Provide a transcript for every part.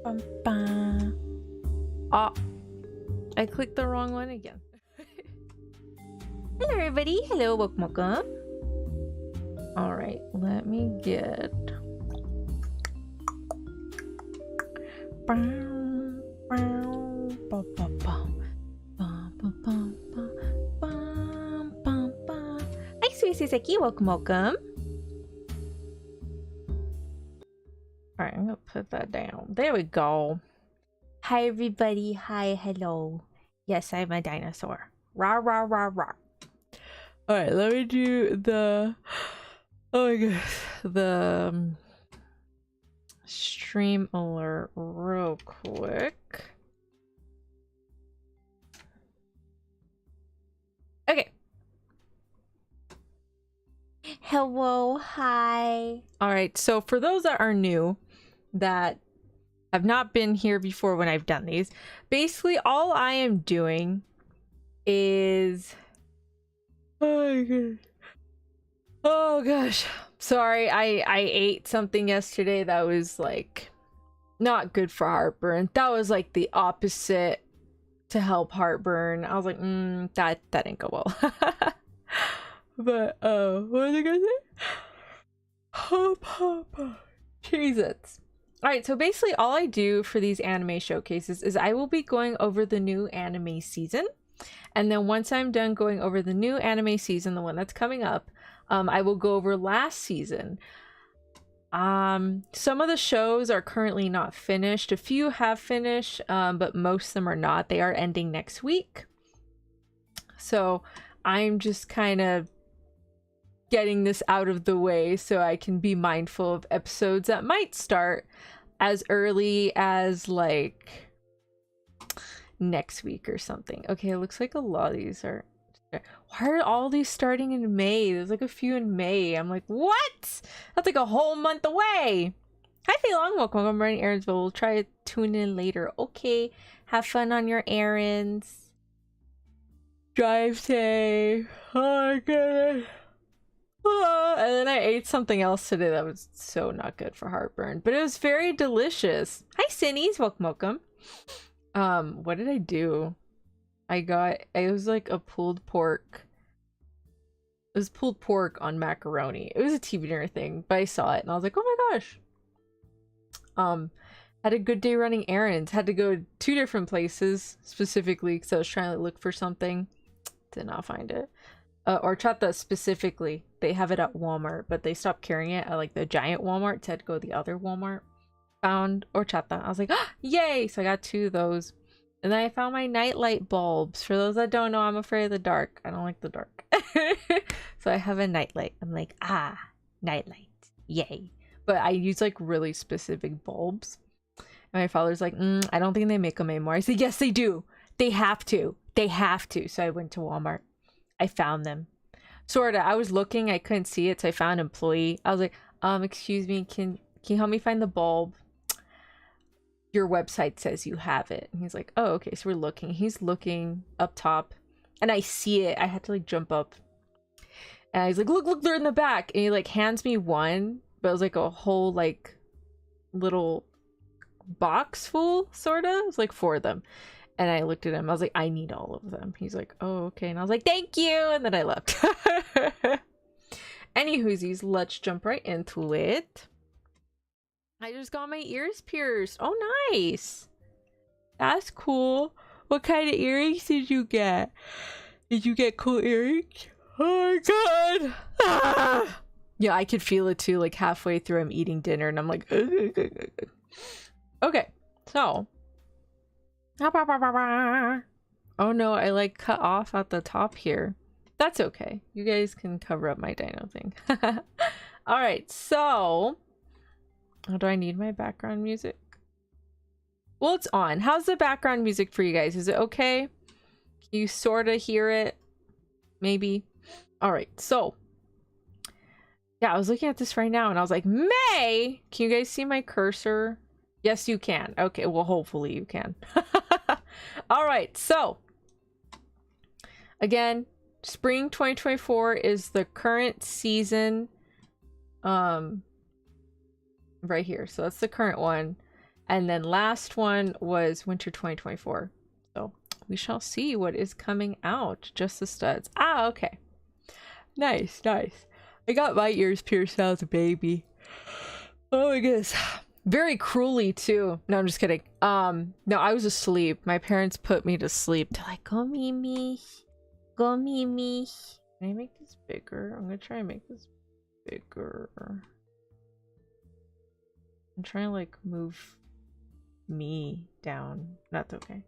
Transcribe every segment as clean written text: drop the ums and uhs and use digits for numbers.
Bum, bum. Oh, I clicked the wrong one again. Hello, everybody. Hello, welcome. All right, let me get. Hi, sweet Seki. Welcome. All right, I'm gonna put that down. There we go. Hi, everybody. Hi, hello. Yes, I'm a dinosaur. Rah, rah, rah, rah. All right, let me do the. Oh my gosh, the stream alert real quick. Okay. Hello, hi. All right, so for those that are new, that have not been here before when I've done these, basically all I am doing is. Oh my goodness. Oh gosh. Sorry, I ate something yesterday that was like not good for heartburn. That was like the opposite to help heartburn. I was like, that didn't go well. But what was I gonna say? Jesus. Alright, so basically all I do for these anime showcases is I will be going over the new anime season. And then once I'm done going over the new anime season, the one that's coming up, I will go over last season. Some of the shows are currently not finished. A few have finished, but most of them are not. They are ending next week. So I'm just kind of getting this out of the way so I can be mindful of episodes that might start as early as like next week or something. Okay, it looks like a lot of these are. Why are all these starting in May? There's like a few in May. I'm like, what? That's like a whole month away. Hi, Fei Long. Welcome. I'm running errands, but we'll try to tune in later. Okay. Have fun on your errands. Drive safe. Oh my goodness. And then I ate something else today that was so not good for heartburn, but it was very delicious. Hi, Cinnies. Welcome. What did I do? It was like a pulled pork. It was pulled pork on macaroni. It was a TV dinner thing, but I saw it and I was like, oh my gosh. Had a good day running errands. Had to go to 2 different places specifically because I was trying to look for something. Did not find it. Horchata specifically. They have it at Walmart, but they stopped carrying it at like the giant Walmart, so I had to go to the other Walmart. Found horchata. I was like, ah, yay! So I got 2 of those. And then I found my nightlight bulbs. For those that don't know, I'm afraid of the dark. I don't like the dark. So I have a nightlight. I'm like, ah, nightlight. Yay. But I use like really specific bulbs. And my father's like, I don't think they make them anymore. I said, yes, they do. They have to. They have to. So I went to Walmart. I found them. Sorta. I was looking. I couldn't see it. So I found an employee. I was like, excuse me. Can you help me find the bulb? Your website says you have it. And he's like, oh, okay. So we're looking. He's looking up top and I see it. I had to like jump up and he's like, look, they're in the back. And he like hands me one, but it was like a whole like little box full, sort of. It was like 4 of them. And I looked at him. I was like, I need all of them. He's like, oh, okay. And I was like, thank you. And then I left. Anywhoosies, let's jump right into it. I just got my ears pierced. Oh, nice. That's cool. What kind of earrings did you get? Did you get cool earrings? Oh my god. Ah! Yeah, I could feel it too. Like halfway through I'm eating dinner and I'm like, okay, so. Oh no, I like cut off at the top here. That's okay. You guys can cover up my dino thing. All right, so. Oh, do I need my background music? Well, it's on. How's the background music for you guys? Is it okay? Can you sort of hear it? Maybe. All right, so. Yeah, I was looking at this right now and I was like, May! Can you guys see my cursor? Yes, you can. Okay, well, hopefully you can. All right, so. Again, spring 2024 is the current season. Right here, so that's the current one. And then last one was winter 2024. So we shall see what is coming out. Just the studs. Ah, okay. Nice, nice. I got my ears pierced as a baby. Oh my goodness. Very cruelly too. No, I'm just kidding. No, I was asleep. My parents put me to sleep. They're like, go Mimi. Go Mimi. Can I make this bigger? I'm gonna try and make this bigger. I'm trying to like move me down. That's okay.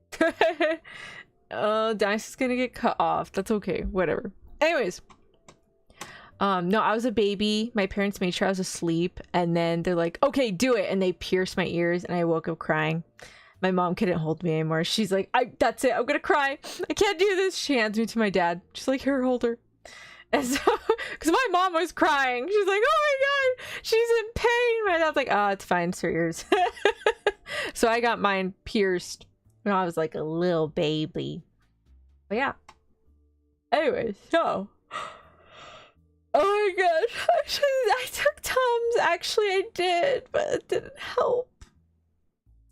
Dice is gonna get cut off. That's okay. Whatever. Anyways. No, I was a baby. My parents made sure I was asleep, and then they're like, okay, do it. And they pierced my ears, and I woke up crying. My mom couldn't hold me anymore. She's like, that's it. I'm gonna cry. I can't do this. She hands me to my dad. She's like, here, hold her. And so, because my mom was crying. She's like, oh my God, she's in pain. My dad's like, oh, it's fine. It's her ears. So I got mine pierced when I was like a little baby. But yeah. Anyway, so. Oh my gosh, actually, I took Tums. Actually, I did, but it didn't help.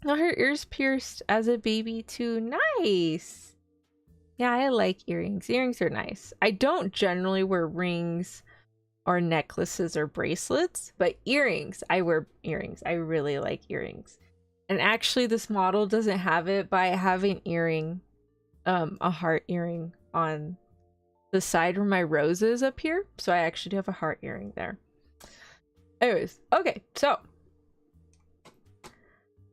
Now her ears pierced as a baby too. Nice. Yeah, I like earrings. Earrings are nice. I don't generally wear rings or necklaces or bracelets, but earrings, I wear earrings. I really like earrings. And actually, this model doesn't have it, but I have an earring, a heart earring on the side where my rose is up here. So I actually do have a heart earring there. Anyways, okay, so.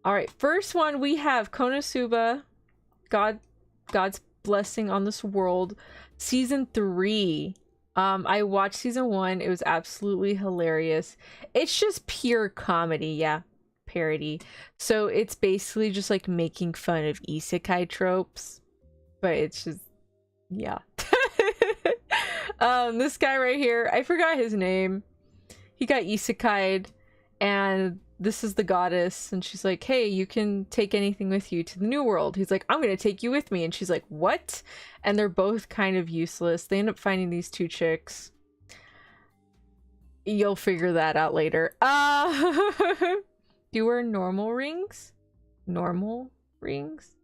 Alright, first one we have Konosuba, God's Blessing on This World, Season 3. I watched Season 1. It was absolutely hilarious. It's just pure comedy, yeah. Parody. So it's basically just like making fun of isekai tropes. But it's just, yeah. This guy right here, I forgot his name. He got isekai'd, and this is the goddess, and she's like, hey, you can take anything with you to the new world. He's like, I'm gonna take you with me. And she's like, what? And they're both kind of useless. They end up finding these two chicks. You'll figure that out later. Do you wear normal rings? Normal rings?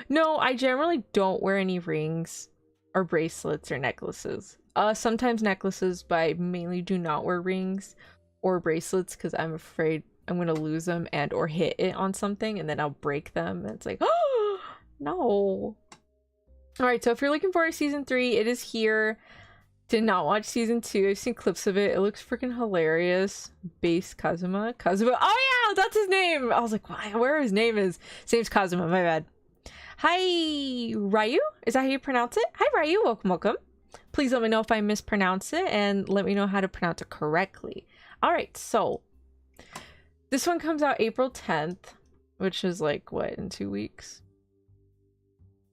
No, I generally don't wear any rings or bracelets or necklaces. Sometimes necklaces, but I mainly do not wear rings or bracelets because I'm afraid I'm gonna lose them and or hit it on something and then I'll break them. And it's like, oh no. Alright, so if you're looking for Season 3, it is here. Did not watch Season 2. I've seen clips of it. It looks freaking hilarious. Base Kazuma. Kazuma. Oh yeah, that's his name. I was like, where his name is. His name's Kazuma, my bad. Hi, Ryu? Is that how you pronounce it? Hi, Ryu. Welcome, welcome. Please let me know if I mispronounce it and let me know how to pronounce it correctly. Alright, so this one comes out April 10th, which is like, what, in 2 weeks?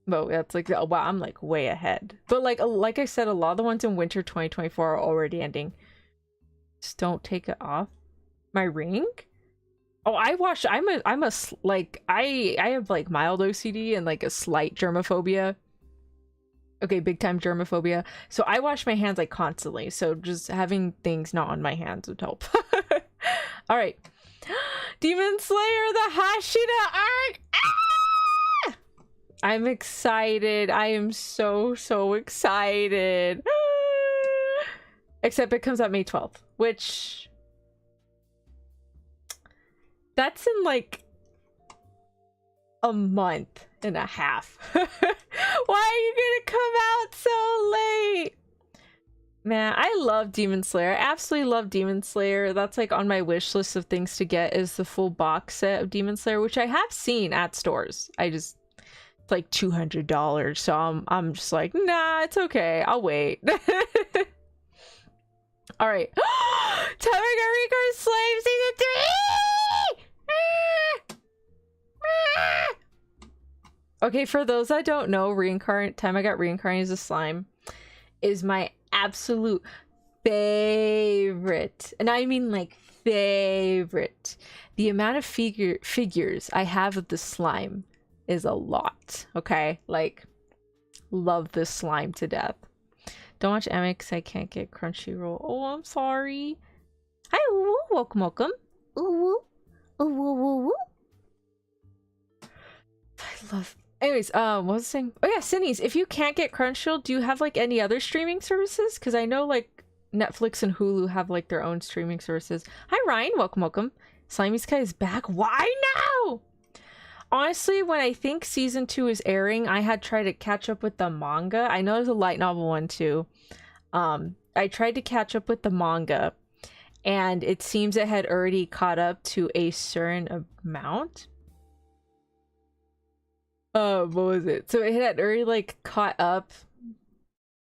Well, that's like, wow, I'm like way ahead. But like I said, a lot of the ones in winter 2024 are already ending. Just don't take it off. My ring? Oh, I have like mild OCD and like a slight germophobia. Okay, big time germophobia. So I wash my hands like constantly. So just having things not on my hands would help. All right. Demon Slayer, the Hashira arc. Ah! I'm excited. I am so excited. Except it comes out May 12th, which that's in like a month and a half. Why are you gonna come out so late? Man, I love Demon Slayer. I absolutely love Demon Slayer. That's like on my wish list of things to get is the full box set of Demon Slayer, which I have seen at stores. It's like $200, so I'm just like, nah, it's okay. I'll wait. All right. Tamagotchi Record Slave Season 3! Okay, for those that don't know, Time I Got Reincarnated as a Slime is my absolute favorite. And I mean like favorite. The amount of figures I have of the slime is a lot, okay? Like, love this slime to death. Don't watch anime because I can't get Crunchyroll. Oh, I'm sorry. Hi, Uwu. Welcome, welcome. Uwu. Uwu, woo, woo. love. Anyways, what was I saying? Oh yeah, Cindy's. If you can't get Crunchyroll, do you have like any other streaming services? Because I know like Netflix and Hulu have like their own streaming services. Hi Ryan, welcome, welcome. Slimy Sky is back. Why now? Honestly, when I think season 2 is airing, I had tried to catch up with the manga. I know there's a light novel one too. I tried to catch up with the manga, and it seems it had already caught up to a certain amount. What was it? So it had already like caught up.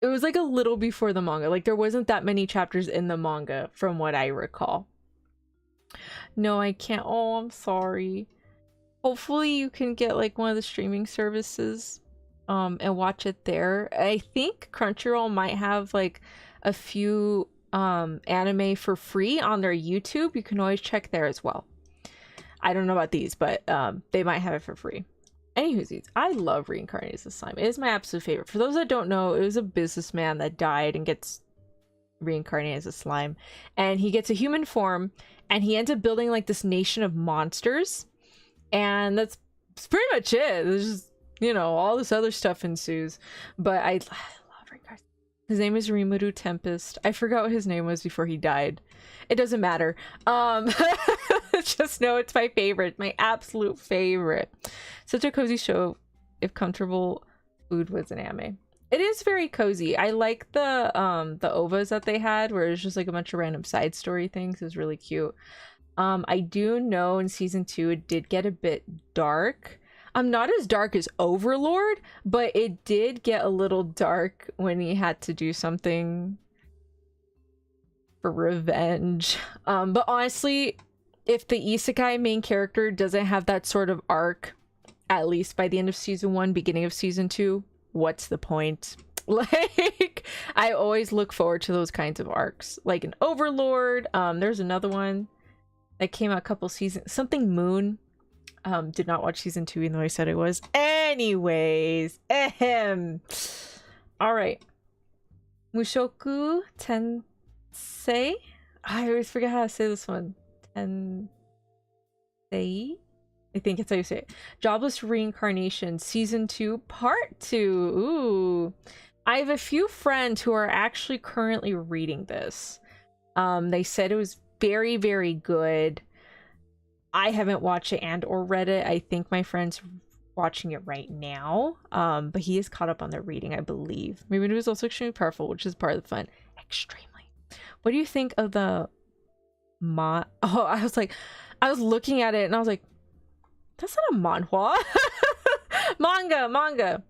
It was like a little before the manga. Like there wasn't that many chapters in the manga from what I recall. No, I can't. Oh, I'm sorry. Hopefully you can get like one of the streaming services and watch it there. I think Crunchyroll might have like a few anime for free on their YouTube. You can always check there as well. I don't know about these, but they might have it for free. Anywho's, I love Reincarnated as a Slime. It is my absolute favorite. For those that don't know, it was a businessman that died and gets reincarnated as a slime. And he gets a human form, and he ends up building like this nation of monsters. And that's pretty much it. There's just, you know, all this other stuff ensues. But I love Reincarnated. His name is Rimuru Tempest. I forgot what his name was before he died. It doesn't matter. Just know it's my favorite. My absolute favorite. Such a cozy show if comfortable food was an anime. It is very cozy. I like the OVAs that they had where it's just like a bunch of random side story things. It was really cute. I do know in season 2 it did get a bit dark. Not as dark as Overlord, but it did get a little dark when he had to do something for revenge. But honestly, if the isekai main character doesn't have that sort of arc, at least by the end of season 1, beginning of season 2, what's the point? Like, I always look forward to those kinds of arcs. Like an Overlord, there's another one that came out a couple seasons, something Moon. Did not watch season 2 even though I said I was. Anyways, all right. Mushoku Tensei. I always forget how to say this one. Tensei? I think it's how you say it. Jobless Reincarnation Season 2 Part 2. Ooh. I have a few friends who are actually currently reading this. They said it was very, very good. I haven't watched it and or read it. I think my friend's watching it right now. But he is caught up on the reading, I believe. Maybe it was also extremely powerful, which is part of the fun. Extremely. What do you think of the Oh, I was looking at it and I was like, that's not a manhwa. Manga.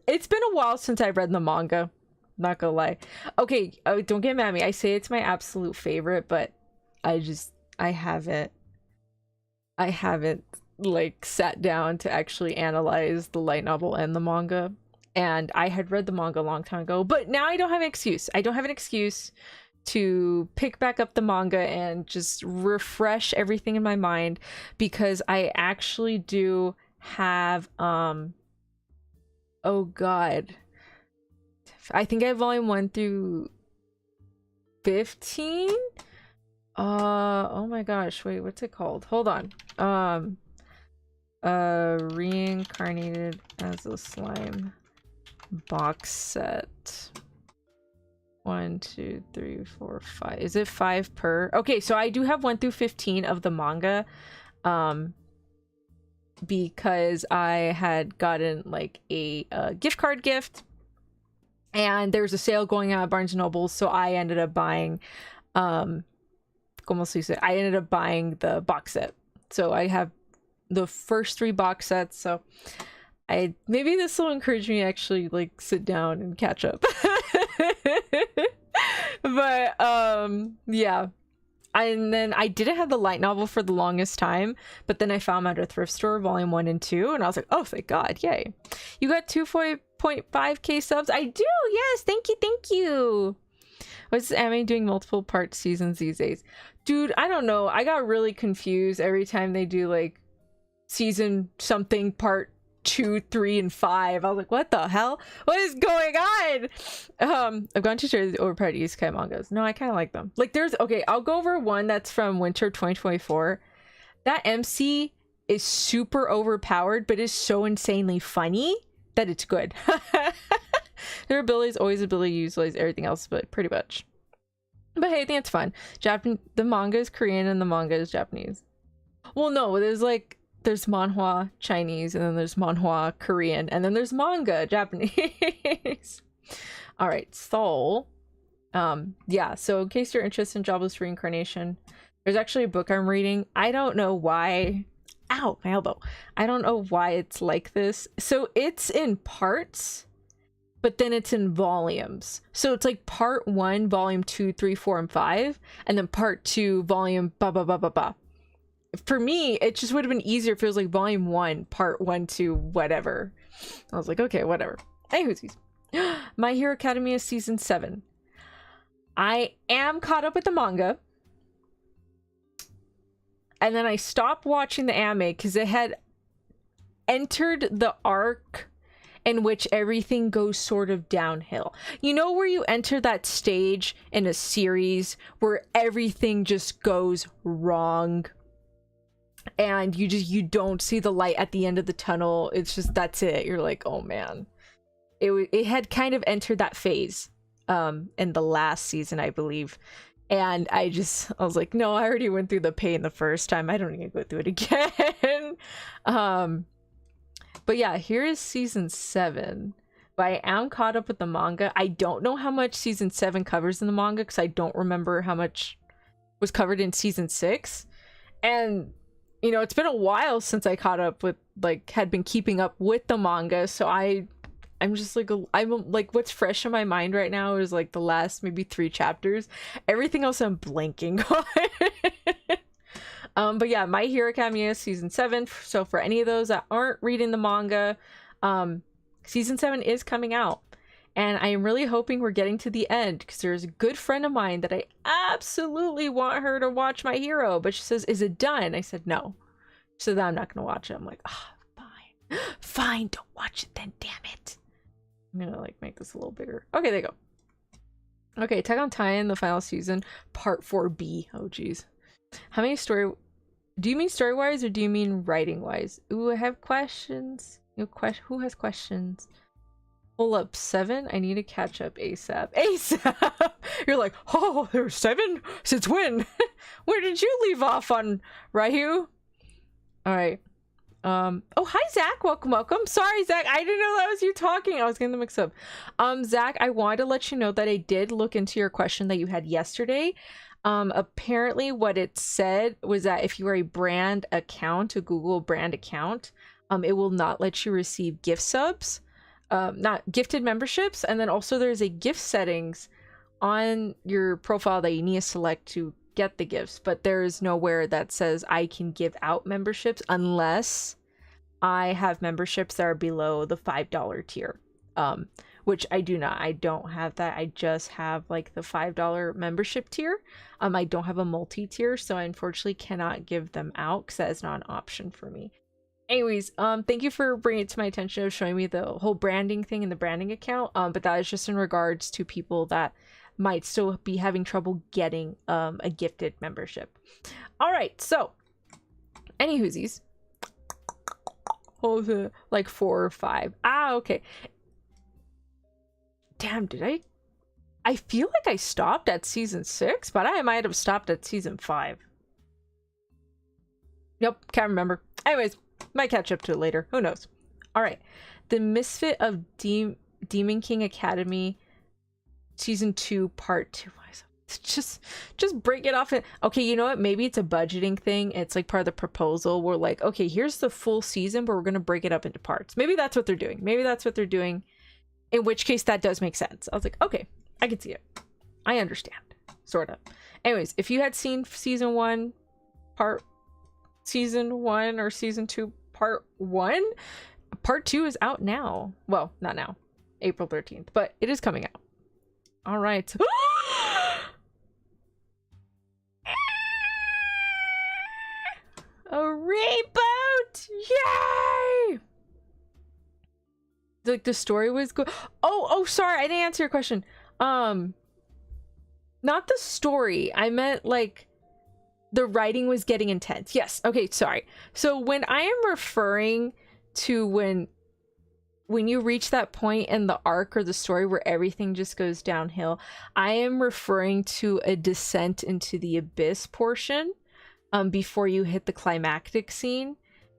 It's been a while since I've read the manga. Not gonna lie. Okay, don't get mad at me. I say it's my absolute favorite, but I haven't like sat down to actually analyze the light novel and the manga. And I had read the manga a long time ago, but now I don't have an excuse. I don't have an excuse to pick back up the manga and just refresh everything in my mind, because I actually do have oh god, I think I have volume 1 through 15. Oh my gosh, wait, what's it called? Hold on. Reincarnated as a Slime box set. 1, 2, 3, 4, 5. Is it 5 per? Okay, so I do have 1 through 15 of the manga, because I had gotten like a gift card gift, and there's a sale going on at Barnes & Noble, so I ended up buying I ended up buying the box set. So I have the first 3 box sets, so maybe this will encourage me to actually like sit down and catch up. But yeah. And then I didn't have the light novel for the longest time, but then I found them at a thrift store, volume 1 and 2, and I was like, oh, thank God, yay. You got 2.5k subs? I do, yes, thank you. What's this anime doing multiple part seasons these days? Dude, I don't know. I got really confused every time they do like season something part 2, 3, and 5. I was like, what the hell? What is going on? I've gone to share the overpowered isekai mangas. No, I kind of like them. Like there's, okay, I'll go over one that's from winter 2024. That MC is super overpowered, but is so insanely funny that it's good. Their ability is always ability to utilize everything else, but pretty much. But hey, I think it's fun. The manga is Korean and the manga is Japanese. Well, no, there's manhwa Chinese, and then there's manhwa Korean, and then there's manga Japanese. All right, so yeah, so in case you're interested in jobless reincarnation, there's actually a book I'm reading. I don't know why. Ow, my elbow. I don't know why it's like this. So it's in parts, but then it's in volumes. So it's like part 1, volume 2, 3, 4, and 5, and then part 2, volume ba ba ba ba ba. For me, it just would have been easier if it was like volume 1, part 1 to whatever. I was like, okay, whatever. Anywho's, My Hero Academia season 7. I am caught up with the manga. And then I stopped watching the anime because it had entered the arc in which everything goes sort of downhill. You know, where you enter that stage in a series where everything just goes wrong and you don't see the light at the end of the tunnel. It's just, that's it. You're like, oh man. It had kind of entered that phase in the last season, I believe. And I was like, no, I already went through the pain the first time. I don't need to go through it again. But yeah, here is season 7. But I am caught up with the manga. I don't know how much season 7 covers in the manga because I don't remember how much was covered in season 6. And, you know, it's been a while since I caught up with, had been keeping up with the manga. So I'm just like, I'm like, what's fresh in my mind right now is like the last maybe 3 chapters. Everything else I'm blanking on. But yeah, My Hero Academia season 7. So for any of those that aren't reading the manga, season 7 is coming out. And I am really hoping we're getting to the end because there's a good friend of mine that I absolutely want her to watch My Hero. But she says, is it done? I said, no. She said, I'm not going to watch it. I'm like, fine. Fine, don't watch it then, damn it. I'm gonna make this a little bigger. Okay, there you go. Okay, Attack on Titan, the final season, part 4B. Oh geez. How many do you mean story wise or do you mean writing wise? Ooh, I have questions. Who has questions? Pull up 7. I need to catch up ASAP. ASAP. You're like, oh, there's 7? Since when? Where did you leave off on, Ryu? All right. Oh, hi Zach, welcome. Sorry Zach, I didn't know that was you talking. I was getting them mixed up. Zach, I wanted to let you know that I did look into your question that you had yesterday. Apparently what it said was that if you are a brand account, a Google brand account, it will not let you receive gift subs, not gifted memberships. And then also there's a gift settings on your profile that you need to select to get the gifts, but there is nowhere that says I can give out memberships unless I have memberships that are below the $5 tier, which I do not. I don't have that. I just have like the $5 membership tier. I don't have a multi-tier, so I unfortunately cannot give them out because that is not an option for me. Anyways, thank you for bringing it to my attention of showing me the whole branding thing in the branding account, but that is just in regards to people that might still be having trouble getting a gifted membership. All right, so any whoosies, like 4 or 5. Okay. Damn, I feel like I stopped at season 6, but I might have stopped at season 5. Nope, can't remember. Anyways, might catch up to it later. Who knows? All right, The Misfit of Demon King Academy season 2 part 2. Just break it off. Okay, you know what, maybe it's a budgeting thing. It's like part of the proposal. We're like, okay, here's the full season, but we're gonna break it up into parts. Maybe that's what they're doing. In which case that does make sense. I was like, okay, I can see it. I understand, sort of. Anyways, if you had seen season 1 or season 2 part 1, part 2 is out now. Well, not now, April 13th, but it is coming out. All right. A reboot! Yay! Like the story was good. Oh, sorry, I didn't answer your question. Not the story. I meant like the writing was getting intense. Yes. Okay, sorry. So when I am referring to when you reach that point in the arc or the story where everything just goes downhill, I am referring to a descent into the abyss portion before you hit the climactic scene,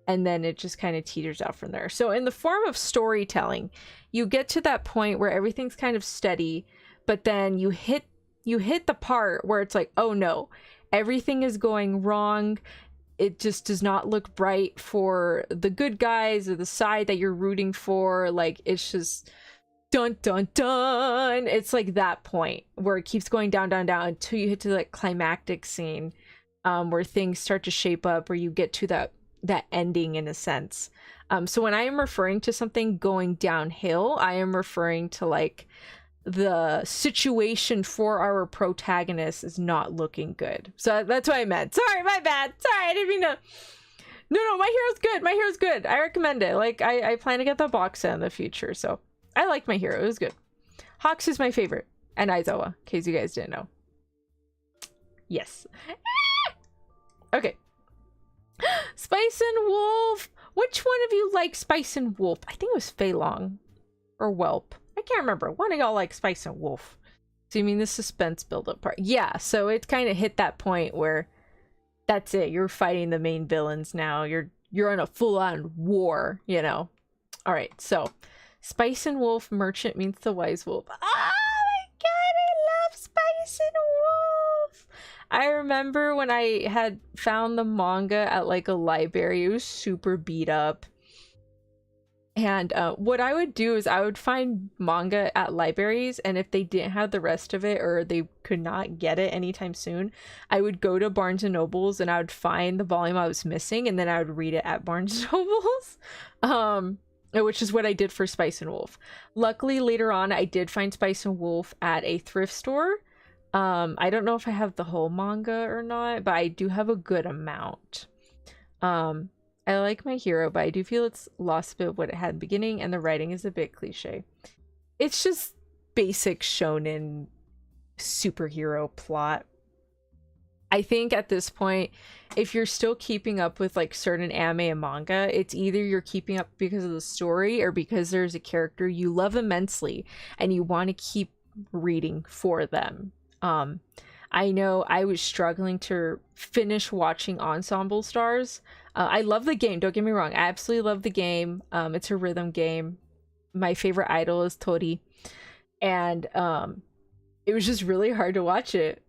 and then it just kind of teeters out from there. So in the form of storytelling, you get to that point where everything's kind of steady, but then you hit the part where it's like, oh no, everything is going wrong. It just does not look bright for the good guys or the side that you're rooting for. Like, it's just dun dun dun. It's like that point where it keeps going down down down until you hit to that climactic scene, where things start to shape up, where you get to that ending in a sense. So when I am referring to something going downhill, I am referring to like the situation for our protagonist is not looking good. So that's what I meant. Sorry, my bad. Sorry, I didn't mean to. No, my hero's good. My hero's good. I recommend it. Like, I plan to get the box set in the future, so I like my hero. It was good. Hawks is my favorite, and Aizawa, in case you guys didn't know. Yes. Okay. Spice and Wolf. Which one of you liked Spice and Wolf? I think it was Fei Long or Whelp. I can't remember. One of y'all like Spice and Wolf. So you mean the suspense build-up part? Yeah, so it kind of hit that point where that's it. You're fighting the main villains now. You're in a full-on war, you know. All right, so Spice and Wolf, Merchant meets the Wise Wolf. Oh my god, I love Spice and Wolf! I remember when I had found the manga at like a library. It was super beat up. And what I would do is I would find manga at libraries, and if they didn't have the rest of it or they could not get it anytime soon, I would go to Barnes and Nobles and I would find the volume I was missing, and then I would read it at Barnes and Nobles, which is what I did for Spice and Wolf. Luckily, later on, I did find Spice and Wolf at a thrift store. I don't know if I have the whole manga or not, but I do have a good amount. I like my hero, but I do feel it's lost a bit of what it had in the beginning, and the writing is a bit cliche. It's just basic shonen superhero plot. I think at this point, if you're still keeping up with like certain anime and manga, it's either you're keeping up because of the story or because there's a character you love immensely and you want to keep reading for them. I know I was struggling to finish watching Ensemble Stars. I love the game, don't get me wrong. I absolutely love the game. It's a rhythm game. My favorite idol is Tori. And it was just really hard to watch it.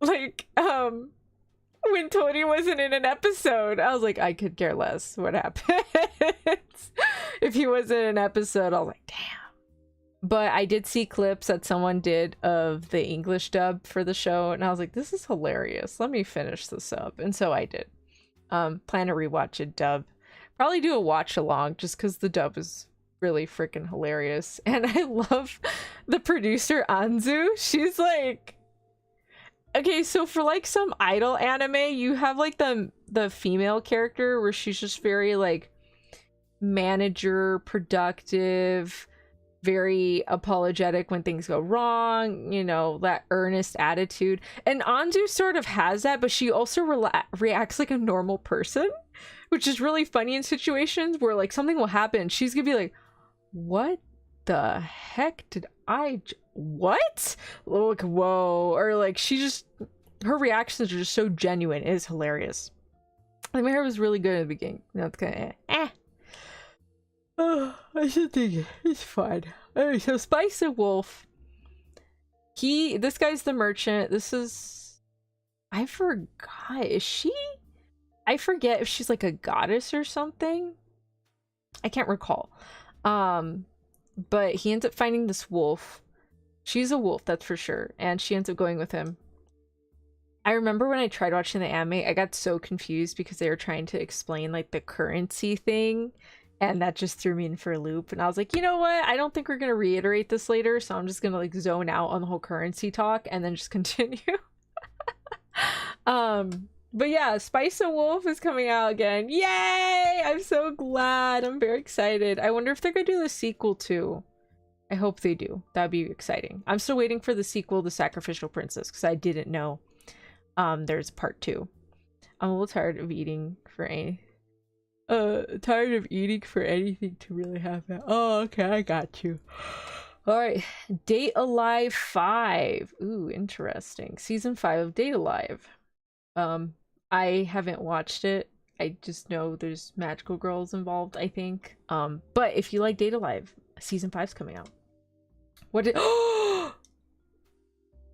Like, when Tori wasn't in an episode, I was like, I could care less what happens. If he wasn't in an episode, I was like, damn. But I did see clips that someone did of the English dub for the show, and I was like, this is hilarious. Let me finish this up. And so I did. Plan to rewatch it dub. Probably do a watch along just because the dub is really freaking hilarious. And I love the producer Anzu. She's like, okay, so for like some idol anime, you have like the female character where she's just very like manager, productive, very apologetic when things go wrong, you know, that earnest attitude. And Anzu sort of has that, but she also reacts like a normal person, which is really funny in situations where like something will happen. She's gonna be like, what the heck did what? Like, whoa. Or like, her reactions are just so genuine. It is hilarious. Like, my hair was really good at the beginning. You know, it's kind of Oh, I should think it. It's fine. Alright, so Spice and Wolf. This guy's the merchant. This is... I forgot. Is she... I forget if she's like a goddess or something. I can't recall. But he ends up finding this wolf. She's a wolf, that's for sure. And she ends up going with him. I remember when I tried watching the anime, I got so confused because they were trying to explain like the currency thing. And that just threw me in for a loop. And I was like, you know what? I don't think we're going to reiterate this later. So I'm just going to like zone out on the whole currency talk and then just continue. But yeah, Spice and Wolf is coming out again. Yay! I'm so glad. I'm very excited. I wonder if they're going to do the sequel too. I hope they do. That'd be exciting. I'm still waiting for the sequel, The Sacrificial Princess, because I didn't know. there's part 2. I'm a little tired of eating for tired of eating for anything to really happen. Oh, okay, I got you. All right, Date Alive 5. Ooh, interesting. Season 5 of Date Alive. I haven't watched it. I just know there's magical girls involved, I think. But if you like Date Alive, season 5's coming out. What did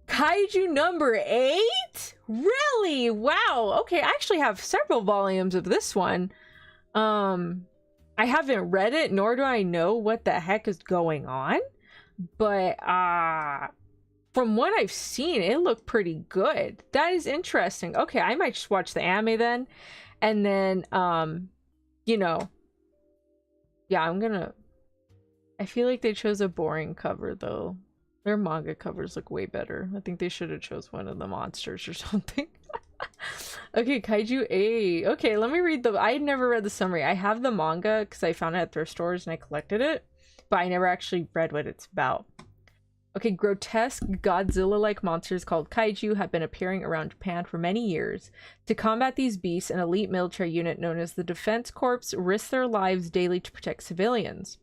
Kaiju number 8? Really? Wow. Okay, I actually have several volumes of this one. I haven't read it, nor do I know what the heck is going on. But from what I've seen, it looked pretty good. That is interesting. Okay, I might just watch the anime then. And then you know, yeah, I feel like they chose a boring cover though. Their manga covers look way better. I think they should have chose one of the monsters or something. Okay, Kaiju A. Okay, let me read I had never read the summary. I have the manga because I found it at thrift stores and I collected it, but I never actually read what it's about. Okay, grotesque Godzilla-like monsters called kaiju have been appearing around Japan for many years. To combat these beasts, an elite military unit known as the Defense Corps risks their lives daily to protect civilians.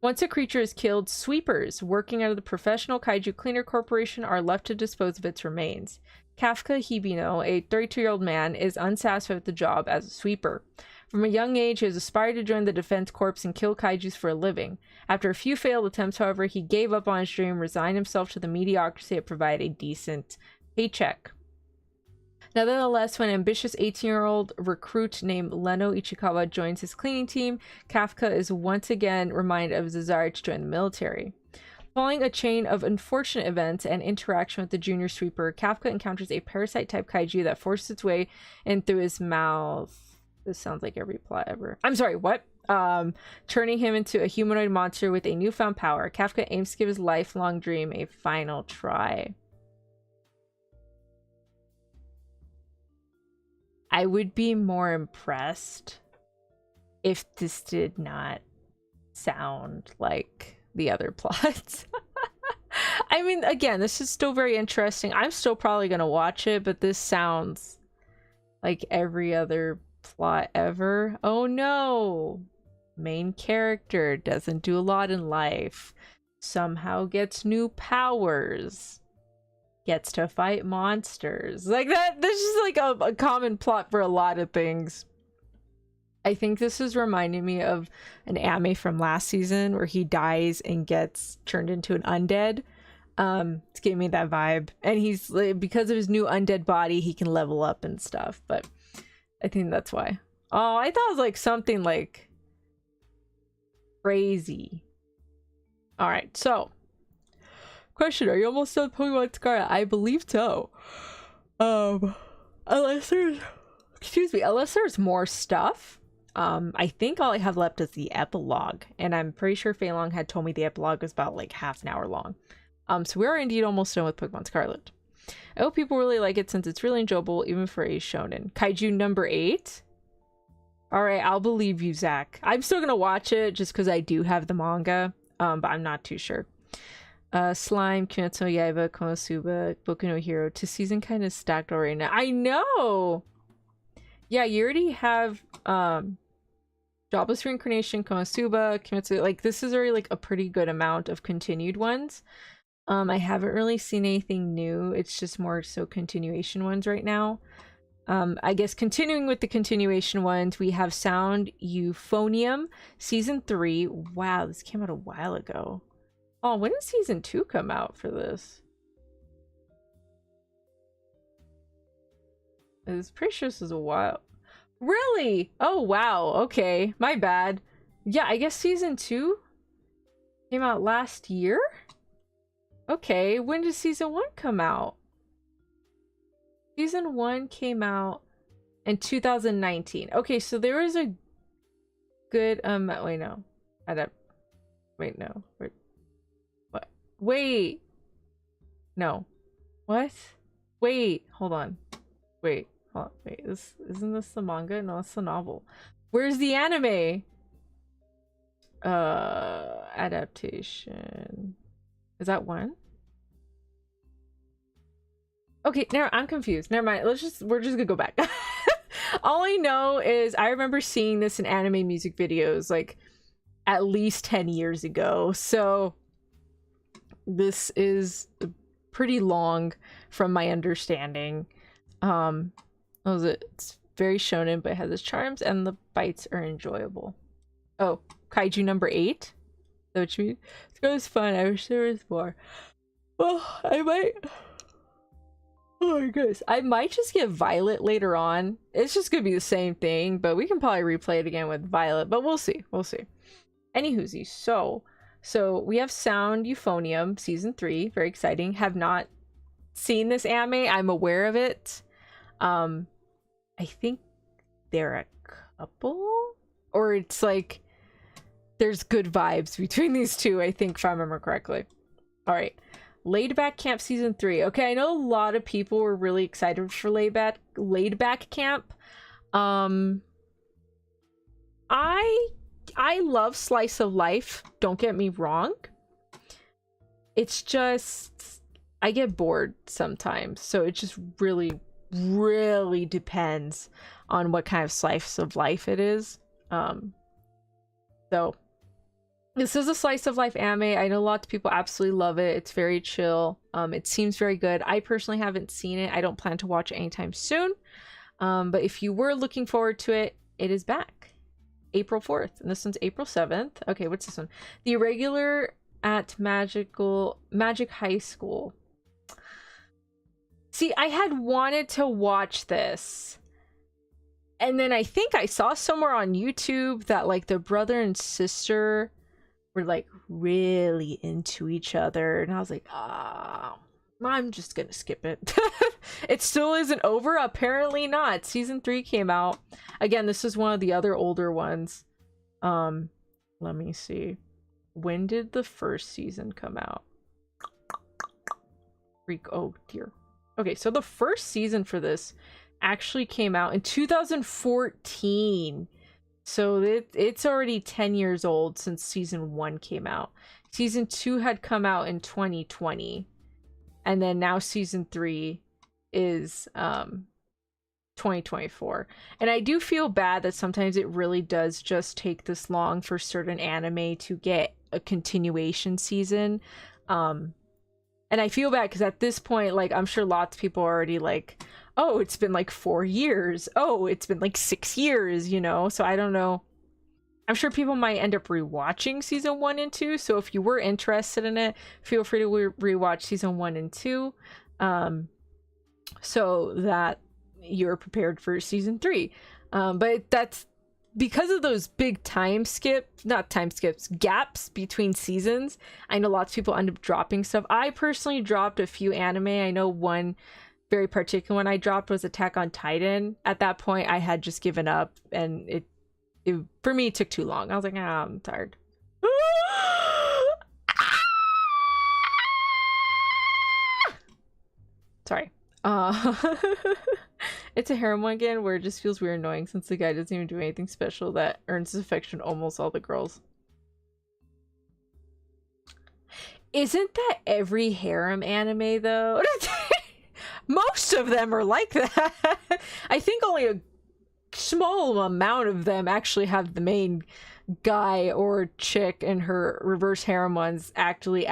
Once a creature is killed, sweepers working out of the Professional Kaiju Cleaner Corporation are left to dispose of its remains. Kafka Hibino, a 32-year-old man, is unsatisfied with the job as a sweeper. From a young age, he has aspired to join the Defense Corps and kill kaijus for a living. After a few failed attempts, however, he gave up on his dream, resigned himself to the mediocrity that provided a decent paycheck. Nevertheless, when an ambitious 18-year-old recruit named Leno Ichikawa joins his cleaning team, Kafka is once again reminded of his desire to join the military. Following a chain of unfortunate events and interaction with the junior sweeper, Kafka encounters a parasite-type kaiju that forces its way in through his mouth. This sounds like every plot ever. I'm sorry, what? Turning him into a humanoid monster with a newfound power. Kafka aims to give his lifelong dream a final try. I would be more impressed if this did not sound like the other plots. I mean, again, this is still very interesting. I'm still probably gonna watch it, but this sounds like every other plot ever. Oh no! Main character doesn't do a lot in life. Somehow gets new powers. Gets to fight monsters. Like that, this is like a common plot for a lot of things. I think this is reminding me of an anime from last season where he dies and gets turned into an undead. It's giving me that vibe. And he's like, because of his new undead body, he can level up and stuff. But I think that's why. Oh, I thought it was like something like crazy. All right, so question: are you almost done with Pokemon Scarlet? I believe so. Unless there's more stuff. I think all I have left is the epilogue, and I'm pretty sure Fei Long had told me the epilogue was about like half an hour long. So we are indeed almost done with Pokemon Scarlet. I hope people really like it since it's really enjoyable, even for a shonen. Kaiju number 8. All right, I'll believe you, Zach. I'm still gonna watch it just because I do have the manga, but I'm not too sure. Slime, Kimetsu no Yaiba, Konosuba, Boku no Hero. To season kind of stacked already now. I know! Yeah, you already have Jobless Reincarnation, Konosuba, Kimetsu. Like, this is already like a pretty good amount of continued ones. I haven't really seen anything new. It's just more so continuation ones right now. I guess continuing with the continuation ones, we have Sound Euphonium, Season 3. Wow, this came out a while ago. Oh, when did Season 2 come out for this? I was pretty sure this was a while. Really? Oh, wow. Okay, my bad. Yeah, I guess Season 2 came out last year? Okay, when did Season 1 come out? Season 1 came out in 2019. Okay, so there was a good wait, no. Wait, no. Wait. What? Wait. No. What? Wait, hold on. Wait. Hold on. Wait, isn't this the manga? No, it's the novel. Where's the anime? Adaptation. Is that one? Okay, now I'm confused. Never mind. We're just gonna go back. All I know is I remember seeing this in anime music videos like at least 10 years ago. So this is pretty long from my understanding. It's very shonen, but it has its charms and the bites are enjoyable. Oh, kaiju number 8? Is that what you mean? It was fun. I wish there was more. Well, I might. Oh my goodness. I might just get Violet later on. It's just gonna be the same thing, but we can probably replay it again with Violet, but we'll see. We'll see. Anywhoosie, so we have Sound Euphonium season 3. Very exciting. Have not seen this anime. I'm aware of it. I think they're a couple, or it's like there's good vibes between these two, I think, if I remember correctly. All right. Laid Back Camp season 3. Okay, I know a lot of people were really excited for Laid Back Camp. I love slice of life, don't get me wrong. It's just I get bored sometimes, so it just really depends on what kind of slice of life it is. So this is a slice of life anime. I know lots of people absolutely love it. It's very chill. It seems very good. I personally haven't seen it. I don't plan to watch it anytime soon. But if you were looking forward to it, it is back. April 4th. And this one's April 7th. Okay, what's this one? The Irregular at Magic High School. See, I had wanted to watch this. And then I think I saw somewhere on YouTube that like the brother and sister were like really into each other, and I was like, I'm just gonna skip it. It still isn't over? Apparently not. Season 3 came out. Again, this is one of the other older ones. Let me see. When did the first season come out? Oh dear. Okay, so the first season for this actually came out in 2014. So it's already 10 years old since season 1 came out. Season 2 had come out in 2020. And then now season 3 is 2024. And I do feel bad that sometimes it really does just take this long for certain anime to get a continuation season. And I feel bad because at this point, like, I'm sure lots of people are already like, oh, it's been like 4 years. Oh, it's been like 6 years, you know? So I don't know. I'm sure people might end up rewatching season 1 and 2. So if you were interested in it, feel free to rewatch season 1 and 2. So that you're prepared for season 3. But that's because of those big gaps between seasons. I know lots of people end up dropping stuff. I personally dropped a few anime. I know one very particular one I dropped was Attack on Titan. At that point, I had just given up, and it for me it took too long. I was like, I'm tired. Sorry. It's a harem one again where it just feels weird annoying since the guy doesn't even do anything special that earns his affection almost all the girls. Isn't that every harem anime though? Most of them are like that. I think only a small amount of them actually have the main guy or chick and her reverse harem ones actively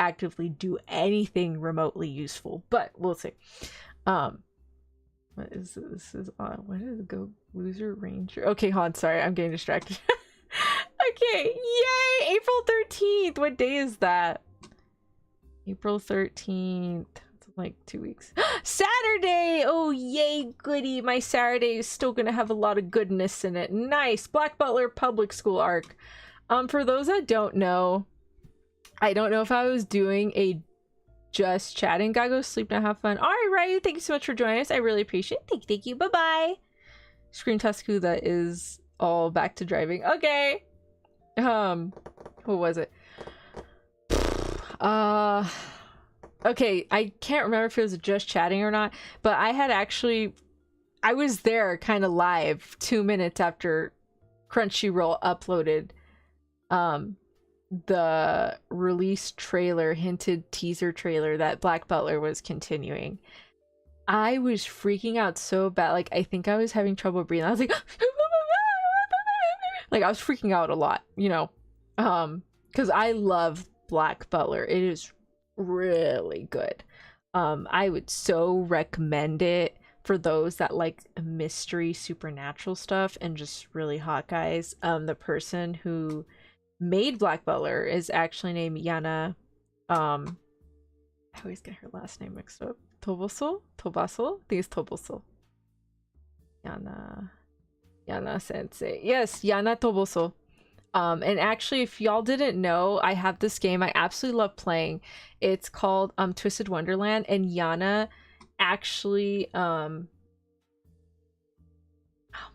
do anything remotely useful, but we'll see. What is this? What is it? Go Loser Ranger? Okay, hold on, sorry, I'm getting distracted. Okay, yay! April 13th! What day is that? April 13th. It's like 2 weeks. Saturday! Oh, yay, goody! My Saturday is still gonna have a lot of goodness in it. Nice! Black Butler Public School arc. For those that don't know, I don't know if I was doing a just chatting. Gotta go sleep now, have fun. Alright, Ryu, thank you so much for joining us. I really appreciate it. Thank you. Bye-bye. Screen Tusku, that is all back to driving. Okay. What was it? Okay, I can't remember if it was just chatting or not, but I was there kind of live 2 minutes after Crunchyroll uploaded the release trailer, hinted teaser trailer that Black Butler was continuing. I was freaking out so bad. Like, I think I was having trouble breathing. I was like, like I was freaking out a lot, you know, because I love Black Butler. It is really good. I would so recommend it for those that like mystery, supernatural stuff and just really hot guys. The person who made Black Butler is actually named Yana. I always get her last name mixed up. Toboso? Tobaso? I think it's Toboso. Yana Sensei. Yes, Yana Toboso. And actually, if y'all didn't know, I have this game I absolutely love playing. It's called Twisted Wonderland, and Yana actually oh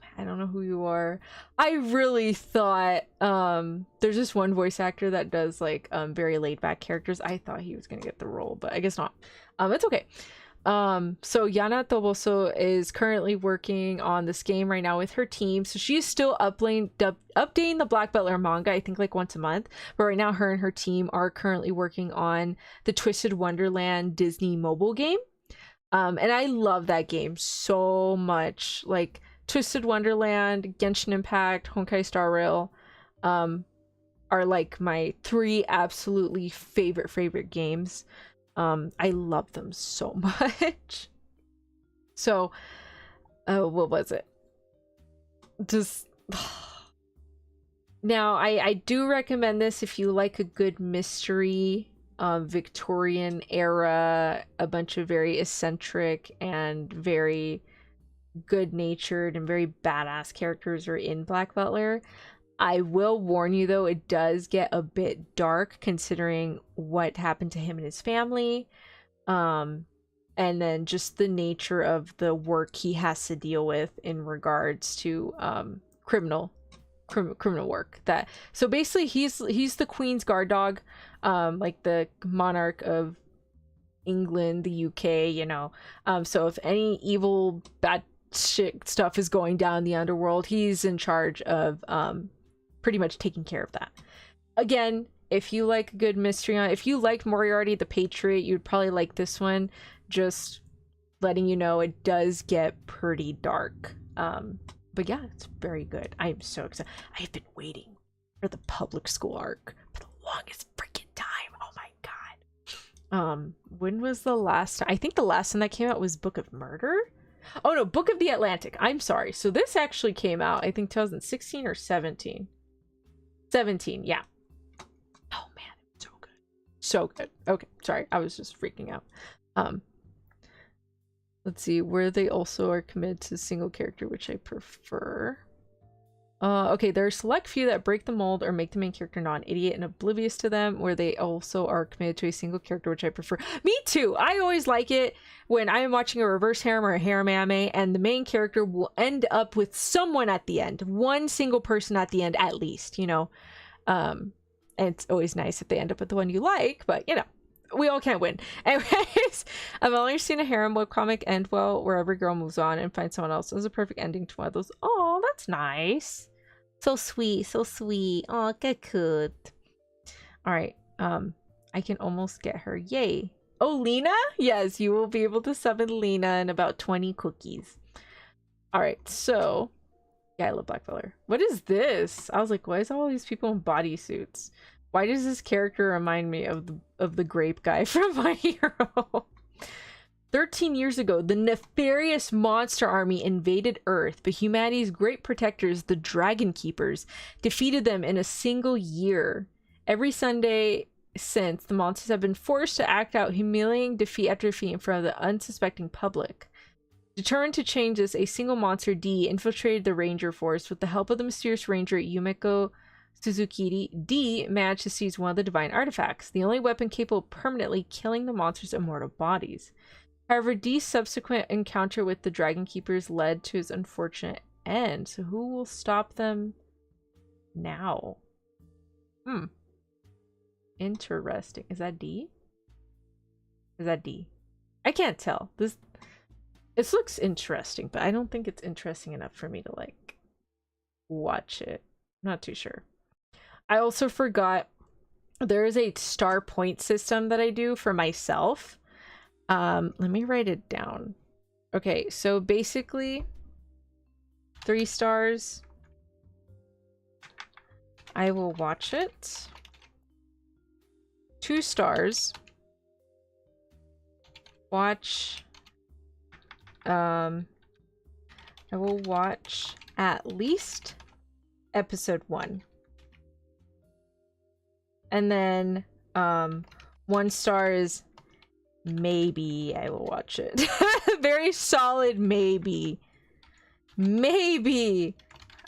man, I don't know who you are. I really thought there's this one voice actor that does like very laid back characters. I thought he was gonna get the role, but I guess not. It's okay. So Yana Toboso is currently working on this game right now with her team. So she's still updating the Black Butler manga, I think like once a month. But right now her and her team are currently working on the Twisted Wonderland Disney mobile game. And I love that game so much. Like Twisted Wonderland, Genshin Impact, Honkai Star Rail, are like my 3 absolutely favorite games. I love them so much. So, what was it? Just now, I do recommend this if you like a good mystery, Victorian era, a bunch of very eccentric and very good-natured and very badass characters are in Black Butler. I will warn you though, it does get a bit dark considering what happened to him and his family. And then just the nature of the work he has to deal with in regards to criminal work. That so basically he's the Queen's guard dog, like the monarch of England, the UK, you know. So if any evil bad shit stuff is going down in the underworld, he's in charge of pretty much taking care of that. Again, if you like good mystery on, if you liked Moriarty the Patriot, you'd probably like this one. Just letting you know, it does get pretty dark. But yeah, it's very good. I am so excited. I've been waiting for the public school arc for the longest freaking time. Oh my god. When was the last time? I think the last time that came out was Book of Murder. Oh no, Book of the Atlantic. I'm sorry. So this actually came out, I think 2016 or 17. 17, yeah. Oh man, so good. So good. Okay, sorry. I was just freaking out. Let's see, where they also are committed to single character, which I prefer. Okay, there are select few that break the mold or make the main character non-idiot and oblivious to them, where they also are committed to a single character, which I prefer. Me too! I always like it when I'm watching a reverse harem or a harem anime, and the main character will end up with someone at the end. One single person at the end, at least, you know? And it's always nice if they end up with the one you like, but, you know. We all can't win. Anyways, I've only seen a harem webcomic end well, where every girl moves on and finds someone else. It was a perfect ending to one of those. Oh, that's nice. So sweet, so sweet. Oh, get good. All right. I can almost get her. Yay. Oh, Lena? Yes, you will be able to summon Lena in about 20 cookies. All right, so yeah, I love Black Butler. What is this? I was like, why is all these people in bodysuits? Why does this character remind me of the grape guy from My Hero? 13 years ago, the nefarious monster army invaded Earth, but humanity's great protectors, the Dragon Keepers, defeated them in a single year. Every Sunday since, the monsters have been forced to act out humiliating defeat after defeat in front of the unsuspecting public. Determined to change this, a single monster, D, infiltrated the Ranger Force. With the help of the mysterious Ranger Yumeko Suzuki, D managed to seize one of the divine artifacts, the only weapon capable of permanently killing the monster's immortal bodies. However, D's subsequent encounter with the Dragon Keepers led to his unfortunate end. So who will stop them now? Interesting. Is that D? Is that D? I can't tell. This looks interesting, but I don't think it's interesting enough for me to like watch it. I'm not too sure. I also forgot there is a star point system that I do for myself. Let me write it down. Okay, so basically 3 stars. I will watch it. 2 stars. Watch. I will watch at least episode 1. And then 1 star is maybe I will watch it. Very solid maybe. Maybe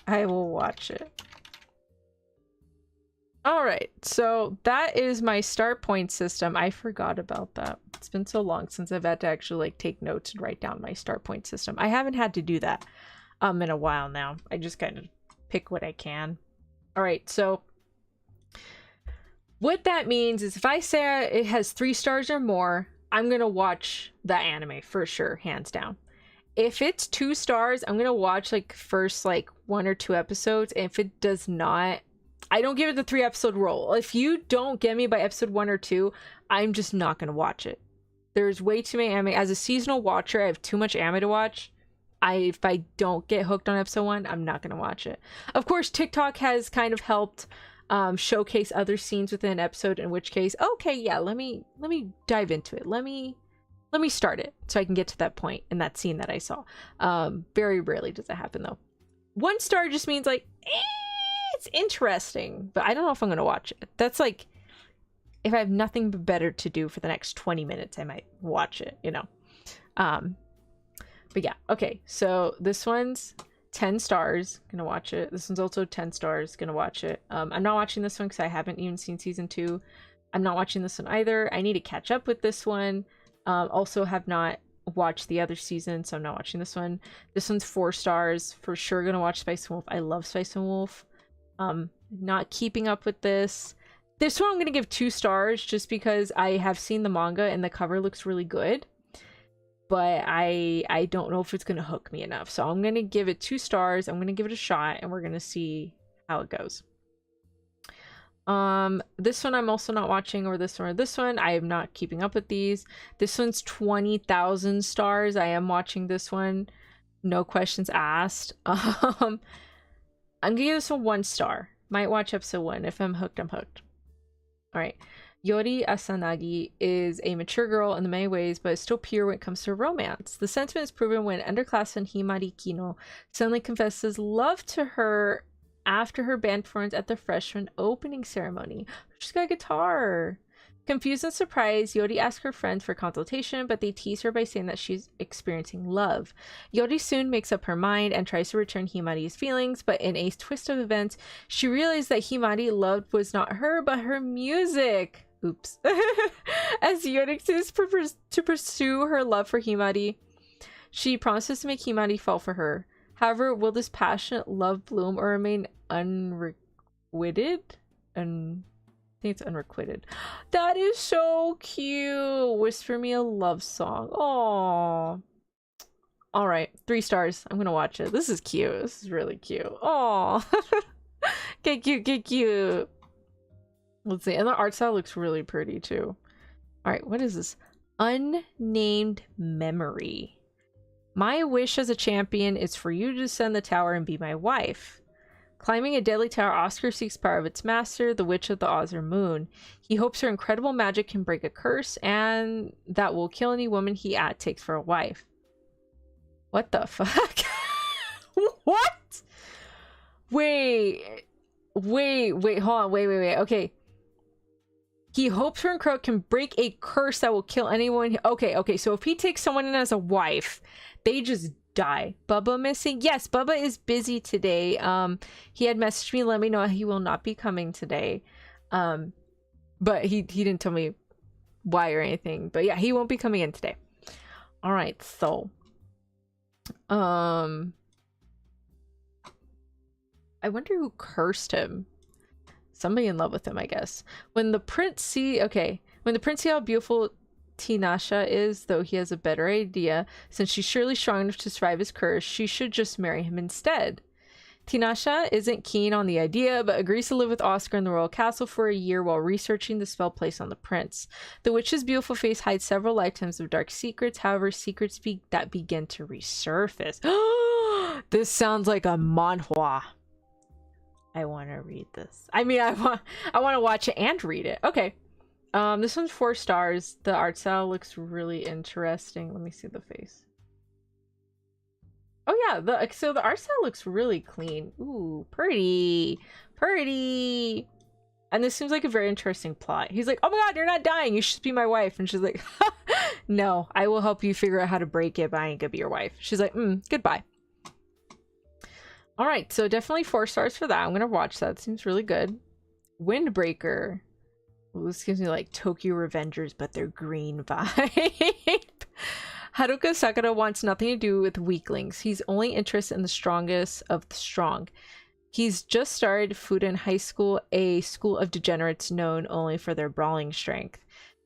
I will watch it. Alright, so that is my start point system. I forgot about that. It's been so long since I've had to actually like take notes and write down my start point system. I haven't had to do that in a while now. I just kind of pick what I can. Alright, so what that means is if I say it has 3 stars or more, I'm gonna watch that anime for sure, hands down. If it's 2 stars, I'm gonna watch like first like 1 or 2 episodes. And if it does not, I don't give it the 3 episode rule. If you don't get me by episode 1 or 2, I'm just not gonna watch it. There's way too many anime. As a seasonal watcher, I have too much anime to watch. If I don't get hooked on episode 1, I'm not gonna watch it. Of course, TikTok has kind of helped showcase other scenes within an episode, in which case, okay, yeah, let me dive into it. Let me start it so I can get to that point in that scene that I saw. Very rarely does that happen though. 1 star just means like, it's interesting, but I don't know if I'm gonna watch it. That's like, if I have nothing better to do for the next 20 minutes, I might watch it, you know. But yeah, okay, so this one's 10 stars, gonna watch it. This one's also 10 stars, gonna watch it. I'm not watching this one because I haven't even seen season 2. I'm not watching this one either. I need to catch up with this one. Also have not watched the other season, so I'm not watching this one. This one's 4 stars, for sure gonna watch Spice and Wolf. I love Spice and Wolf. Not keeping up with this. This one I'm gonna give 2 stars just because I have seen the manga and the cover looks really good. But I don't know if it's gonna hook me enough. So I'm gonna give it 2 stars. I'm gonna give it a shot and we're gonna see how it goes. This one I'm also not watching, or this one or this one. I am not keeping up with these. This one's 20,000 stars. I am watching this one. No questions asked. I'm gonna give this one 1 star. Might watch episode 1. If I'm hooked, I'm hooked. Alright. Yori Asanagi is a mature girl in many ways, but is still pure when it comes to romance. The sentiment is proven when underclassman Himari Kino suddenly confesses love to her after her band performance at the freshman opening ceremony. She's got a guitar. Confused and surprised, Yori asks her friends for consultation, but they tease her by saying that she's experiencing love. Yori soon makes up her mind and tries to return Himari's feelings, but in a twist of events, she realizes that Himari loved was not her, but her music. Oops. As Yori decides to pursue her love for Himari, she promises to make Himari fall for her. However, will this passionate love bloom or remain unrequited? I think it's unrequited. That is so cute. Whisper me a love song. Aww. Alright, 3 stars. I'm gonna watch it. This is cute. This is really cute. Aww. Get cute, get cute. Let's see. And the art style looks really pretty too. Alright, what is this? Unnamed memory. My wish as a champion is for you to descend the tower and be my wife. Climbing a deadly tower, Oscar seeks power of its master, the Witch of the Ozzer Moon. He hopes her incredible magic can break a curse, and that will kill any woman he takes for a wife. What the fuck? What? Wait, hold on, wait. Okay. He hopes her incredible can break a curse that will kill anyone. Okay, so if he takes someone in as a wife, they just die. Bubba missing? Yes, Bubba is busy today. He had messaged me, let me know he will not be coming today. But he didn't tell me why or anything. But yeah, he won't be coming in today. Alright, so I wonder who cursed him. Somebody in love with him, I guess. When the prince see how beautiful Tinasha is, though he has a better idea, since she's surely strong enough to survive his curse, she should just marry him instead. Tinasha isn't keen on the idea, but agrees to live with Oscar in the royal castle for a year while researching the spell placed on the prince. The witch's beautiful face hides several lifetimes of dark secrets, however, secrets that begin to resurface. This sounds like a manhwa. I want to read this. I mean, I want to watch it and read it. Okay. This one's 4 stars. The art style looks really interesting. Let me see the face. Oh yeah, so the art style looks really clean. Ooh, pretty. And this seems like a very interesting plot. He's like, oh my god, you're not dying, you should be my wife. And she's like, no, I will help you figure out how to break it, but I ain't gonna be your wife. She's like, goodbye. All right, so definitely 4 stars for that. I'm gonna watch that. Seems really good. Windbreaker. Ooh, this gives me like Tokyo Revengers, but they're green vibe. Haruka Sakura wants nothing to do with weaklings. He's only interested in the strongest of the strong. He's just started Fuden High School, a school of degenerates known only for their brawling strength.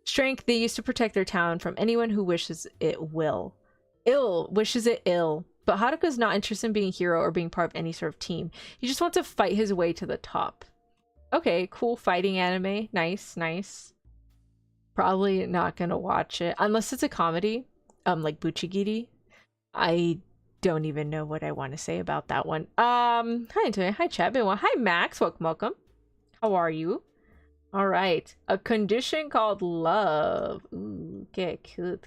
Strength they used to protect their town from anyone who wishes it wishes it ill. But Haruka's not interested in being a hero or being part of any sort of team. He just wants to fight his way to the top. Okay, cool fighting anime. Nice. Probably not gonna watch it unless it's a comedy. Like Buchigiri. I don't even know what I want to say about that one. Hi Antonia, hi chat, hi Max, welcome. How are you? All right, a condition called love. Ooh, get cute.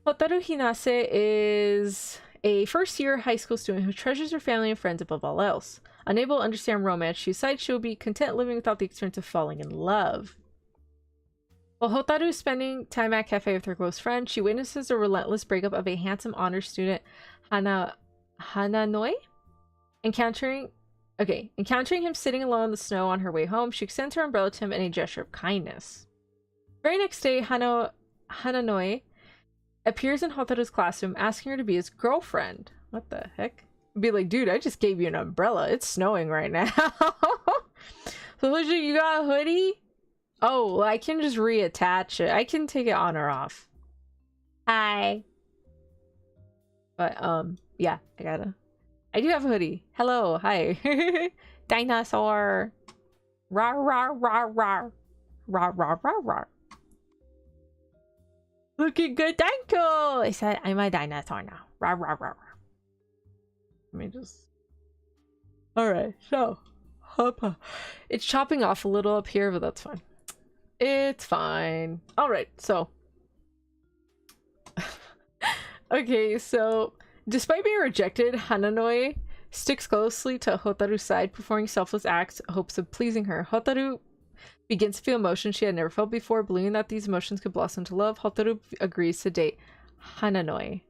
Hotaru Hinase is a first-year high school student who treasures her family and friends above all else. Unable to understand romance, she decides she will be content living without the experience of falling in love. While Hotaru is spending time at a cafe with her close friend, she witnesses a relentless breakup of a handsome honor student, Hananoi. Encountering him sitting alone in the snow on her way home, she extends her umbrella to him in a gesture of kindness. The very next day, Hananoi appears in Hotaru's classroom, asking her to be his girlfriend. What the heck? Be like, dude, I just gave you an umbrella. It's snowing right now. So you got a hoodie? Oh, well, I can just reattach it. I can take it on or off. Hi. But, yeah, I do have a hoodie. Hello, hi. Dinosaur. Rawr. Looking good, thank you. I said, I'm a dinosaur now. Rawr. Let me just... Alright, so... It's chopping off a little up here, but that's fine. It's fine. Alright, so... Okay, so... Despite being rejected, Hananoi sticks closely to Hotaru's side, performing selfless acts in hopes of pleasing her. Hotaru begins to feel emotions she had never felt before, believing that these emotions could blossom to love. Hotaru agrees to date Hananoi.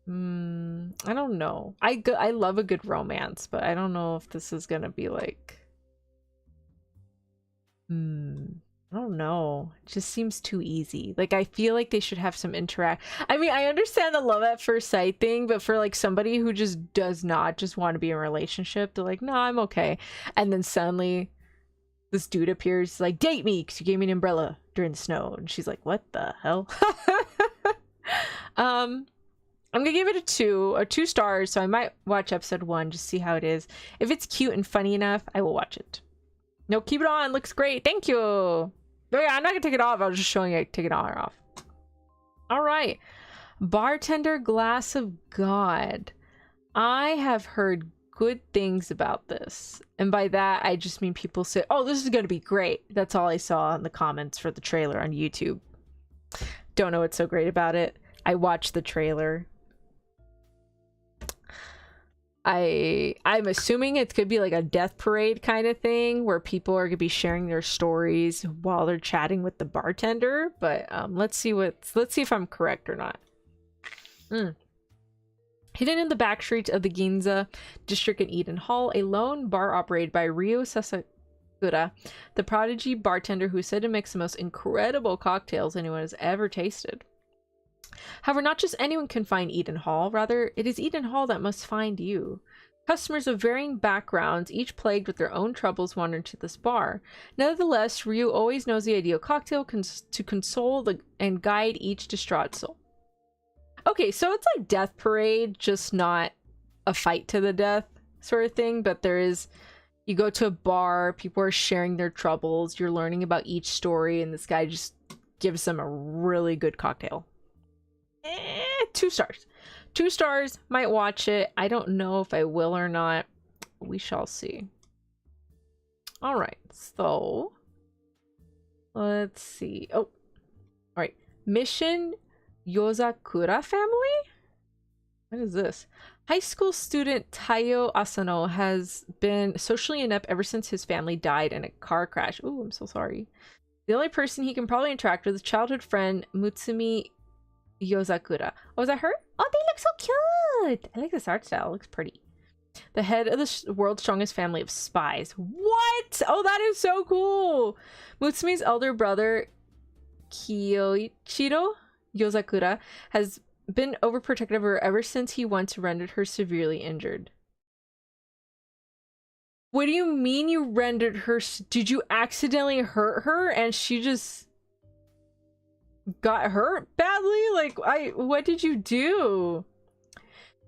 I don't know. I love a good romance, but I don't know if this is gonna be like... I don't know. It just seems too easy. Like, I feel like they should have some interact. I mean, I understand the love at first sight thing, but for like somebody who just does not just want to be in a relationship, they're like, no, I'm okay. And then suddenly this dude appears like, date me because you gave me an umbrella during the snow. And she's like, what the hell? I'm gonna give it a 2 stars, so I might watch episode 1, just see how it is. If it's cute and funny enough, I will watch it. No, keep it on, looks great, thank you. Oh yeah, I'm not gonna take it off, I was just showing you take it on or off. All right, Bartender Glass of God. I have heard good things about this, and by that I just mean people say, oh, this is gonna be great. That's all I saw in the comments for the trailer on YouTube. Don't know what's so great about it. I watched the trailer. I'm assuming it could be like a death parade kind of thing where people are gonna be sharing their stories while they're chatting with the bartender, but let's see if I'm correct or not. Hidden in the back streets of the Ginza district in Eden Hall, a lone bar operated by Ryo Sasakura, the prodigy bartender who is said to mix the most incredible cocktails anyone has ever tasted. However, not just anyone can find Eden Hall, rather, it is Eden Hall that must find you. Customers of varying backgrounds, each plagued with their own troubles, wander into this bar. Nevertheless, Ryu always knows the ideal cocktail to console and guide each distraught soul. Okay, so it's like Death Parade, just not a fight to the death sort of thing, but there is, you go to a bar, people are sharing their troubles, you're learning about each story, and this guy just gives them a really good cocktail. 2 stars. 2 stars. Might watch it. I don't know if I will or not. We shall see. All right, so let's see. Oh, all right. Mission Yozakura family? What is this? High school student Taiyo Asano has been socially inept ever since his family died in a car crash. Ooh, I'm so sorry. The only person he can probably interact with is childhood friend Mutsumi Yozakura. Oh, is that her? Oh, they look so cute! I like this art style. It looks pretty. The head of the world's strongest family of spies. What? Oh, that is so cool! Mutsumi's elder brother, Kiyoichiro Yozakura, has been overprotective of her ever since he once rendered her severely injured. What do you mean you rendered her? Did you accidentally hurt her and she just got hurt badly? Like, what did you do?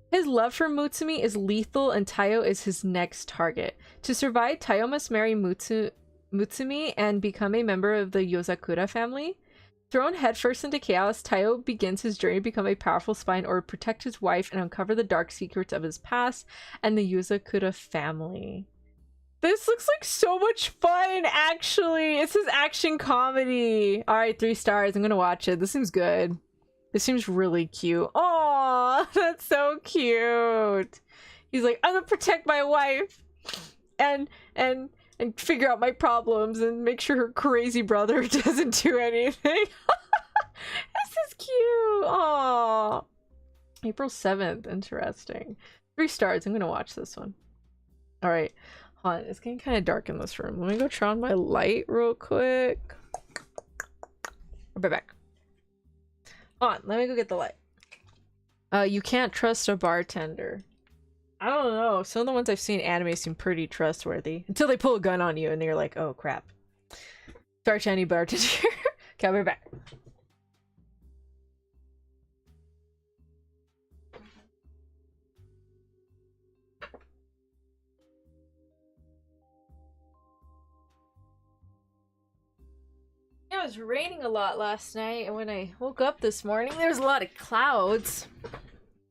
His love for Mutsumi is lethal and Taiyo is his next target. To survive, Taiyo must marry Mutsumi and become a member of the Yozakura family. Thrown headfirst into chaos, Taiyo begins his journey to become a powerful spy in order to protect his wife and uncover the dark secrets of his past and the Yozakura family. This looks like so much fun, actually. It's his action comedy. All right, 3 stars. I'm gonna watch it. This seems good. This seems really cute. Aww, that's so cute. He's like, I'm gonna protect my wife and figure out my problems and make sure her crazy brother doesn't do anything. This is cute. Aww. April 7th. Interesting. 3 stars. I'm gonna watch this one. All right. Hold on. It's getting kind of dark in this room. Let me go turn on my light real quick. I'll be back. Hold on. Let me go get the light. You can't trust a bartender. I don't know. Some of the ones I've seen anime seem pretty trustworthy. Until they pull a gun on you and you're like, oh crap. Sorry to any bartender. Okay, I'll be back. It was raining a lot last night, and when I woke up this morning, there was a lot of clouds.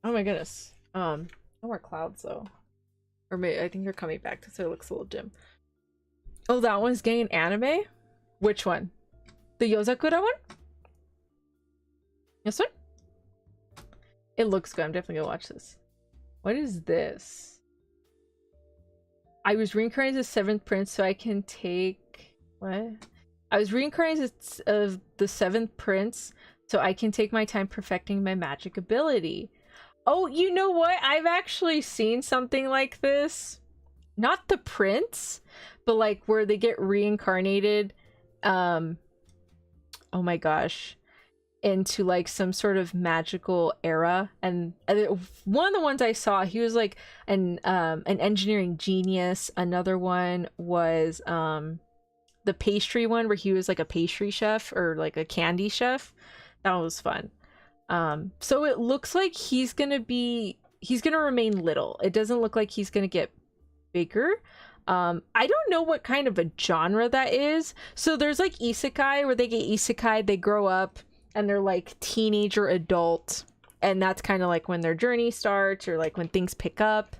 Oh my goodness. No more clouds though. Or maybe I think they're coming back, so it looks a little dim. Oh, that one's getting anime? Which one? The Yozakura one? This one? It looks good. I'm definitely gonna watch this. What is this? I was reincarnated as 7th prince so I can take... What? I was reincarnated as the 7th prince so I can take my time perfecting my magic ability. Oh, you know what? I've actually seen something like this. Not the prince, but like where they get reincarnated. Oh my gosh. Into like some sort of magical era. And one of the ones I saw, he was like an engineering genius. Another one was the pastry one where he was like a pastry chef or like a candy chef. That was fun. So it looks like he's gonna remain little. It doesn't look like he's gonna get bigger. I don't know what kind of a genre that is. So there's like isekai where they get isekai, they grow up and they're like teenager adult, and that's kind of like when their journey starts or like when things pick up.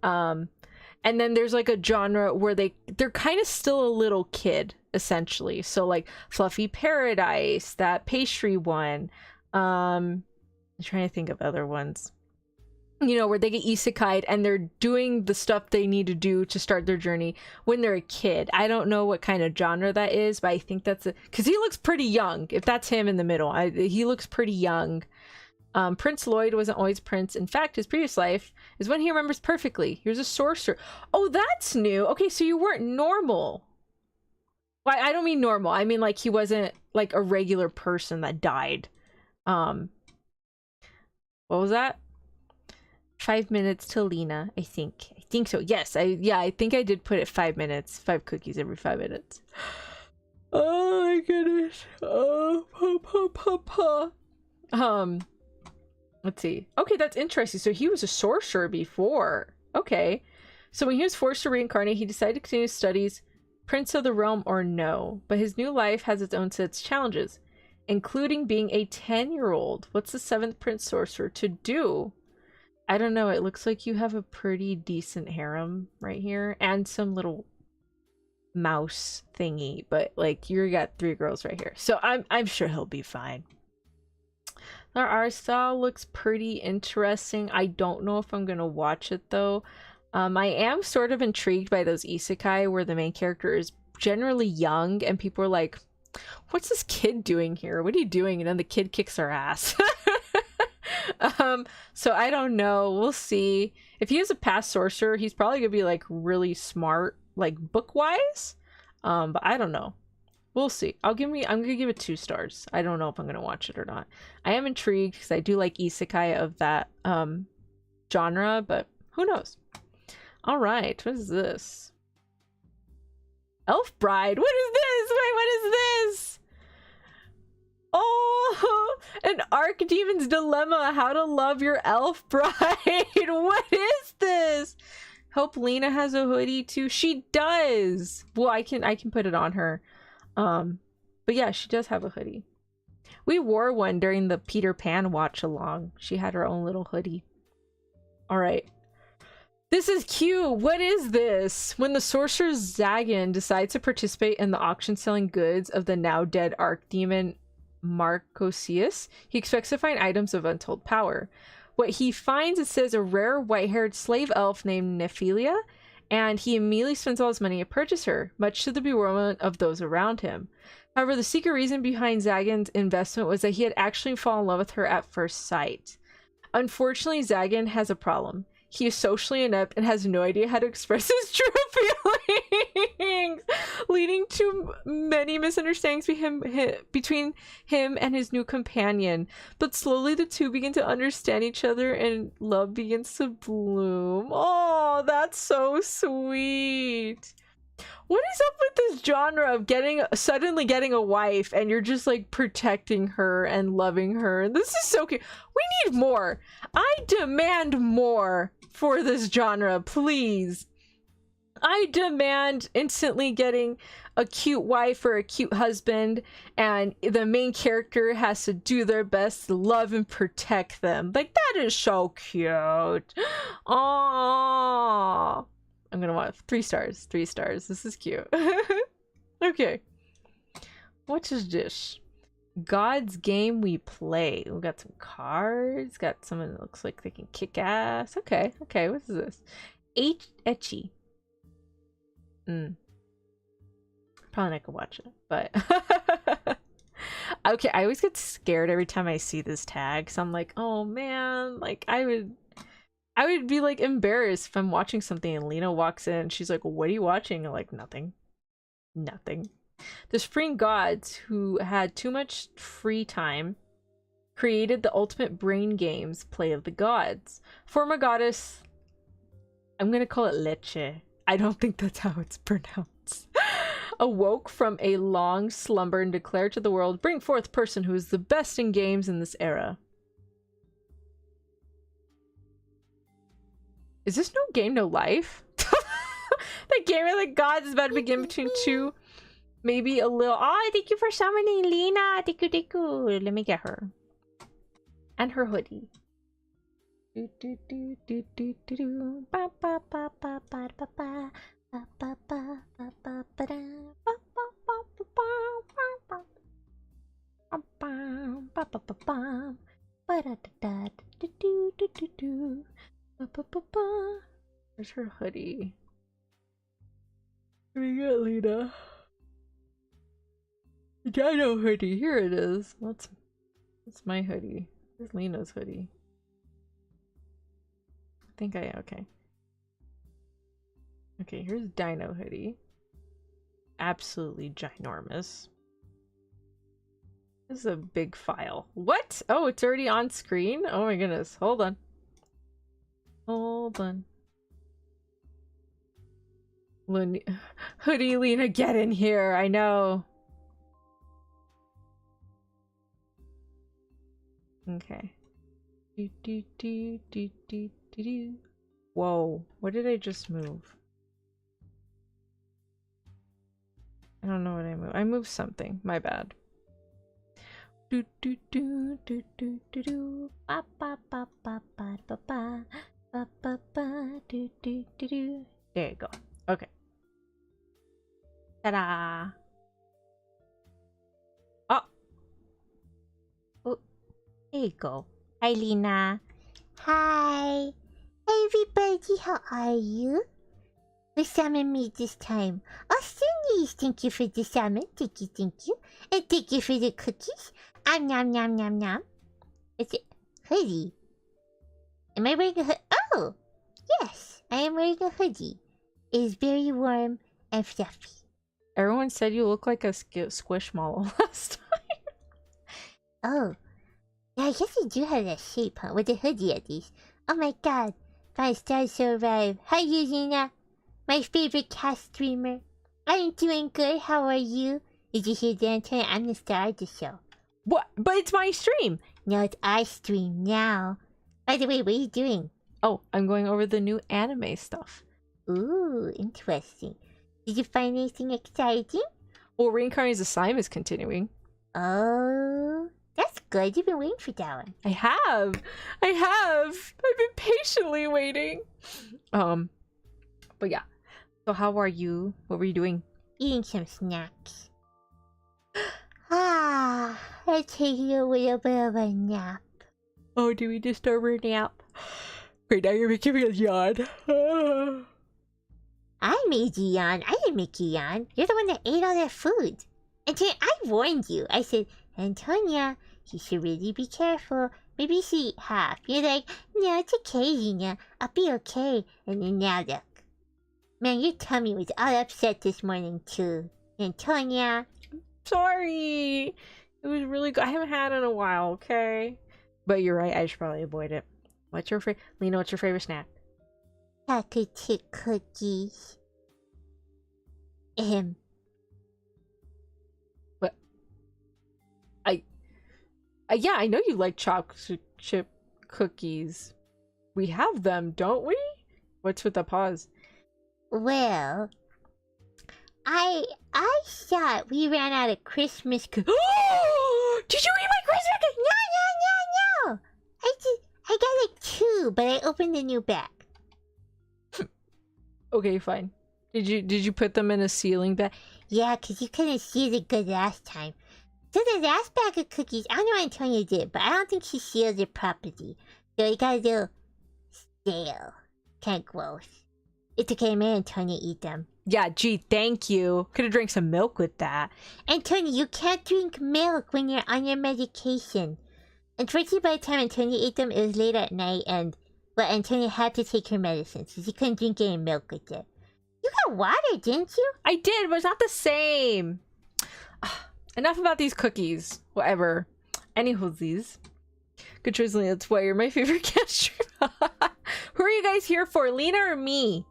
And then there's like a genre where they're kind of still a little kid essentially. So like Fluffy Paradise, that pastry one. I'm trying to think of other ones. You know, where they get isekai'd and they're doing the stuff they need to do to start their journey when they're a kid. I don't know what kind of genre that is, but I think that's because he looks pretty young. If that's him in the middle, he looks pretty young. Prince Lloyd wasn't always prince. In fact, his previous life is when he remembers perfectly. He was a sorcerer. Oh, that's new. Okay, so you weren't normal. Well, I don't mean normal. I mean like he wasn't like a regular person that died. What was that? 5 minutes to Lena, I think so. Yes, I think I did put it 5 minutes. 5 cookies every 5 minutes. Oh my goodness. Oh, Let's see. Okay, that's interesting. So he was a sorcerer before. Okay. So when he was forced to reincarnate, he decided to continue his studies, Prince of the Realm or no. But his new life has its own set of challenges, including being a 10-year-old. What's the 7th Prince Sorcerer to do? I don't know. It looks like you have a pretty decent harem right here. And some little mouse thingy. But, like, you got 3 girls right here. So I'm sure he'll be fine. Their art style looks pretty interesting. I don't know if I'm gonna watch it though. I am sort of intrigued by those isekai where the main character is generally young and people are like, what's this kid doing here? What are you doing? And then the kid kicks her ass. So I don't know. We'll see. If he is a past sorcerer, he's probably gonna be like really smart, like book-wise. But I don't know. We'll see. I'm gonna give it 2 stars. I don't know if I'm gonna watch it or not. I am intrigued because I do like isekai of that genre, but who knows? All right, what is this? Elf Bride. What is this? Wait, what is this? Oh, an Archdemon's Dilemma. How to love your elf bride. What is this? Hope Lena has a hoodie too. She does. Well, I can put it on her. But yeah, she does have a hoodie. We wore one during the Peter Pan watch along. She had her own little hoodie. All right. This is cute. What is this? When the sorcerer Zagan decides to participate in the auction selling goods of the now dead Archdemon Marcosius, he expects to find items of untold power. What he finds, it says, a rare white-haired slave elf named Nephilia, and he immediately spends all his money to purchase her, much to the bewilderment of those around him. However, the secret reason behind Zagan's investment was that he had actually fallen in love with her at first sight. Unfortunately, Zagan has a problem. He is socially inept and has no idea how to express his true feelings, leading to many misunderstandings between him and his new companion. But slowly the two begin to understand each other and love begins to bloom. Oh, that's so sweet. What is up with this genre of suddenly getting a wife and you're just like protecting her and loving her? This is so cute. We need more. I demand more for this genre, please. I demand instantly getting a cute wife or a cute husband and the main character has to do their best to love and protect them. Like, that is so cute. Aww. I'm gonna watch 3 stars. 3 stars. This is cute. Okay. What is this? God's Game We Play. We got some cards. Got someone that looks like they can kick ass. Okay. Okay. What is this? Ecchi. Probably not gonna watch it, but okay. I always get scared every time I see this tag. So I'm like, oh man, like I would be like embarrassed if I'm watching something and Lena walks in and she's like, what are you watching? I'm like, nothing. Nothing. The spring gods, who had too much free time, created the ultimate brain games, Play of the Gods. Former goddess, I'm gonna call it Leche. I don't think that's how it's pronounced. Awoke from a long slumber and declared to the world, bring forth person who is the best in games in this era. Is this No Game, No Life? The Game of the Gods is about to begin between two, maybe a little. Oh, thank you for summoning Lena. Thank you. Let me get her. And her hoodie. Where's her hoodie? Let me get Lena. Dino hoodie. Here it is. What's my hoodie? Where's Lena's hoodie? I think okay. Okay, here's Dino hoodie. Absolutely ginormous. This is a big file. What? Oh, it's already on screen? Oh my goodness. Hold on. Hold on. Hoodie Lena, get in here. I know. Okay. Do, do, do, do, do, do, do. Whoa, what did I just move? I don't know what I moved. I moved something. My bad. Do do do do do do do. Ba ba ba ba ba ba ba ba ba ba do do do do. There you go. Okay. Ta-da! Oh. Oh, there you go. Hi, Lena. Hi. Hey, everybody, how are you? The salmon meat this time. Austin, thank you for the salmon. Thank you, thank you. And thank you for the cookies. Nom, nom, nom, nom. Is it hoodie? Am I wearing a hoodie? Oh, yes, I am wearing a hoodie. It is very warm and fluffy. Everyone said you look like a squishmallow last time. Oh, yeah, I guess I do have that shape, huh? With the hoodie at least. Oh my god, my stars so arrived. Hi, Eugenia, my favorite cast streamer. I'm doing good. How are you? Did you hear the Antonia? I'm the star of the show. What? But it's my stream. No, it's our stream now. By the way, what are you doing? Oh, I'm going over the new anime stuff. Ooh, interesting. Did you find anything exciting? Well, Reincarnate's assignment is continuing. Oh, that's good. You've been waiting for that one. I have. I've been patiently waiting. But yeah. So how are you? What were you doing? Eating some snacks. I'm taking a little bit of a nap. Oh, did we disturb her nap? Great, now you're making me yawn. I made you yawn. I didn't make you yawn. You're the one that ate all that food. And I warned you. I said, Antonia, you should really be careful. Maybe you should eat half. You're like, no, it's okay, Gina. I'll be okay. And then now look. Man, your tummy was all upset this morning too. Antonia. Sorry. It was really good. I haven't had it in a while, okay? But you're right, I should probably avoid it. What's your favorite? Lena, what's your favorite snack? Chocolate chip cookies. What? Yeah, I know you like chocolate chip cookies. We have them, don't we? What's with the pause? Well, I thought we ran out of Christmas cookies. Did you eat my Christmas cookies? No. I got like 2, but I opened the new bag. Okay, fine. Did you put them in a sealing bag? Yeah, because you couldn't seal it good last time. So the last bag of cookies, I don't know what Antonia did, but I don't think she sealed it properly. So it got a little stale. Kind of gross. It's okay, me and Antonia eat them. Yeah, gee, thank you. Could have drank some milk with that. Antonia, you can't drink milk when you're on your medication. Unfortunately, by the time Antonia ate them, it was late at night, and well, Antonia had to take her medicine, so she couldn't drink any milk with it. You got water, didn't you? I did, but it's not the same. Enough about these cookies. Whatever. Anywho, these. Good choice, Lena. That's why you're my favorite guest. Who are you guys here for, Lena or me?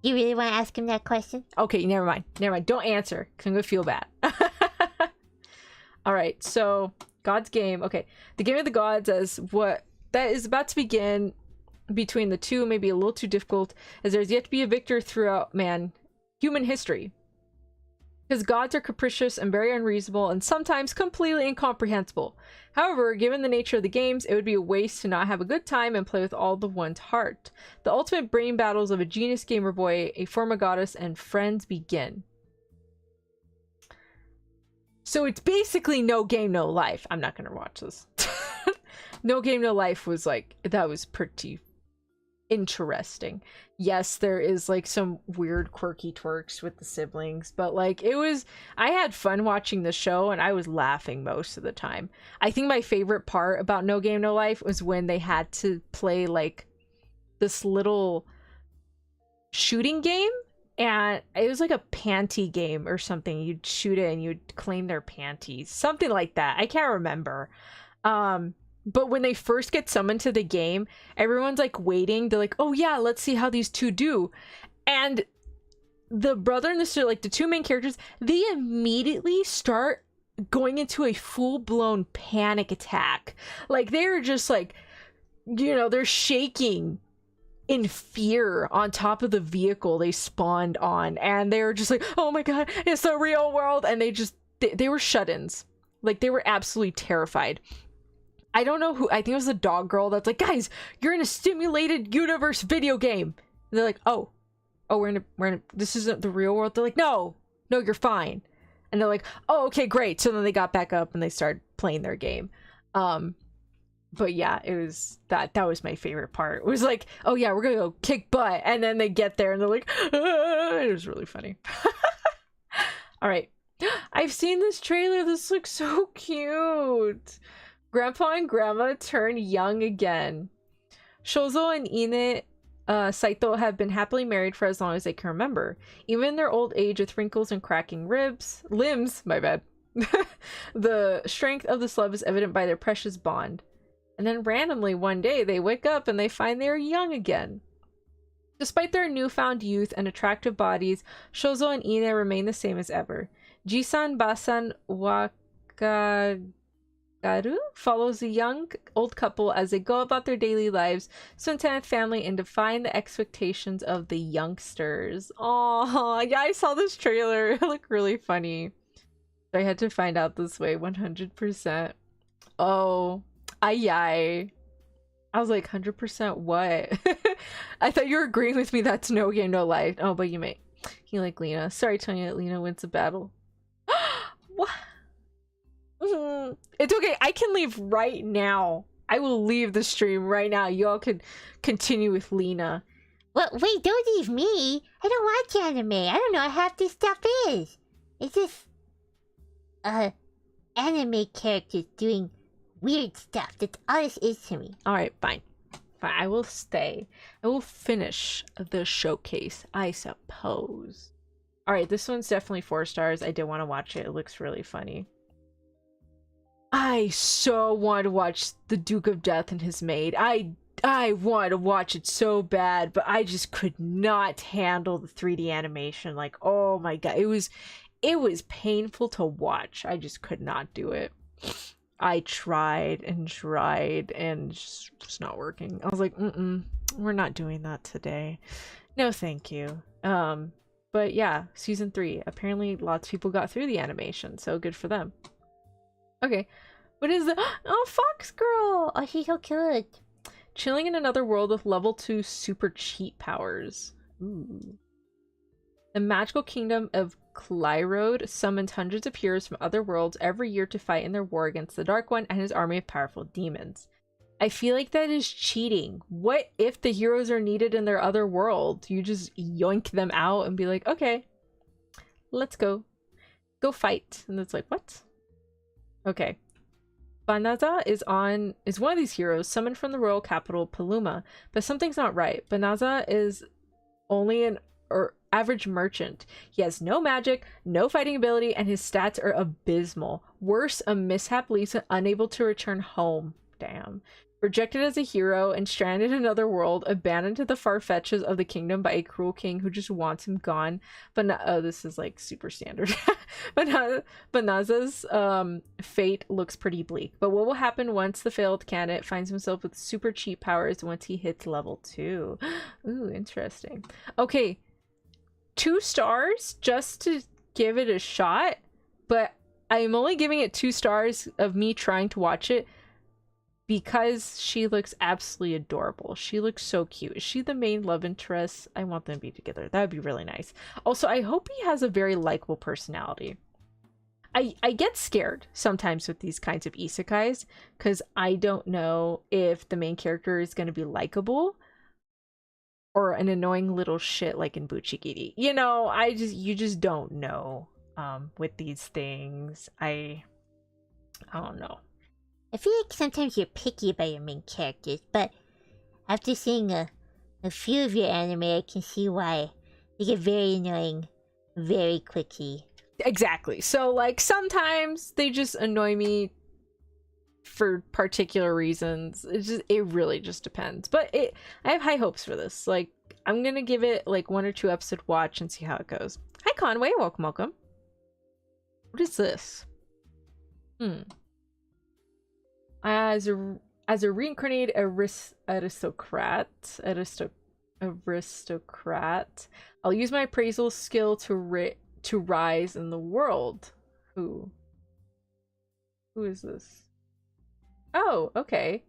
You really want to ask him that question? Okay, never mind. Don't answer, because I'm going to feel bad. Alright, so God's game. Okay, the game of the gods as what that is about to begin between the two may be a little too difficult, as there's yet to be a victor throughout human history. Because gods are capricious and very unreasonable and sometimes completely incomprehensible. However, given the nature of the games, it would be a waste to not have a good time and play with all of one's heart. The ultimate brain battles of a genius gamer boy, a former goddess, and friends begin. So it's basically No Game, No Life. I'm not gonna watch this. No Game, No Life was like, that was pretty interesting. Yes, there is like some weird quirky twerks with the siblings, but like I had fun watching the show and I was laughing most of the time. I think my favorite part about No Game, No Life was when they had to play like this little shooting game, and it was like a panty game or something. You'd shoot it and you'd claim their panties, something like that. I can't remember. But when they first get summoned to the game, everyone's like waiting. They're like, oh yeah, let's see how these two do. And the brother and the sister, like the two main characters, they immediately start going into a full-blown panic attack. Like, they're just like, you know, they're shaking in fear on top of the vehicle they spawned on, and they were just like, oh my god, it's the real world. And they were shut-ins. Like, they were absolutely terrified. I don't know who, I think it was the dog girl that's like, guys, you're in a stimulated universe video game. And they're like, oh, we're in a, this isn't the real world. They're like, no, you're fine. And they're like, oh, okay, great. So then they got back up and they started playing their game. But yeah, it was that was my favorite part. It was like, oh yeah, we're gonna go kick butt. And then they get there and they're like, ah! It was really funny. All right. I've seen this trailer. This looks so cute. Grandpa and Grandma turn young again. Shozo and Ine Saito have been happily married for as long as they can remember. Even in their old age with wrinkles and cracking limbs, my bad. The strength of this love is evident by their precious bond. And then randomly one day they wake up and they find they are young again. Despite their newfound youth and attractive bodies, Shozo and Ine remain the same as ever. Jisan Basan Wakagaru follows the young old couple as they go about their daily lives, spend time with family, and define the expectations of the youngsters. Oh, yeah, I saw this trailer. It looked really funny. I had to find out this way 100%. Oh, ay. I was like, 100% what? I thought you were agreeing with me that's no game, no life. Oh, but you may. You like Lena. Sorry, Tonya, Lena wins the battle. What? It's okay. I can leave right now. I will leave the stream right now. Y'all could continue with Lena. Well, wait, don't leave me. I don't watch anime. I don't know how half this stuff is. It's just anime characters doing weird stuff. That's all this is to me. Alright, fine. I will stay. I will finish the showcase, I suppose. Alright, this one's definitely 4 stars. I did want to watch it. It looks really funny. I so want to watch The Duke of Death and His Maid. I want to watch it so bad, but I just could not handle the 3D animation. Like, oh my god. It was painful to watch. I just could not do it. I tried and just was not working. I was like, we're not doing that today. No, thank you. But yeah, season 3. Apparently lots of people got through the animation, so good for them. Okay. What is the oh, Fox Girl! Oh, she's so cute. Chilling in another world with level 2 super cheat powers. Ooh. The magical kingdom of Clyrode summons hundreds of heroes from other worlds every year to fight in their war against the Dark One and his army of powerful demons. I feel like that is cheating. What if the heroes are needed in their other world? You just yoink them out and be like, okay, let's go. Go fight. And it's like, what? Okay. Banaza is one of these heroes summoned from the royal capital, Paluma, but something's not right. Banaza is only an average merchant. He has no magic, no fighting ability, and his stats are abysmal. Worse, a mishap leaves him unable to return home. Damn. Rejected as a hero and stranded in another world, abandoned to the far fetches of the kingdom by a cruel king who just wants him gone. But oh, this is like super standard. Banaza's fate looks pretty bleak. But what will happen once the failed candidate finds himself with super cheat powers once he hits level 2? Ooh, interesting. Okay, 2 stars just to give it a shot, but I'm only giving it 2 stars of me trying to watch it because she looks absolutely adorable. She looks so cute. Is she the main love interest? I want them to be together. That would be really nice. Also, I hope he has a very likable personality. I get scared sometimes with these kinds of isekais because I don't know if the main character is going to be likable or an annoying little shit like in Buchigiri. You know, you just don't know with these things. I don't know. I feel like sometimes you're picky about your main characters, but after seeing a few of your anime, I can see why they get very annoying very quickly. Exactly. So, like, sometimes they just annoy me for particular reasons. It really just depends. But I have high hopes for this. Like, I'm gonna give it like 1 or 2 episode watch and see how it goes. Hi Conway, welcome. What is this? Hmm. As a reincarnated aristocrat, I'll use my appraisal skill to rise in the world. Who is this? Oh, okay.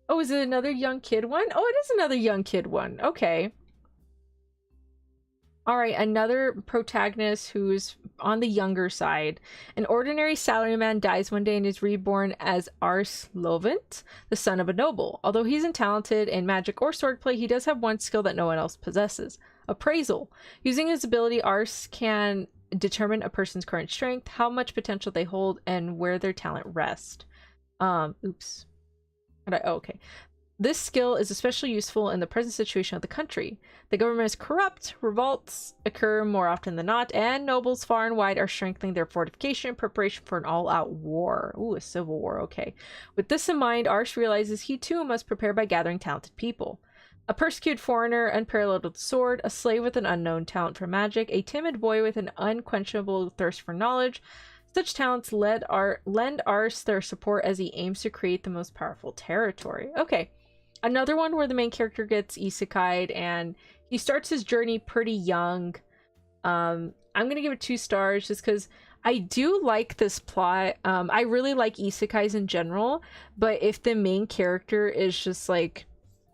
Oh, is it another young kid one? Oh, it is another young kid one. Okay. Alright, another protagonist who's on the younger side. An ordinary salaryman dies one day and is reborn as Ars Lovent, the son of a noble. Although he's untalented in magic or swordplay, he does have one skill that no one else possesses. Appraisal. Using his ability, Ars can determine a person's current strength, how much potential they hold, and where their talent rests. Oops. Oh, okay. This skill is especially useful in the present situation of the country. The government is corrupt, revolts occur more often than not, and nobles far and wide are strengthening their fortification in preparation for an all-out war. Ooh, a civil war, okay. With this in mind, Arsh realizes he too must prepare by gathering talented people. A persecuted foreigner, unparalleled with sword, a slave with an unknown talent for magic, a timid boy with an unquenchable thirst for knowledge. Such talents lend Ars their support as he aims to create the most powerful territory. Okay. Another one where the main character gets isekai'd and he starts his journey pretty young. I'm gonna give it 2 stars just because I do like this plot. I really like isekais in general, but if the main character is just like,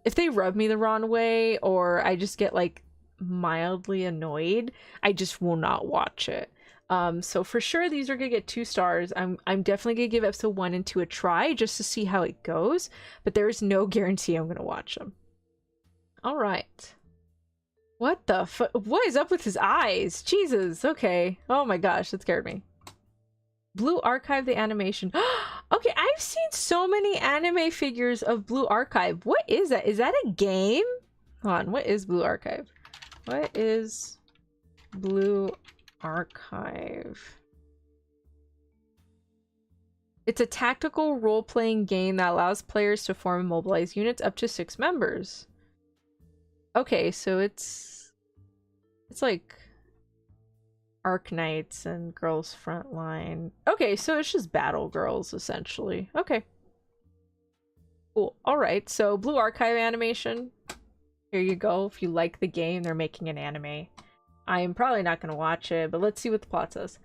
if they rub me the wrong way or I just get like mildly annoyed, I just will not watch it. So for sure these are gonna get 2 stars. I'm definitely gonna give episode 1 and 2 a try just to see how it goes, but there is no guarantee I'm gonna watch them. All right. What the what is up with his eyes? Jesus. Okay. Oh my gosh, that scared me. Blue Archive, the animation. Okay, I've seen so many anime figures of Blue Archive. What is that? Is that a game? Hold on. What is Blue Archive? What is Blue Archive? It's a tactical role-playing game that allows players to form and mobilize units up to 6 members. Okay, so it's like Arknights and Girls Frontline. Okay, so it's just Battle Girls essentially. Okay. Cool. Alright, so Blue Archive animation. Here you go. If you like the game, they're making an anime. I'm probably not going to watch it, but let's see what the plot says.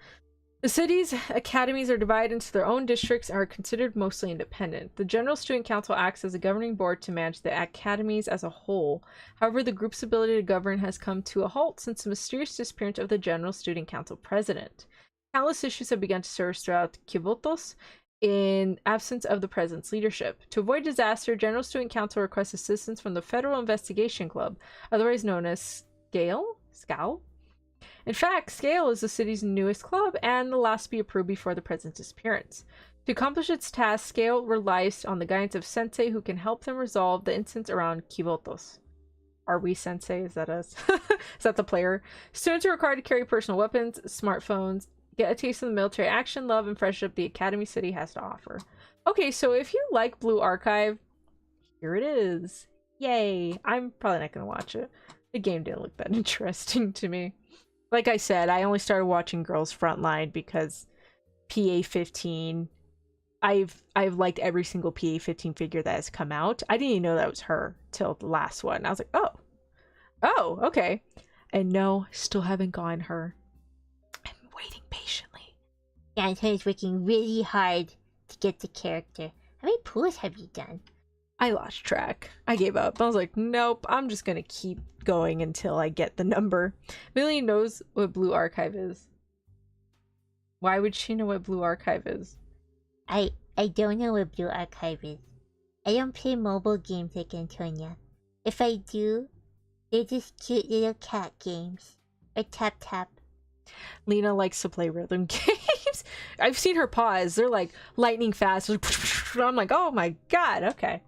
The city's academies are divided into their own districts and are considered mostly independent. The General Student Council acts as a governing board to manage the academies as a whole. However, the group's ability to govern has come to a halt since the mysterious disappearance of the General Student Council president. Countless issues have begun to surge throughout Kibotos in absence of the president's leadership. To avoid disaster, General Student Council requests assistance from the Federal Investigation Club, otherwise known as SCAL? In fact, SCALE is the city's newest club and the last to be approved before the president's disappearance. To accomplish its task, SCALE relies on the guidance of Sensei who can help them resolve the incidents around Kibotos. Are we Sensei? Is that us? Is that the player? Students are required to carry personal weapons, smartphones, get a taste of the military action, love, and friendship the Academy City has to offer. Okay, so if you like Blue Archive, here it is. Yay! I'm probably not going to watch it. The game didn't look that interesting to me. Like I said, I only started watching Girls Frontline because PA-15. I've liked every single PA-15 figure that has come out. I didn't even know that was her till the last one. I was like, oh, okay. And no, still haven't gotten her. I'm waiting patiently. Yeah, Antonia's working really hard to get the character. How many pulls have you done? I lost track. I gave up. I was like, nope, I'm just gonna keep going until I get the number. Millie knows what Blue Archive is. Why would she know what Blue Archive is? I don't know what Blue Archive is. I don't play mobile games like Antonia. If I do, they're just cute little cat games. Or tap. Lena likes to play rhythm games. I've seen her paws. They're like lightning fast. I'm like, oh my god, okay.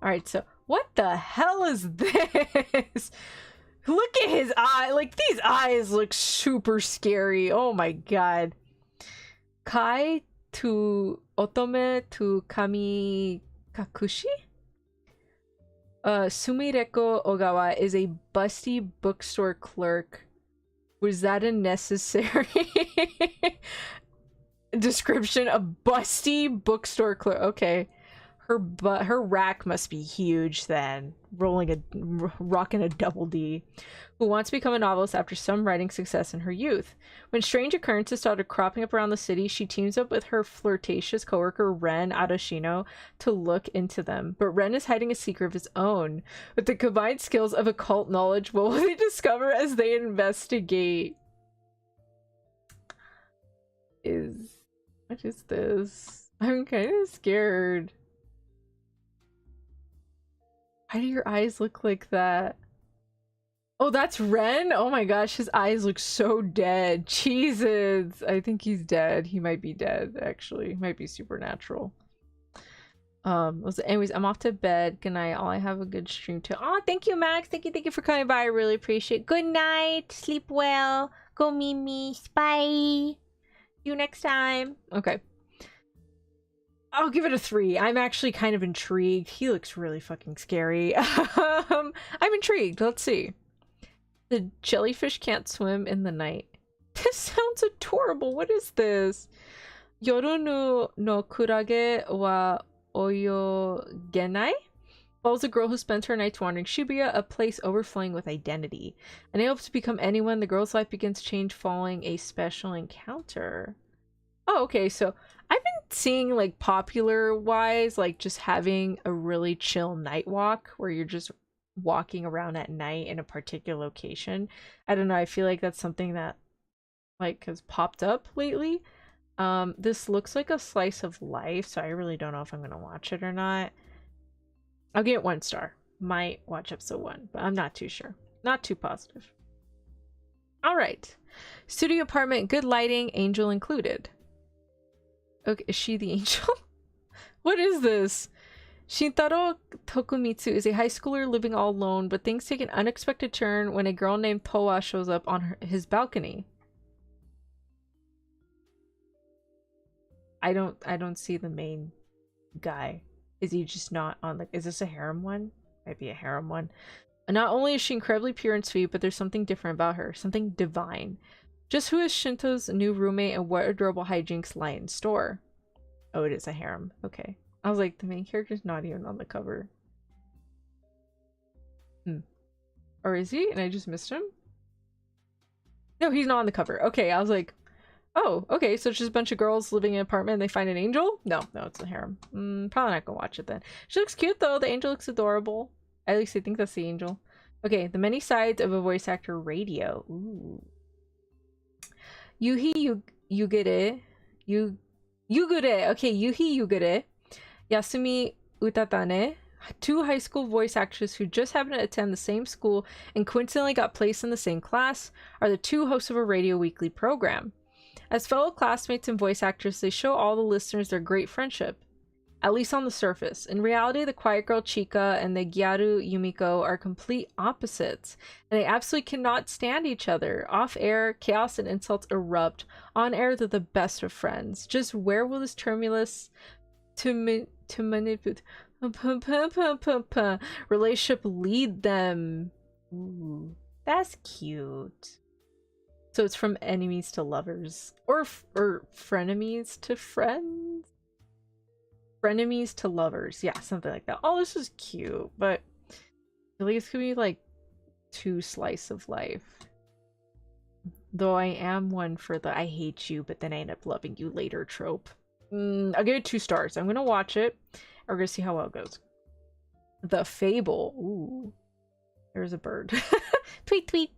Alright, so what the hell is this? Look at his eye. Like, these eyes look super scary. Oh my god. Kai to Otome to Kami Kakushi? Sumireko Ogawa is a busty bookstore clerk. Was that unnecessary? Description: a busty bookstore clerk. Okay. Her rack must be huge then. Rocking a double D. Who wants to become a novelist after some writing success in her youth. When strange occurrences started cropping up around the city, she teams up with her flirtatious coworker Ren Adashino to look into them. But Ren is hiding a secret of his own. With the combined skills of occult knowledge, what will they discover as they investigate? What is this? I'm kind of scared. Why do your eyes look like that? Oh, that's Ren? Oh my gosh, his eyes look so dead. Jesus. I think he's dead. He might be dead, actually. He might be supernatural. Anyways, I'm off to bed. Good night. All I have a good stream too. Oh, thank you, Max. Thank you for coming by. I really appreciate it. Good night. Sleep well. Go Mimi. Bye. See you next time. Okay. I'll give it a 3. I'm actually kind of intrigued. He looks really fucking scary. I'm intrigued. Let's see. The jellyfish can't swim in the night. This sounds adorable. What is this? Yoru no kurage wa oyogenai? Follows a girl who spends her nights wandering Shibuya, a place overflowing with identity. Unable to become anyone, the girl's life begins to change following a special encounter. Oh, okay, so I've been seeing, like, popular-wise, like, just having a really chill night walk where you're just walking around at night in a particular location. I don't know, I feel like that's something that, like, has popped up lately. This looks like a slice of life, so I really don't know if I'm gonna watch it or not. I'll give it 1 star. Might watch episode 1, but I'm not too sure. Not too positive. Alright. Studio apartment, good lighting, angel included. Okay, is she the angel? What is this? Shintaro Tokumitsu is a high schooler living all alone, but things take an unexpected turn when a girl named Toa shows up on his balcony. I don't see the main guy. Is he just not on the... Is this a harem one? Might be a harem one. Not only is she incredibly pure and sweet, but there's something different about her. Something divine. Just who is Shinto's new roommate and what adorable hijinks lie in store? Oh, it is a harem. Okay. I was like, the main character's not even on the cover. Or is he? And I just missed him? No, he's not on the cover. Okay, I was like, oh, okay, so it's just a bunch of girls living in an apartment and they find an angel? No, it's a harem. Probably not gonna watch it then. She looks cute though. The angel looks adorable. At least I think that's the angel. Okay, the many sides of a voice actor radio. Ooh. Yuhi Yugure. Yugure. Okay, Yuhi Yugure. Yasumi Utatane. 2 high school voice actors who just happened to attend the same school and coincidentally got placed in the same class are the 2 hosts of a radio weekly program. As fellow classmates and voice actors, they show all the listeners their great friendship. At least on the surface. In reality, the quiet girl Chika and the Gyaru Yumiko are complete opposites, and they absolutely cannot stand each other. Off air, chaos and insults erupt. On air, they're the best of friends. Just where will this tumultuous manipulate relationship lead them? Ooh, that's cute. So it's from enemies to lovers, or frenemies to friends. Frenemies to lovers. Yeah, something like that. Oh, this is cute, but I feel like it's gonna be like 2 slice of life. Though I am one for the I hate you, but then I end up loving you later trope. I'll give it 2 stars. I'm gonna watch it. We're gonna see how well it goes. The Fable. Ooh. There's a bird. Tweet, tweet.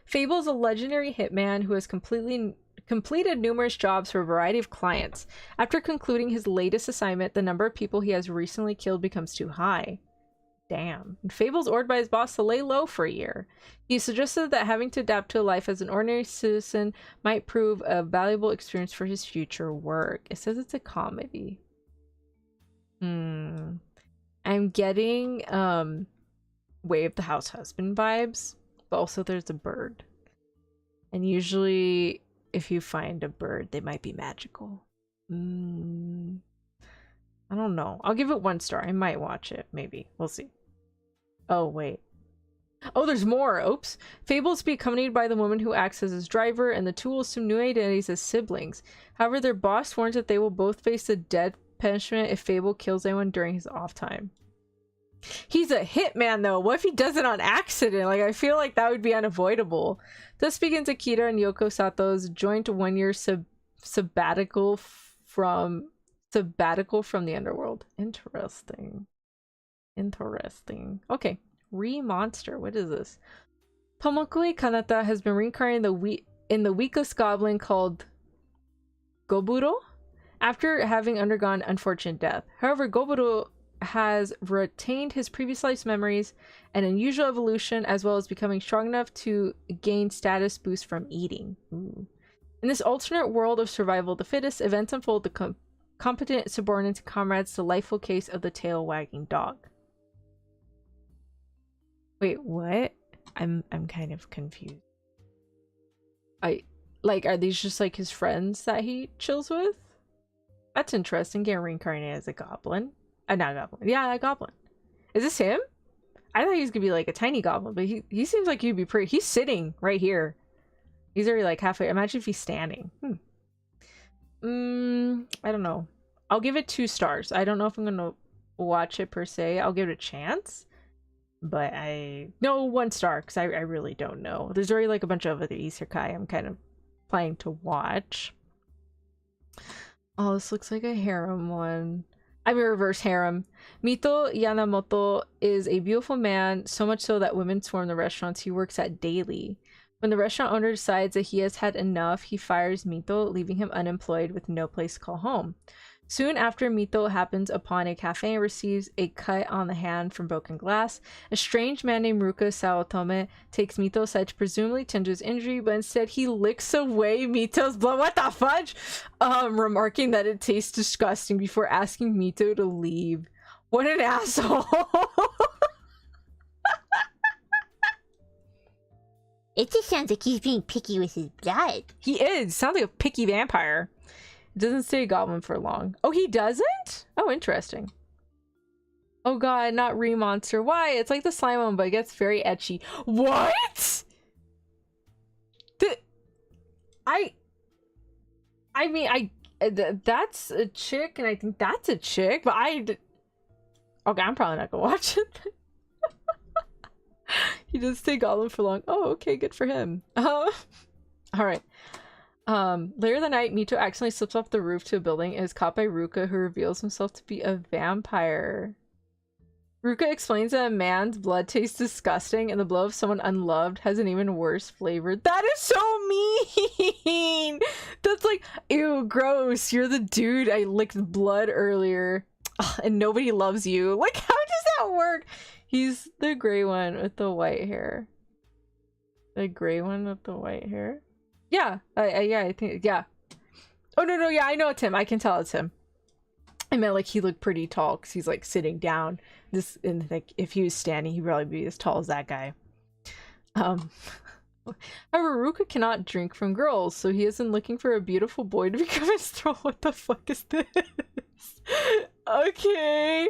Fable is a legendary hitman who has completed numerous jobs for a variety of clients. After concluding his latest assignment, the number of people he has recently killed becomes too high. Damn. And Fable's ordered by his boss to lay low for a year. He suggested that having to adapt to a life as an ordinary citizen might prove a valuable experience for his future work. It says it's a comedy. I'm getting Way of the House Husband vibes, but also there's a bird. And usually if you find a bird, they might be magical. I don't know. I'll give it 1 star. I might watch it. Maybe. We'll see. Oh, wait. Oh, there's more. Oops. Fable is to be accompanied by the woman who acts as his driver, and the two will assume new identities as siblings. However, their boss warns that they will both face the death punishment if Fable kills anyone during his off time. He's a hitman, though. What if he does it on accident? Like, I feel like that would be unavoidable. Thus begins Akira and Yoko Sato's joint one-year sabbatical from the underworld. Interesting. Okay. Re-monster. What is this? Tomokui Kanata has been reincarnated in the weakless goblin called Goburo after having undergone unfortunate death. However, Goburo has retained his previous life's memories and unusual evolution, as well as becoming strong enough to gain status boost from eating. Ooh. In this alternate world of survival of the fittest, events unfold the competent subordinates and comrades, the delightful case of the tail wagging dog. Wait, what? I'm kind of confused. Are these just like his friends that he chills with? That's interesting. Getting reincarnated as a goblin. Not a goblin. Yeah, a goblin. Is this him? I thought he was gonna be like a tiny goblin, but he seems like he'd be pretty. He's sitting right here. He's already like halfway. Imagine if he's standing. I don't know. I'll give it 2 stars. I don't know if I'm gonna watch it per se. I'll give it a chance. But no, 1 star, because I really don't know. There's already like a bunch of other isekai I'm kind of planning to watch. Oh, this looks like a harem one. I'm a reverse harem. Mito Yanamoto is a beautiful man, so much so that women swarm the restaurants he works at daily. When the restaurant owner decides that he has had enough, he fires Mito, leaving him unemployed with no place to call home. Soon after, Mito happens upon a cafe and receives a cut on the hand from broken glass. A strange man named Ruka Saotome takes Mito aside to presumably tend to his injury, but instead he licks away Mito's blood. What the fudge? Remarking that it tastes disgusting before asking Mito to leave. What an asshole! It just sounds like he's being picky with his blood. He is. Sounds like a picky vampire. It doesn't stay a goblin for long. Oh, he doesn't? Oh, interesting. Oh god, not re-monster. Why? It's like the slime one, but it gets very etchy. What? That's a chick, and I think that's a chick, but okay, I'm probably not gonna watch it. He doesn't stay goblin for long. Oh, okay, good for him. Alright. Later that night, Mito accidentally slips off the roof to a building and is caught by Ruka, who reveals himself to be a vampire. Ruka explains that a man's blood tastes disgusting and the blood of someone unloved has an even worse flavor. That is so mean! That's like, ew, gross. You're the dude I licked blood earlier. Ugh, and nobody loves you. Like, how does that work? He's the gray one with the white hair. The gray one with the white hair? Yeah, yeah, I think, yeah. Oh, no, yeah, I know it's him. I can tell it's him. I meant, like, he looked pretty tall because he's, like, sitting down. And, like, if he was standing, he'd probably be as tall as that guy. However, Ruka cannot drink from girls, so he isn't looking for a beautiful boy to become his thrall. What the fuck is this? Okay.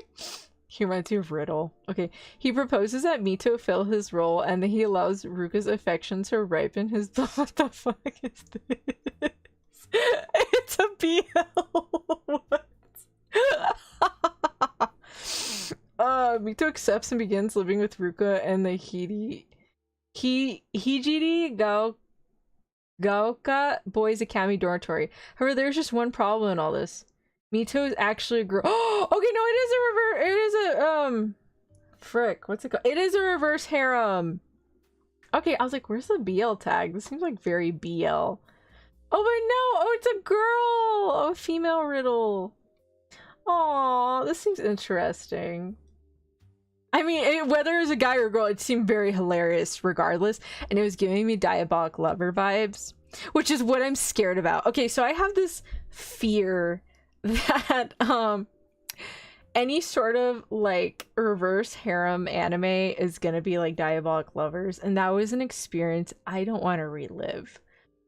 He reminds me of Riddle. Okay. He proposes that Mito fill his role, and then he allows Ruka's affection to ripen his blood. What the fuck is this? It's a BL. What? Mito accepts and begins living with Ruka and the Hijiri Gaoka Boys Academy dormitory. However, there's just one problem in all this. Mito is actually a girl. Oh, okay, no, it is a reverse. It is a frick. What's it called? It is a reverse harem. Okay, I was like, where's the BL tag? This seems like very BL. Oh, but no. Oh, it's a girl. Oh, female riddle. Aw, this seems interesting. I mean, whether it was a guy or a girl, it seemed very hilarious regardless. And it was giving me Diabolic Lover vibes, which is what I'm scared about. Okay, so I have this fear that any sort of like reverse harem anime is gonna be like Diabolic Lovers, and that was an experience I don't want to relive.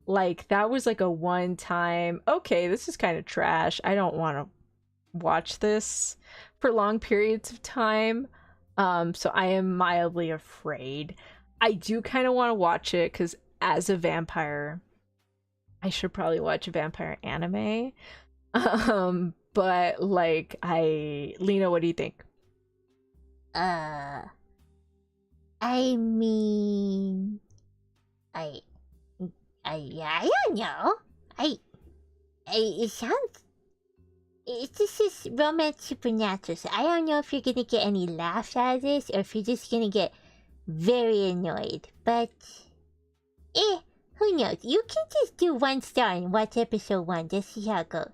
Like, that was like a one time, okay, this is kind of trash, I don't want to watch this for long periods of time. So I am mildly afraid. I do kind of want to watch it because as a vampire, I should probably watch a vampire anime. But like, Lena, what do you think? Uh, I mean, I, I don't know. It sounds. This is romance supernatural, so I don't know if you're gonna get any laughs out of this or if you're just gonna get very annoyed. But, who knows? You can just do 1 star and watch episode 1, just see how it goes.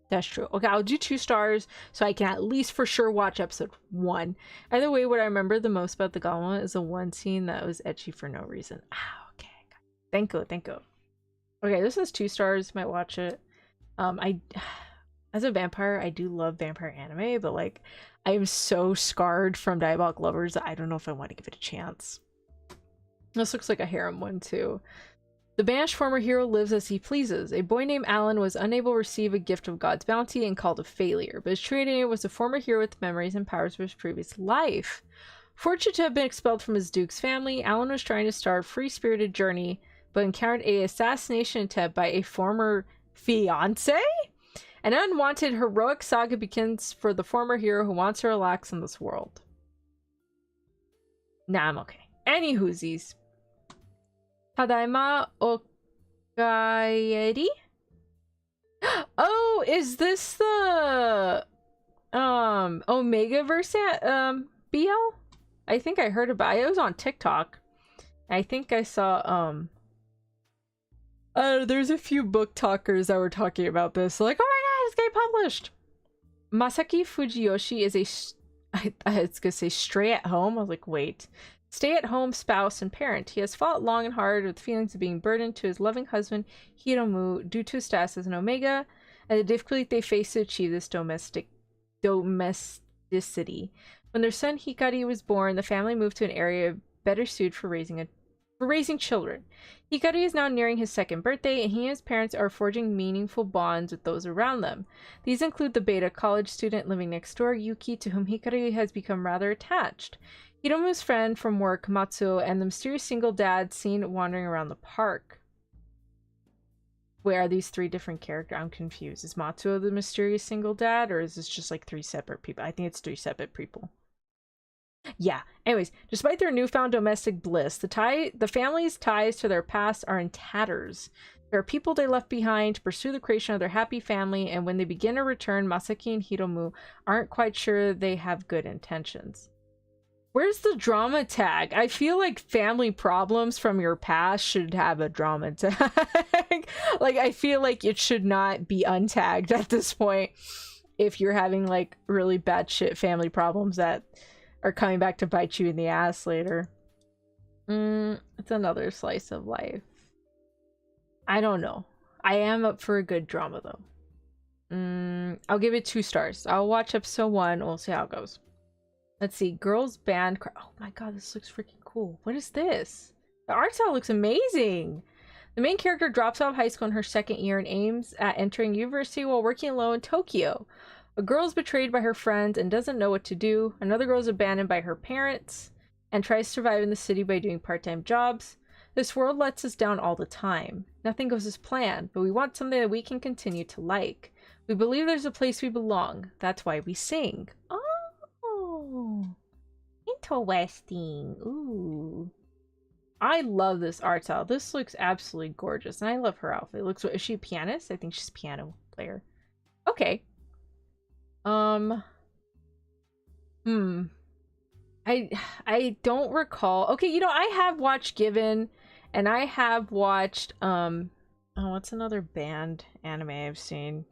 That's true. Okay, I'll do 2 stars so I can at least for sure watch episode 1. Either way, what I remember the most about the Gama is the one scene that was ecchi for no reason. Ah, okay. Thank you. Okay, this is 2 stars. Might watch it. As a vampire, I do love vampire anime, but like, I am so scarred from Diabolic Lovers that I don't know if I want to give it a chance. This looks like a harem one too. The banished former hero lives as he pleases. A boy named Alan was unable to receive a gift of God's bounty and called a failure, but his true name was a former hero with memories and powers of his previous life. Fortunate to have been expelled from his Duke's family, Alan was trying to start a free-spirited journey, but encountered an assassination attempt by a former fiancé? An unwanted heroic saga begins for the former hero who wants to relax in this world. Nah, I'm okay. Any whoosies. Tadaima Okaeri? Oh, is this the Omega verse BL? I think I heard about it. It was on TikTok. I think I saw there's a few book talkers that were talking about this. Like, oh my god, it's getting published. Masaki Fujiyoshi is I was gonna say stray at home. I was like, wait. Stay-at-home spouse and parent. He has fought long and hard with feelings of being burdened to his loving husband, Hiromu, due to his status as an Omega, and the difficulty they face to achieve this domesticity. When their son Hikari was born, the family moved to an area better suited for raising children. Hikari is now nearing his 2nd birthday, and he and his parents are forging meaningful bonds with those around them. These include the beta college student living next door, Yuki, to whom Hikari has become rather attached. Hiromu's friend from work, Matsuo, and the mysterious single dad seen wandering around the park. Wait, are these 3 different characters? I'm confused. Is Matsuo the mysterious single dad, or is this just like 3 separate people? I think it's 3 separate people. Yeah. Anyways, despite their newfound domestic bliss, the family's ties to their past are in tatters. There are people they left behind to pursue the creation of their happy family, and when they begin to return, Masaki and Hiromu aren't quite sure they have good intentions. Where's the drama tag? I feel like family problems from your past should have a drama tag. Like, I feel like it should not be untagged at this point if you're having, like, really bad shit family problems that are coming back to bite you in the ass later. It's another slice of life. I don't know. I am up for a good drama, though. I'll give it 2 stars. I'll watch episode 1. We'll see how it goes. Let's see. Girls band. Oh my god, this looks freaking cool. What is this? The art style looks amazing. The main character drops out of high school in her 2nd year and aims at entering university while working alone in Tokyo. A girl is betrayed by her friends and doesn't know what to do. Another girl is abandoned by her parents and tries to survive in the city by doing part-time jobs. This world lets us down all the time. Nothing goes as planned, but we want something that we can continue to like. We believe there's a place we belong. That's why we sing. Oh, interesting. Ooh. I love this art style. This looks absolutely gorgeous, and I love her outfit. Is she a pianist? I think she's a piano player. Okay. I don't recall. Okay, you know, I have watched Given, and I have watched what's another band anime I've seen?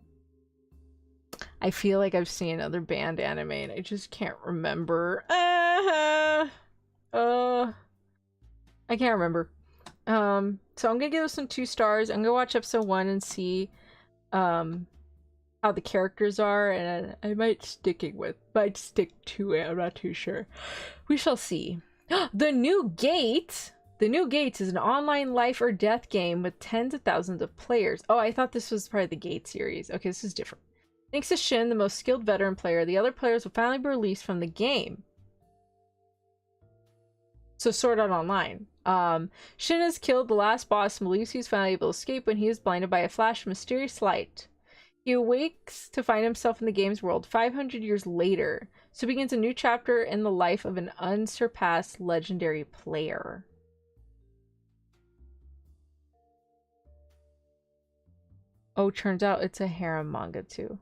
I feel like I've seen another band anime and I just can't remember. I can't remember. So I'm gonna give this one 2 stars. I'm gonna watch episode 1 and see how the characters are, and I might stick to it. I'm not too sure. We shall see. The New Gate. The New Gates is an online life or death game with tens of thousands of players. Oh, I thought this was part of the Gate series. Okay, this is different. Thanks to Shin, the most skilled veteran player, the other players will finally be released from the game. So Sword Art Online. Shin has killed the last boss and believes he's finally able to escape when he is blinded by a flash of mysterious light. He awakes to find himself in the game's world 500 years later. So begins a new chapter in the life of an unsurpassed legendary player. Oh, turns out it's a harem manga too.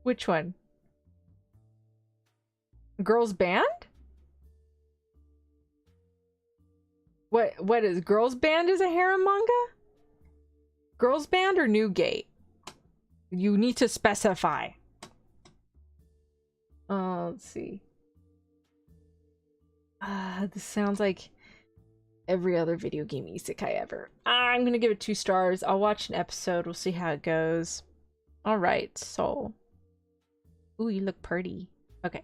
Which one? Girls Band? What is Girls Band is a harem manga? Girls Band or New Gate? You need to specify. Let's see. This sounds like every other video game isekai ever. I'm gonna give it 2 stars. I'll watch an episode. We'll see how it goes. Alright, so... Ooh, you look pretty. Okay.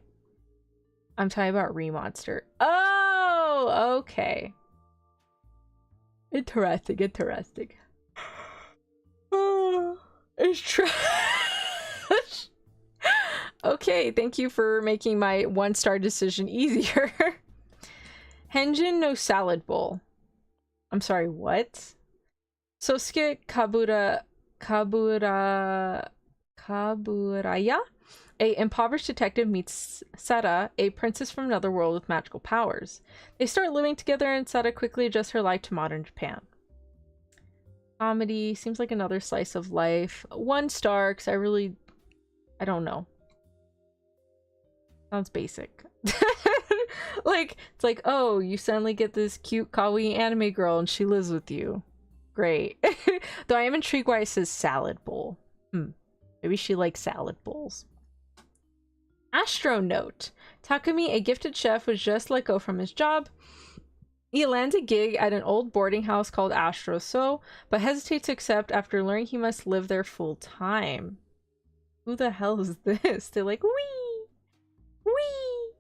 I'm talking about Remonster. Oh, okay. Interesting, interesting. Oh, it's trash. Okay, thank you for making my 1-star decision easier. Henjin no salad bowl. I'm sorry, what? Sosuke Kaburaya? A impoverished detective meets Seta, a princess from another world with magical powers. They start living together and Seta quickly adjusts her life to modern Japan. Comedy seems like another slice of life. 1 star, because I don't know. Sounds basic. Like, it's like, oh, you suddenly get this cute kawaii anime girl and she lives with you. Great. Though I am intrigued why it says salad bowl. Maybe she likes salad bowls. Astronaut. Takumi, a gifted chef, was just let go from his job. He lands a gig at an old boarding house called Astro So, but hesitates to accept after learning he must live there full time. Who the hell is this? They're like, wee! Wee!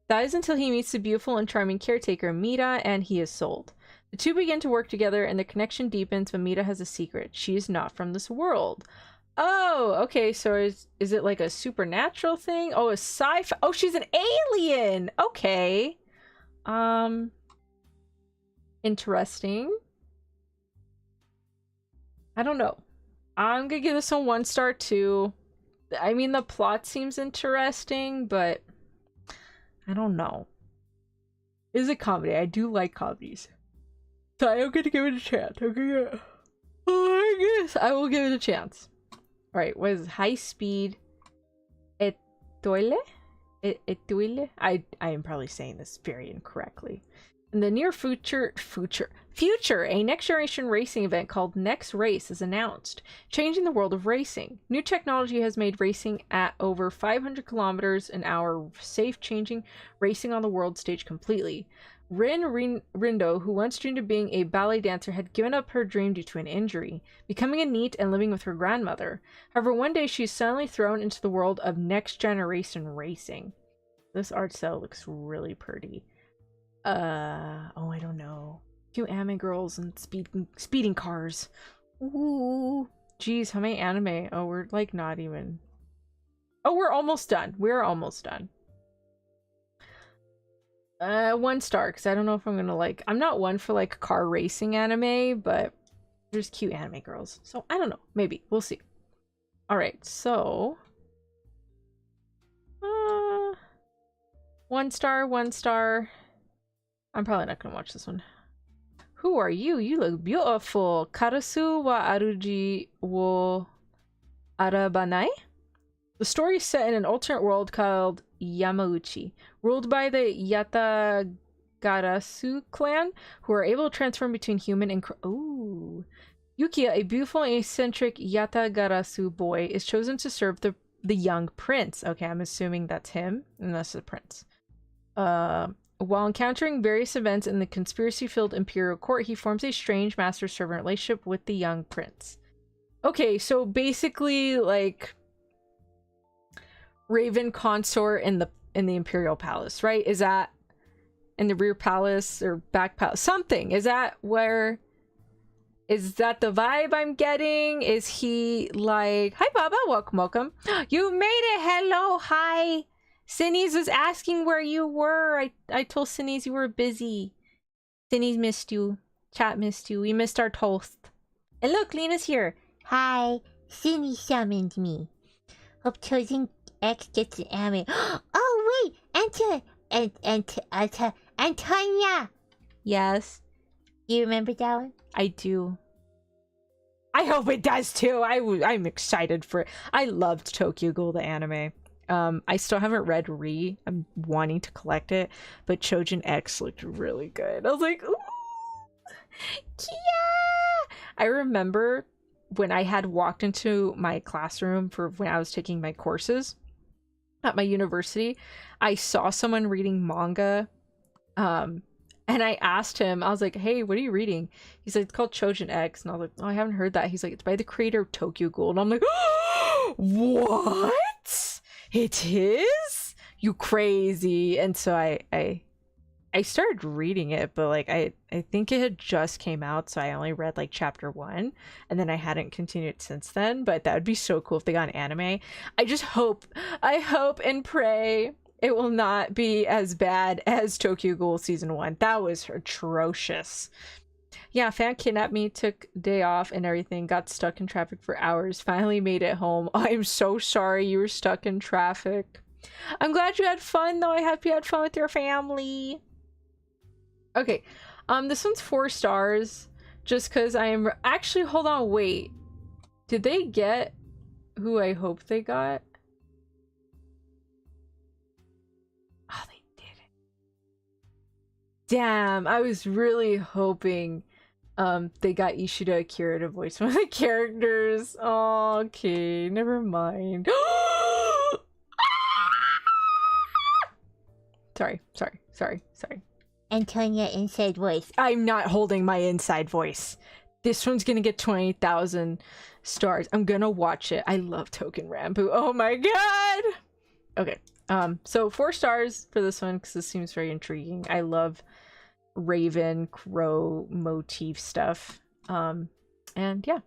That is until he meets the beautiful and charming caretaker Mita, and he is sold. The two begin to work together and the connection deepens, but Mita has a secret. She is not from this world. Oh, okay, so is it like a supernatural thing? Oh, a sci-fi. Oh, she's an alien. Okay. Interesting. I don't know. I'm gonna give this a 1 star too. I mean, the plot seems interesting, but I don't know. It is a comedy. I do like comedies. So I'm gonna give it a chance. I guess I will give it a chance. Alright, what is it? High speed etoile? Etoile? I am probably saying this very incorrectly. In the near future, a next generation racing event called Next Race is announced, changing the world of racing. New technology has made racing at over 500 kilometers an hour safe, changing racing on the world stage completely. Rindo, who once dreamed of being a ballet dancer, had given up her dream due to an injury, becoming a NEET and living with her grandmother. However, one day she's suddenly thrown into the world of next generation racing. This art style looks really pretty. Oh, I don't know. Cute anime girls and speeding cars. Ooh. Geez, how many anime? Oh, we're like not even... Oh, we're almost done. We're almost done. 1 star, because I don't know if I'm gonna like... I'm not one for like car racing anime, but there's cute anime girls. So, I don't know. Maybe. We'll see. Alright, so... 1 star, 1 star... I'm probably not gonna watch this one. Who are you? You look beautiful. Karasu wa aruji wo arabanai? The story is set in an alternate world called Yamauchi, ruled by the Yatagarasu clan, who are able to transform between human and... Ooh. Yukiya, a beautiful and eccentric Yatagarasu boy, is chosen to serve the young prince. Okay, I'm assuming that's him, and that's the prince. While encountering various events in the conspiracy-filled imperial court, he forms a strange master-servant relationship with the young prince. Okay, so basically, like, Raven consort in the imperial palace, right? Is that in the rear palace or back palace? Something. Is that where... Is that the vibe I'm getting? Is he like... Hi, Baba. Welcome, welcome. You made it. Hello. Hi. Cindy's was asking where you were. I told Cindy's you were busy. Cindy's missed you. Chat missed you. We missed our toast. And look, Lena's here. Hi. Cindy summoned me. Hope Chosen X gets an anime. Oh, wait! Antonia! Yes. You remember that one? I do. I hope it does too. I'm excited for it. I loved Tokyo Ghoul the anime. I still haven't read Re. I'm wanting to collect it, but Chojin X looked really good. I was like, ooh, yeah. I remember when I had walked into my classroom for when I was taking my courses at my university, I saw someone reading manga. And I asked him, I was like, hey, what are you reading? He's like, it's called Chojin X. And I was like, oh, I haven't heard that. He's like, it's by the creator of Tokyo Ghoul. And I'm like, oh, what? It is? You crazy. And so I started reading it, but like I think it had just came out, so I only read like chapter 1, and then I hadn't continued since then. But that would be so cool if they got an anime. I hope and pray it will not be as bad as Tokyo Ghoul season 1. That was atrocious. Yeah, fan kidnapped me, took day off and everything, got stuck in traffic for hours, finally made it home. I'm so sorry you were stuck in traffic. I'm glad you had fun though. I hope you had fun with your family. Okay, this one's 4 stars, just because I am actually, hold on, wait. Did they get who I hope they got? Oh, they didn't. Damn, I was really hoping they got Ishida Akira to voice one of the characters. Oh, okay, never mind. Sorry. Antonia inside voice. I'm not holding my inside voice. This one's gonna get 20,000 stars. I'm gonna watch it. I love Token Rambu. Oh my god! Okay, so 4 stars for this one because this seems very intriguing. I love Raven, Crow motif stuff. And yeah.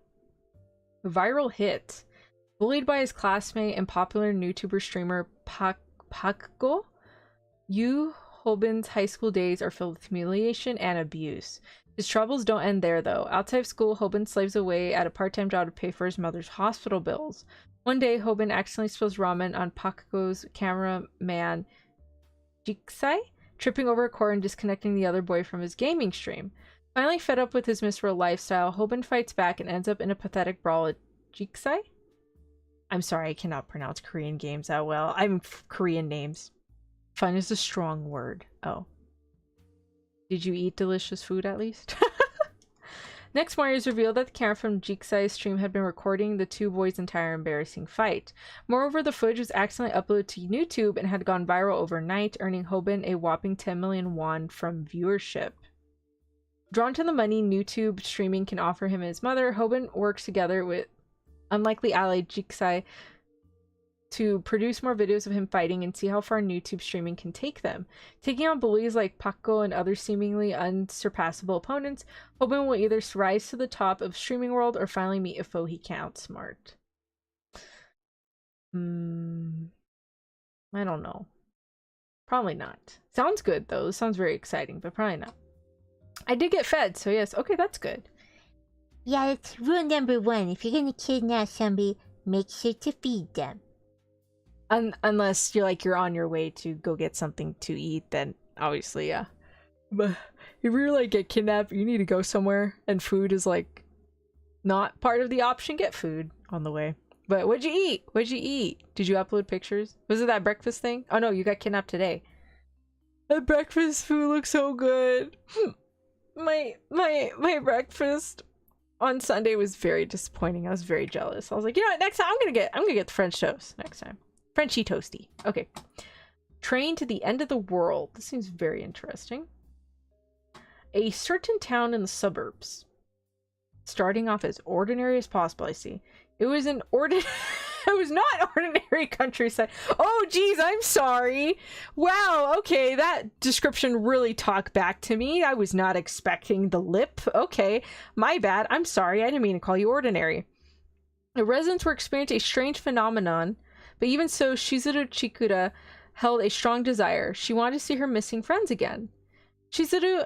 Viral hit. Bullied by his classmate and popular YouTuber streamer Pakgo, Yu Hobin's high school days are filled with humiliation and abuse. His troubles don't end there, though. Outside of school, Hobin slaves away at a part-time job to pay for his mother's hospital bills. One day, Hobin accidentally spills ramen on Pakgo's cameraman Jixai, tripping over a cord and disconnecting the other boy from his gaming stream. Finally fed up with his miserable lifestyle, Hobin fights back and ends up in a pathetic brawl with Jixai? I'm sorry, I cannot pronounce Korean games that well. Korean names. Fun is a strong word. Oh. Did you eat delicious food at least? Next morning, it was revealed that the camera from Jixai's stream had been recording the 2 boys' entire embarrassing fight. Moreover, the footage was accidentally uploaded to YouTube and had gone viral overnight, earning Hobin a whopping 10 million won from viewership. Drawn to the money YouTube streaming can offer him and his mother, Hobin works together with unlikely ally Jixai to produce more videos of him fighting and see how far YouTube streaming can take them. Taking on bullies like Pakko and other seemingly unsurpassable opponents, Hobin will either rise to the top of streaming world or finally meet a foe he can't outsmart. I don't know. Probably not. Sounds good though. Sounds very exciting, but probably not. I did get fed, so yes. Okay, that's good. Yeah, it's rule number 1. If you're gonna kidnap somebody, make sure to feed them. Unless you're on your way to go get something to eat, then obviously, yeah. But if you're like get kidnapped, you need to go somewhere, and food is like not part of the option. Get food on the way. But what'd you eat? What'd you eat? Did you upload pictures? Was it that breakfast thing? Oh no, you got kidnapped today. That breakfast food looks so good. My breakfast on Sunday was very disappointing. I was very jealous. I was like, you know what? Next time I'm gonna get the French toast next time. Frenchy toasty. Okay. Train to the end of the world. This seems very interesting. A certain town in the suburbs. Starting off as ordinary as possible, I see. It was an it was not ordinary countryside. Oh, geez, I'm sorry. Wow, okay, that description really talked back to me. I was not expecting the lip. Okay, my bad. I'm sorry. I didn't mean to call you ordinary. The residents were experiencing a strange phenomenon. But even so, Shizuru Chikura held a strong desire. She wanted to see her missing friends again. Chizuru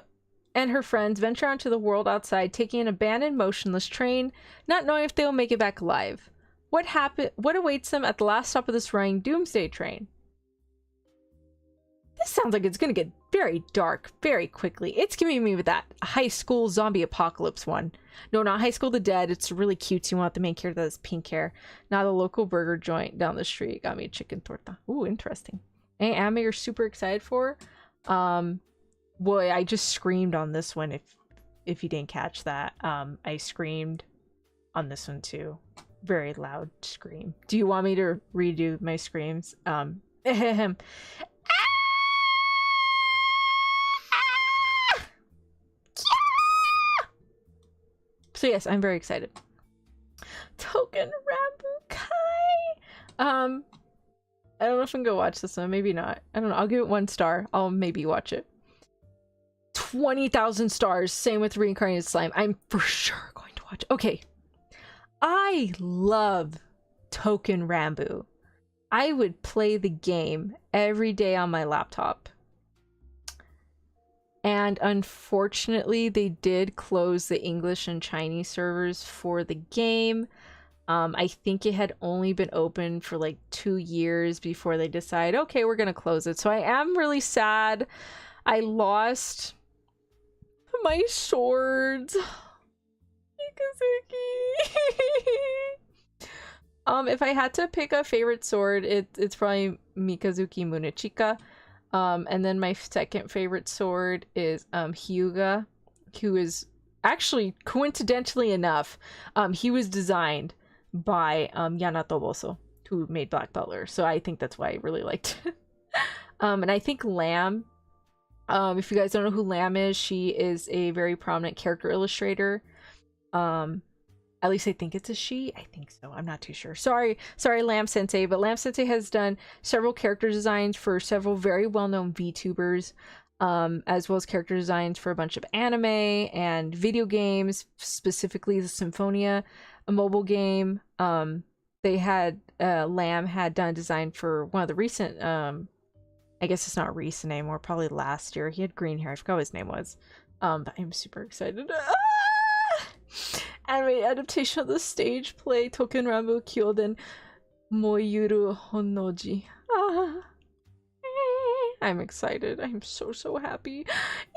and her friends venture out into the world outside, taking an abandoned, motionless train, not knowing if they will make it back alive. What awaits them at the last stop of this running doomsday train? This sounds like it's gonna get very dark very quickly. It's giving me with that high school zombie apocalypse one. No, not High School of the Dead. It's really cute. You want the main character that has pink hair. Not a local burger joint down the street. Got me a chicken torta. Ooh, interesting. Any anime you're super excited for? Boy, I just screamed on this one if you didn't catch that. I screamed on this one too. Very loud scream. Do you want me to redo my screams? So yes, I'm very excited. Token Rambukai. I don't know if I can go watch this one. Maybe not. I don't know. I'll give it 1 star. I'll maybe watch it. 20,000 stars. Same with Reincarnated Slime. I'm for sure going to watch it. Okay. I love Token Rambu. I would play the game every day on my laptop. And unfortunately, they did close the English and Chinese servers for the game. I think it had only been open for like 2 years before they decide, okay, we're gonna close it. So I am really sad. I lost my swords. Mikazuki. If I had to pick a favorite sword, it's probably Mikazuki Munechika. And then my second favorite sword is Hyuga, who is actually, coincidentally enough, he was designed by Yanato Boso, who made Black Butler. So I think that's why I really liked it. And I think Lamb, if you guys don't know who Lamb is, she is a very prominent character illustrator. At least I think it's a she. I think so. I'm not too sure. Sorry, Lamb Sensei, but Lamb Sensei has done several character designs for several very well-known VTubers, as well as character designs for a bunch of anime and video games, specifically the Symphonia, a mobile game. They had Lamb had done a design for one of the recent, I guess it's not recent anymore, probably last year. He had green hair. I forgot what his name was. But I'm super excited. Anime adaptation of the stage play Token Rambu Kyoden Moyuru Honnoji. I'm excited. I'm so happy.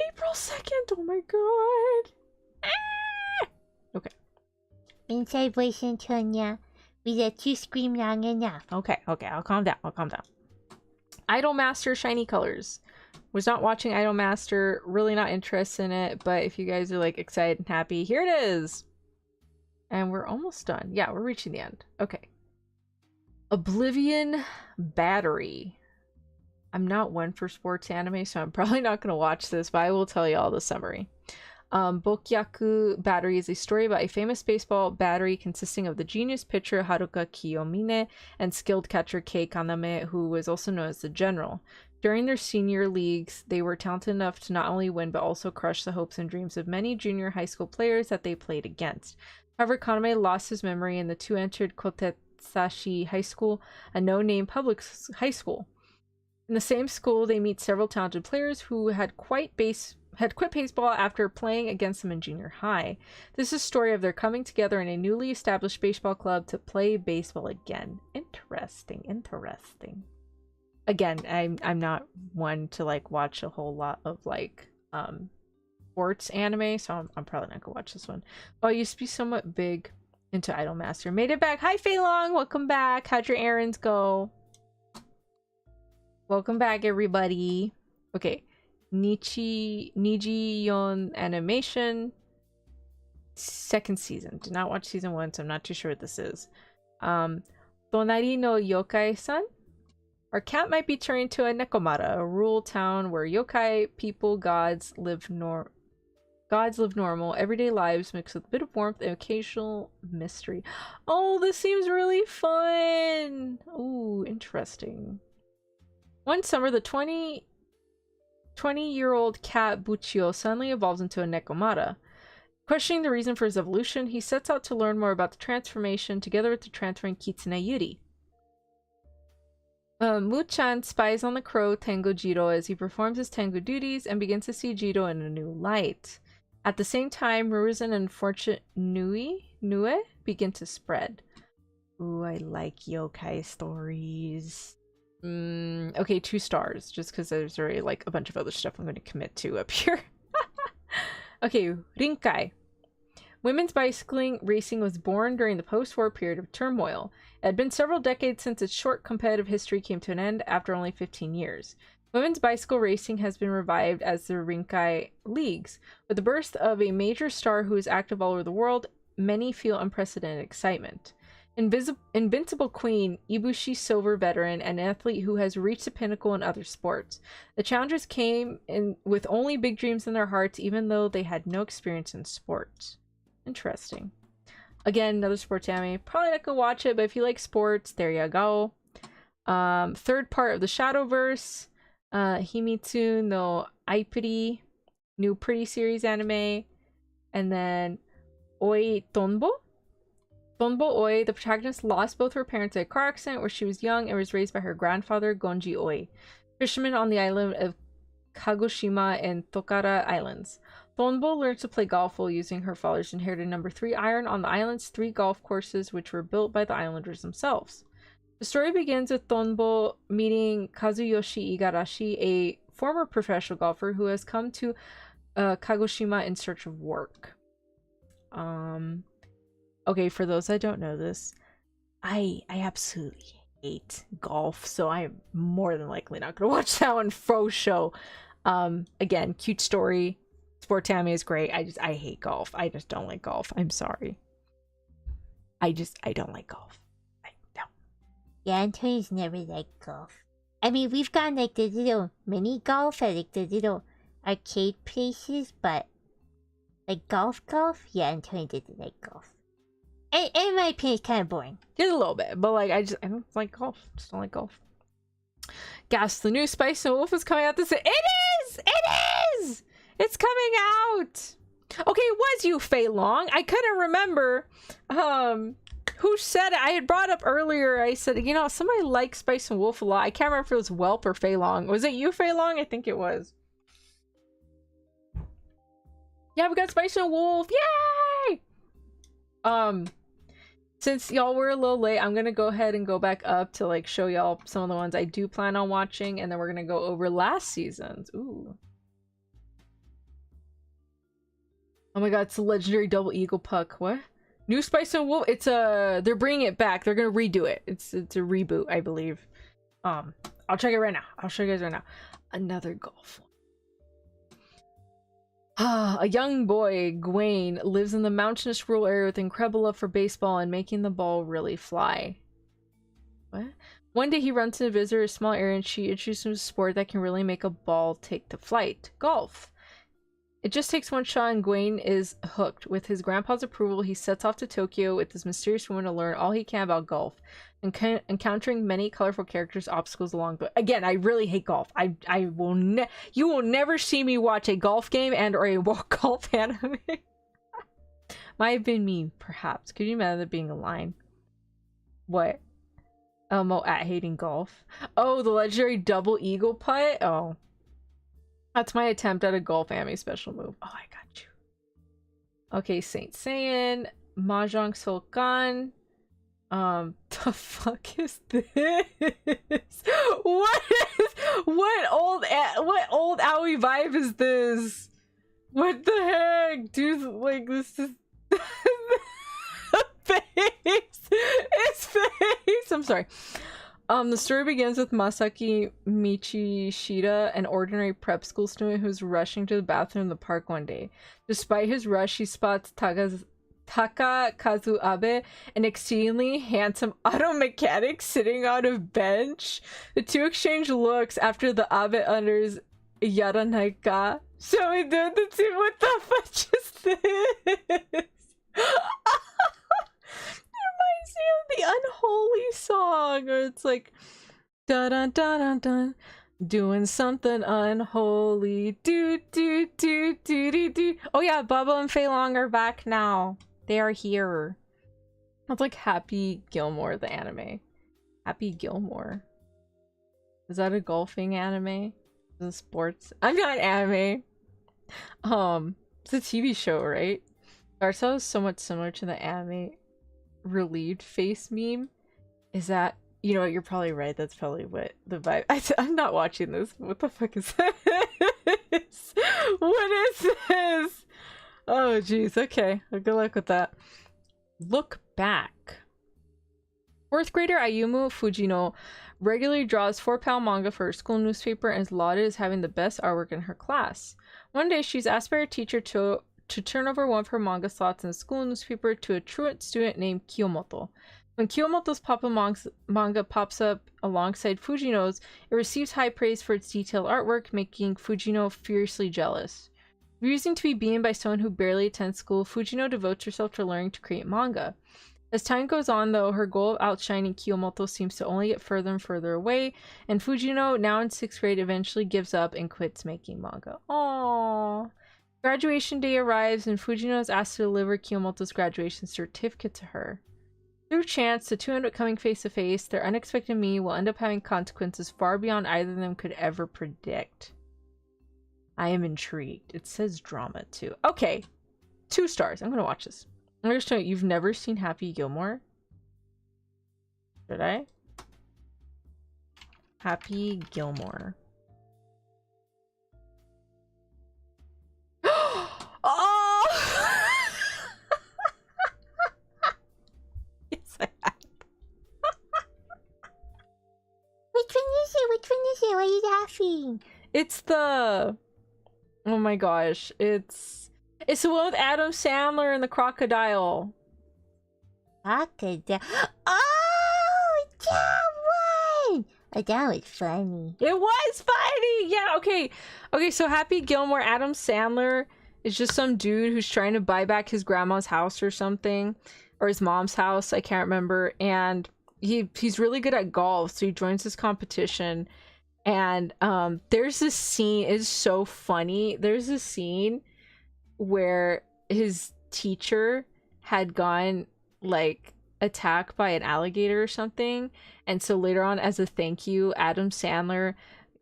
April 2nd. Oh my god. Okay. Inside voice, Antonia. We let you scream long enough. Okay. I'll calm down. Idol Master Shiny Colors. Was not watching Idol Master. Really not interested in it. But if you guys are like excited and happy, here it is. And we're almost done. Yeah, we're reaching the end. Okay. Oblivion Battery. I'm not one for sports anime, so I'm probably not going to watch this, but I will tell you all the summary. Bokyaku Battery is a story about a famous baseball battery consisting of the genius pitcher Haruka Kiyomine and skilled catcher Kei Kaname, who was also known as the General. During their senior leagues, they were talented enough to not only win, but also crush the hopes and dreams of many junior high school players that they played against. However, Kaname lost his memory and the two entered Kotetsashi High School, a no-name public high school. In the same school, they meet several talented players who had quit baseball after playing against them in junior high. This is a story of their coming together in a newly established baseball club to play baseball again. Interesting. Again, I'm not one to like watch a whole lot of like sports anime, so I'm probably not gonna watch this one. Oh, I used to be somewhat big into Idol Master. Made it back. Hi Fei Long, welcome back. How'd your errands go? Welcome back, everybody. Okay, Niji-yon Animation, 2nd season. Did not watch season 1, so I'm not too sure what this is. Tonari no Yokai-san. Our cat might be turned into a Nekomata, a rural town where yokai people, gods live normal, everyday lives mixed with a bit of warmth and occasional mystery. Oh, this seems really fun! Ooh, interesting. One summer, the 20-year-old cat Buchio suddenly evolves into a Nekomata. Questioning the reason for his evolution, he sets out to learn more about the transformation together with the transferring Kitsune Yuri. Mu-chan spies on the crow Tango Jiro as he performs his tango duties and begins to see Jiro in a new light. At the same time, rumors and unfortunate Nue begin to spread. Ooh, I like yokai stories. Okay, 2 stars, just because there's already like a bunch of other stuff I'm going to commit to up here. Okay, Rinkai. Women's bicycling racing was born during the post-war period of turmoil. It had been several decades since its short competitive history came to an end after only 15 years. Women's bicycle racing has been revived as the Rinkai Leagues. With the birth of a major star who is active all over the world, many feel unprecedented excitement. Invincible Queen, Ibushi Silver veteran, and an athlete who has reached the pinnacle in other sports. The challengers came in with only big dreams in their hearts, even though they had no experience in sports. Interesting. Again, another sports anime. Probably not gonna watch it, but if you like sports, there you go. 3rd part of the Shadowverse. Himitsu no Aipuri, new pretty series anime. And then Oi Tonbo. Tonbo Oi, the protagonist lost both her parents in a car accident where she was young and was raised by her grandfather, Gonji Oi, fisherman on the island of Kagoshima and Tokara Islands. Tonbo learned to play golf while using her father's inherited number 3 iron on the island's 3 golf courses, which were built by the islanders themselves. The story begins with Tonbo meeting Kazuyoshi Igarashi, a former professional golfer who has come to Kagoshima in search of work. Okay, for those that don't know this, I absolutely hate golf, so I'm more than likely not gonna watch that one faux show. Again, cute story. Sport anime is great. I hate golf. I just don't like golf. I'm sorry. I don't like golf. I don't. Yeah, Antonia's never liked golf. I mean, we've gone like the little mini golf at like the little arcade places, but like golf, yeah, Antonia didn't like golf. And in my opinion, it's kind of boring. Just a little bit, but like I don't like golf. Just don't like golf. Gas, the new Spice and Wolf is coming out this. It is. It's coming out. Okay, it was you, Fei Long. I couldn't remember who said it. I had brought up earlier. I said, you know, somebody likes Spice and Wolf a lot. I can't remember if it was Whelp or Fei Long. Was it you, Fei Long? I think it was. Yeah, we got Spice and Wolf. Yay! Since y'all were a little late, I'm gonna go ahead and go back up to like show y'all some of the ones I do plan on watching, and then we're gonna go over last season's. Ooh. Oh my god, it's a legendary double eagle puck. What? New Spice and Wolf? It's they're bringing it back. They're gonna redo it. It's a reboot, I believe. I'll check it right now. I'll show you guys right now. Another golf one. A young boy, Gwaine, lives in the mountainous rural area with incredible love for baseball and making the ball really fly. What? One day he runs into a visitor in a small area and she introduces him to a sport that can really make a ball take to flight. Golf. It just takes one shot and Gwaine is hooked. With his grandpa's approval, he sets off to Tokyo with this mysterious woman to learn all he can about golf, encountering many colorful characters, obstacles along the way. Again, I really hate golf. You will never see me watch a golf game and or a golf anime. Might have been me, perhaps. Could you imagine that being a line? What? Elmo at hating golf. Oh, the legendary double eagle putt? Oh. That's my attempt at a golf anime special move. Oh, I got you. Okay, Saint Saiyan, Mahjong Sulkan. The fuck is this? What old owie vibe is this? What the heck? Dude, like this is face. It's face. I'm sorry. The story begins with Masaki Michishita, an ordinary prep school student who's rushing to the bathroom in the park one day. Despite his rush, he spots Taka Kazuabe, an exceedingly handsome auto mechanic sitting on a bench. The two exchange looks after the Abe utters Yaranaika. Shall we do the two? What the fuck is this? Reminds me of the Unholy song, or it's like dun dun dun dun dun, doing something unholy, do do do do do do. Oh yeah, Bubba and Fei Long are back now. They are here. That's like Happy Gilmore, the anime. Happy Gilmore. Is that a golfing anime? Is it sports? I'm not anime. It's a TV show, right? Garcelle is somewhat similar to the anime relieved face meme. Is that, you know what, you're probably right. That's probably what the vibe. I'm not watching this. What the fuck is this? What is this? Oh, jeez. Okay. Well, good luck with that. Look back. Fourth grader Ayumu Fujino regularly draws 4-panel manga for her school newspaper and is lauded as having the best artwork in her class. One day, she's asked by her teacher to turn over one of her manga slots in the school newspaper to a truant student named Kiyomoto. When Kiyomoto's Papa manga pops up alongside Fujino's, it receives high praise for its detailed artwork, making Fujino furiously jealous. Refusing to be beaten by someone who barely attends school, Fujino devotes herself to learning to create manga. As time goes on, though, her goal of outshining Kiyomoto seems to only get further and further away, and Fujino, now in 6th grade, eventually gives up and quits making manga. Aww. Graduation day arrives, and Fujino is asked to deliver Kiyomoto's graduation certificate to her. Through chance, the two end up coming face to face. Their unexpected meeting will end up having consequences far beyond either of them could ever predict. I am intrigued. It says drama, too. Okay. 2 stars. I'm gonna watch this. I'm gonna show you. You've never seen Happy Gilmore? Should I? Happy Gilmore. Oh! Yes, I have. Which one is it? Which one is it? Why are you laughing? It's the... Oh my gosh. It's the one with Adam Sandler and the crocodile. Crocodile. Oh, that one! Oh, that was funny. It was funny! Yeah, okay. Okay, so Happy Gilmore, Adam Sandler is just some dude who's trying to buy back his grandma's house or something. Or his mom's house, I can't remember. And he's really good at golf, so he joins this competition. And there's this scene, it's so funny. There's this scene where his teacher had gone like attacked by an alligator or something, and so later on, as a thank you, Adam Sandler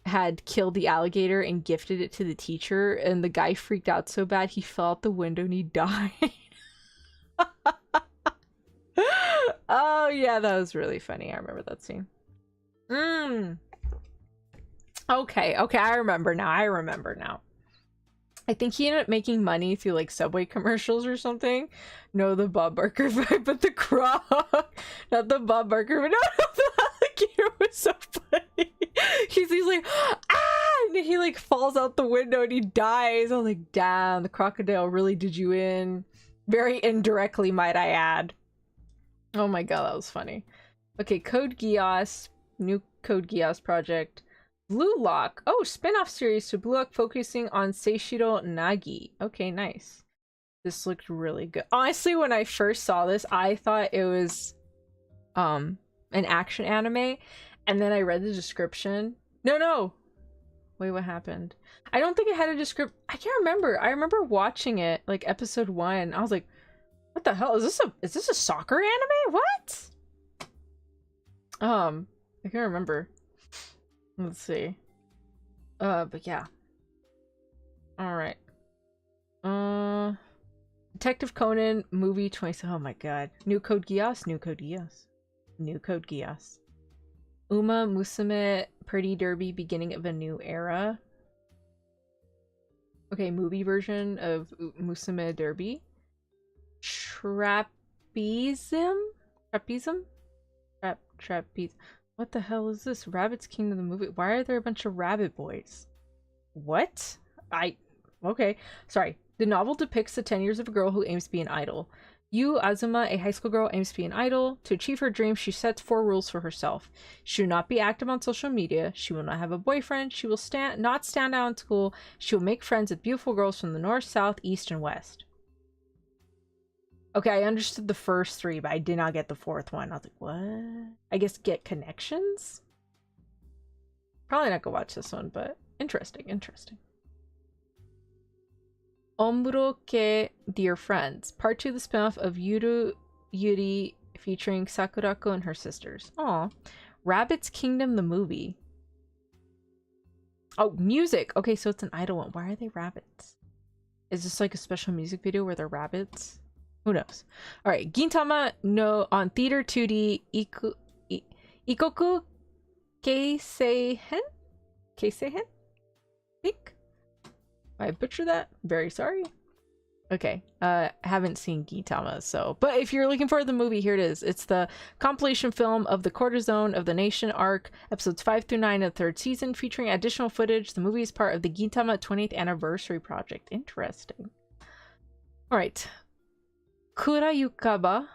had killed the alligator and gifted it to the teacher, and the guy freaked out so bad he fell out the window and he died. Oh yeah, that was really funny. I remember that scene. Okay, I remember now. I think he ended up making money through like Subway commercials or something. No, the Bob Barker vibe, but the croc. Not the Bob Barker, but no, the alligator was so funny. He's like, ah! And he like falls out the window and he dies. I was like, damn, the crocodile really did you in. Very indirectly, might I add. Oh my god, that was funny. Okay, Code Geass. New Code Geass project. Blue Lock. Oh, spin-off series to Blue Lock focusing on Seishiro Nagi. Okay, nice. This looked really good. Honestly, when I first saw this, I thought it was an action anime, and then I read the description. No. Wait, what happened? I don't think it had a description. I can't remember. I remember watching it like episode 1. I was like, what the hell? Is this a soccer anime? What? I can't remember. Let's see. But yeah. Alright. Detective Conan movie 20. Oh my god. New Code Geass. Uma Musume Pretty Derby beginning of a new era. Okay, movie version of Musume Derby. Trapeze. What the hell is this? Rabbit's Kingdom the movie. Why are there a bunch of rabbit boys? What? Okay. Sorry. The novel depicts the 10 years of a girl who aims to be an idol. Yu Azuma, a high school girl, aims to be an idol. To achieve her dream, she sets 4 rules for herself. She will not be active on social media. She will not have a boyfriend. She will not stand out in school. She will make friends with beautiful girls from the north, south, east, and west. Okay, I understood the first 3, but I did not get the 4th one. I was like, what? I guess get connections? Probably not gonna watch this one, but interesting. Omuroke Dear Friends. Part 2 of the spinoff of Yuru Yuri featuring Sakurako and her sisters. Aw. Rabbit's Kingdom the movie. Oh, music. Okay, so it's an idol one. Why are they rabbits? Is this like a special music video where they're rabbits? Who knows? All right, Gintama no on Theater 2D Ikoku Keiseihen? Keiseihen? I think. I butchered that. Very sorry. Okay, haven't seen Gintama, so... But if you're looking for the movie, here it is. It's the compilation film of the Cortisone of the Nation arc, episodes 5 through 9 of the 3rd season, featuring additional footage. The movie is part of the Gintama 20th anniversary project. Interesting. Alright. Kura Yukaba.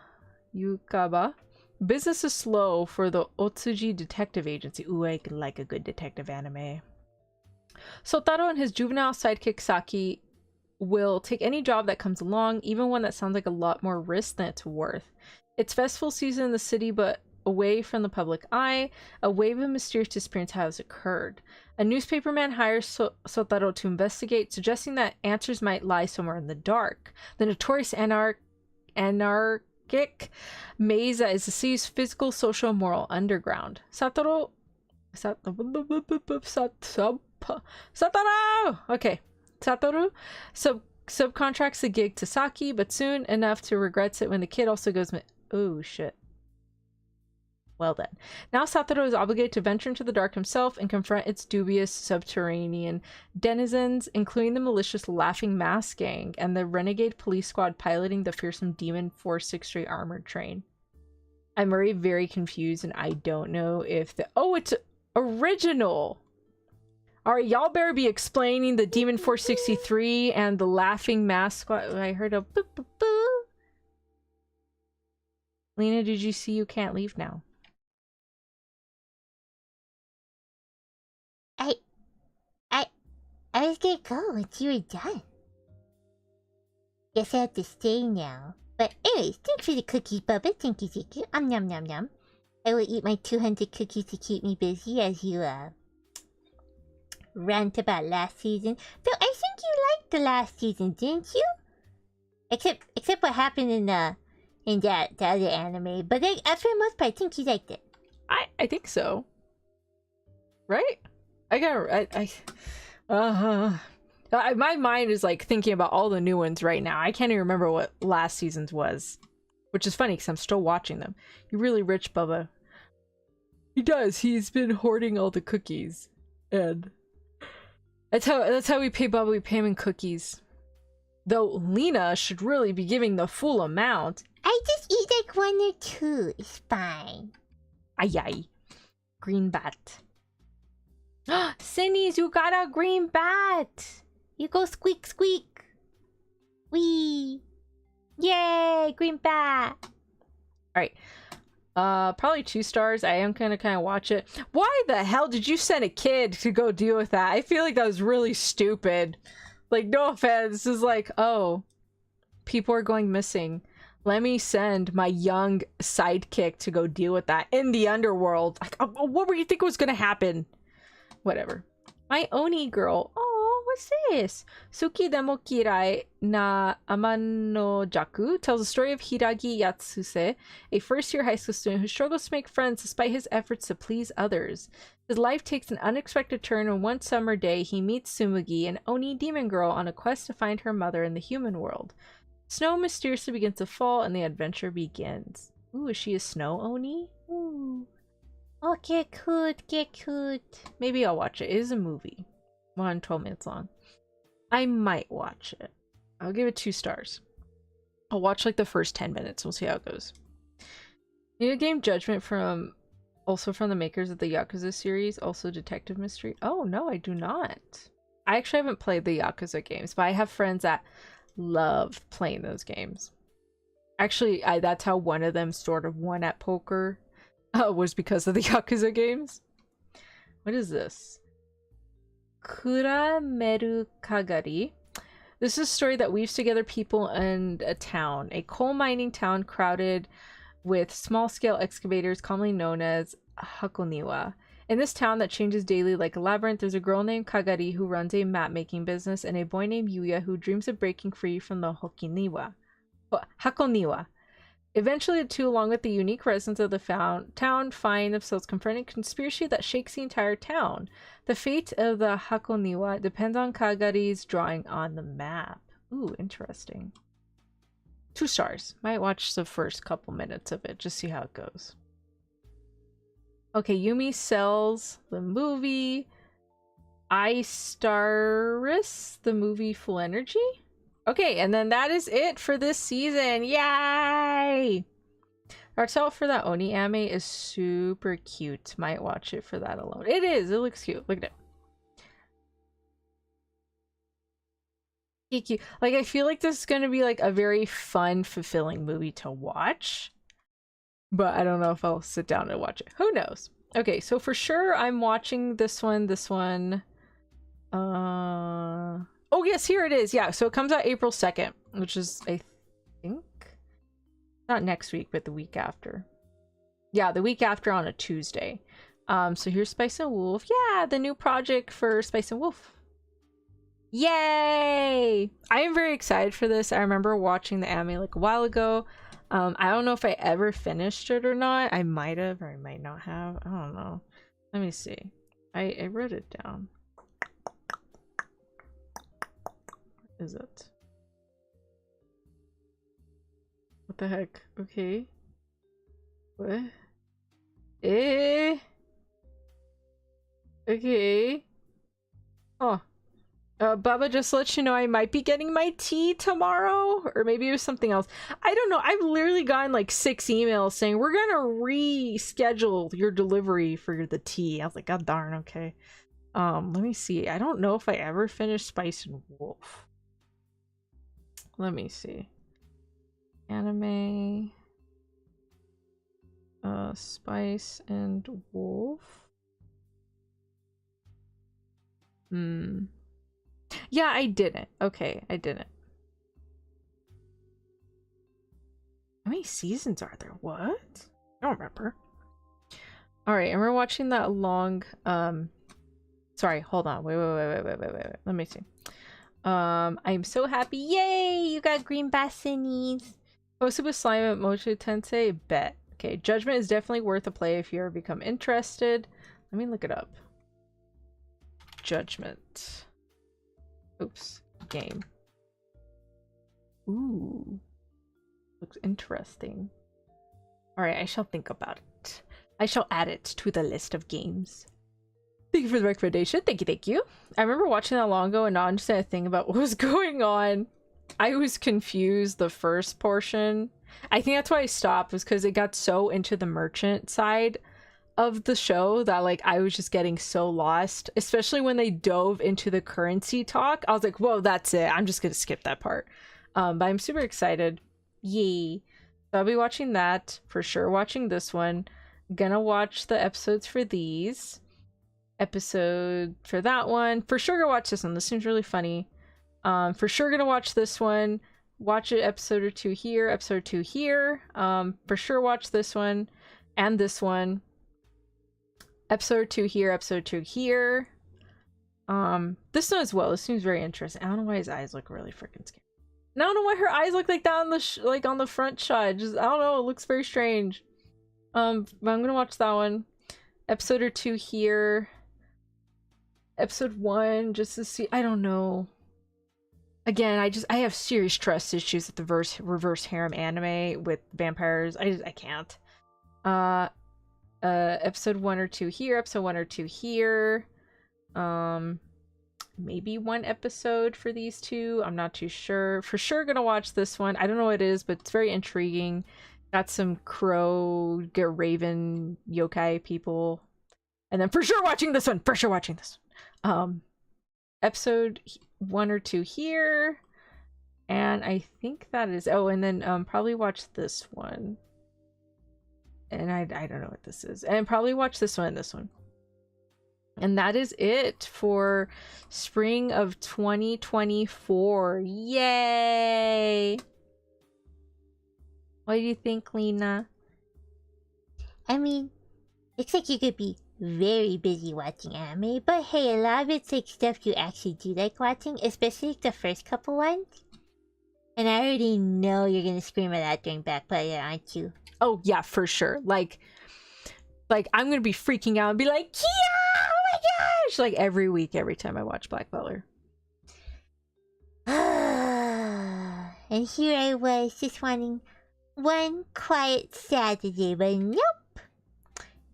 Business is slow for the Otsuji Detective Agency. Ooh, I like a good detective anime. Sotaro and his juvenile sidekick Saki will take any job that comes along, even one that sounds like a lot more risk than it's worth. It's festival season in the city, but away from the public eye, a wave of mysterious disappearance has occurred. A newspaperman hires Sotaro to investigate, suggesting that answers might lie somewhere in the dark. The notorious anarchic Mesa is the city's physical, social, and moral underground. Satoru! Okay. Satoru subcontracts the gig to Saki, but soon enough to regrets it when the kid also goes oh shit. Well then. Now Satoru is obligated to venture into the dark himself and confront its dubious subterranean denizens, including the malicious Laughing Mask Gang and the renegade police squad piloting the fearsome Demon 463 armored train. I'm already very confused and I don't know if the... Oh, it's original! Alright, y'all better be explaining the Demon 463 and the Laughing Mask Squad. I heard a boop boop boo. Lena, did you see You Can't Leave Now? I was gonna go once you were done. Guess I have to stay now. But anyways, thanks for the cookies, Bubba. Thank you, thank you. Nom nom nom. I will eat my 200 cookies to keep me busy as you, rant about last season. Though I think you liked the last season, didn't you? Except what happened in the other anime. But for the most part, I think you liked it. I think so. Right? My mind is like thinking about all the new ones right now. I can't even remember what last season's was. Which is funny because I'm still watching them. You're really rich, Bubba. He does. He's been hoarding all the cookies. And that's how we pay Bubba. We pay him in cookies. Though Lena should really be giving the full amount. I just eat like 1 or 2. It's fine. Ay. Green bat. Cindy's, you got a green bat! You go squeak squeak. Wee. Yay! Green bat. Alright. Probably 2 stars. I am gonna kind of watch it. Why the hell did you send a kid to go deal with that? I feel like that was really stupid. Like, no offense. It's like, oh, people are going missing. Let me send my young sidekick to go deal with that in the underworld. Like, what were you think was gonna happen? Whatever. My Oni girl. Oh, what's this? Suki demo kirai na Amano Jaku tells the story of Hiragi Yatsuse, a first-year high school student who struggles to make friends despite his efforts to please others. His life takes an unexpected turn when one summer day he meets Tsumugi, an Oni demon girl, on a quest to find her mother in the human world. Snow mysteriously begins to fall and the adventure begins. Ooh, is she a snow Oni? Ooh. Oh, get cute. Maybe I'll watch it. It is a movie. 12 minutes long. I might watch it. I'll give it 2 stars. I'll watch like the first 10 minutes. We'll see how it goes. New game Judgment from the makers of the Yakuza series, also detective mystery. Oh no, I do not. I actually haven't played the Yakuza games, but I have friends that love playing those games. Actually, that's how one of them sort of won at poker. Was because of the Yakuza games. What is this? Kurameru Kagari. This is a story that weaves together people and a town. A coal mining town crowded with small-scale excavators commonly known as Hakoniwa. In this town that changes daily like a labyrinth, there's a girl named Kagari who runs a map-making business and a boy named Yuya who dreams of breaking free from the Hakoniwa. Eventually, the two, along with the unique residents of the town, find themselves confronting a conspiracy that shakes the entire town. The fate of the Hakoniwa depends on Kagari's drawing on the map. Ooh, interesting. 2 stars. Might watch the first couple minutes of it, just see how it goes. Okay, Yumi sells the movie. I Staris, the movie Full Energy. Okay, and then that is it for this season. Yay! Art style for that Oni anime is super cute. Might watch it for that alone. It is. It looks cute. Look at it. Cute. Like, I feel like this is going to be like a very fun, fulfilling movie to watch. But I don't know if I'll sit down and watch it. Who knows? Okay, so for sure I'm watching this one. Oh yes, here it is. Yeah, so it comes out April 2nd, which is, I think, not next week, but the week after. Yeah, the week after on a Tuesday. So here's Spice and Wolf. Yeah, the new project for Spice and Wolf. Yay! I am very excited for this. I remember watching the anime like a while ago. I don't know if I ever finished it or not. I might have or I might not have. I don't know. Let me see. I wrote it down. Is it? What the heck? Okay. What? Okay. Oh. Bubba just let you know I might be getting my tea tomorrow, or maybe it was something else. I don't know. I've literally gotten like 6 emails saying we're gonna reschedule your delivery for the tea. I was like, God darn, okay. Let me see. I don't know if I ever finished Spice and Wolf. Let me see. Anime. Spice and Wolf. Yeah, I didn't. Okay, I didn't. How many seasons are there? What? I don't remember. Alright, and we're watching that long, sorry, hold on. Wait. Let me see. I'm so happy. Yay! You got green bassinis. Hosted with Slime at Mochi Tensei? Bet. Okay, Judgment is definitely worth a play if you ever become interested. Let me look it up. Judgment. Oops. Game. Ooh. Looks interesting. Alright, I shall think about it. I shall add it to the list of games. Thank you for the recommendation. Thank you. I remember watching that long ago and not understanding a thing about what was going on. I was confused the first portion. I think that's why I stopped, was because it got so into the merchant side of the show that like I was just getting so lost, especially when they dove into the currency talk. I was like, whoa, that's it. I'm just gonna skip that part. But I'm super excited. Yay. So I'll be watching that for sure. Watching this one. Gonna watch the episodes for these. Episode for that one. For sure gonna watch this one. This seems really funny. For sure gonna watch this one. Watch an episode or 2 here, episode or 2 here. For sure watch this one and this one. Episode or 2 here, episode 2 here. This one as well. This seems very interesting. I don't know why his eyes look really freaking scary. And I don't know why her eyes look like that on the like on the front shot. Just I don't know. It looks very strange. But I'm gonna watch that one. Episode or 2 here. Episode 1 just to see. I don't know. Again, I have serious trust issues with the reverse harem anime with vampires. I can't. Episode 1 or 2 here, episode 1 or 2 here. Maybe 1 episode for these 2. I'm not too sure. For sure gonna watch this one. I don't know what it is, but it's very intriguing. Got some crow, raven, yokai people. And then for sure watching this one. For sure watching this one. Episode 1 or 2 here. And I think that is... Oh, and then probably watch this one. And I don't know what this is. And probably watch this one and this one. And that is it for spring of 2024. Yay! What do you think, Lena? I mean, looks like you could be very busy watching anime, but hey, a lot of it's like stuff you actually do like watching, especially like the first couple ones. And I already know you're gonna scream at that during backplayer, aren't you? Oh yeah, for sure. Like I'm gonna be freaking out and be like, Kia! Oh my gosh! Like every week, every time I watch Black Butler. And here I was just wanting one quiet Saturday, but nope.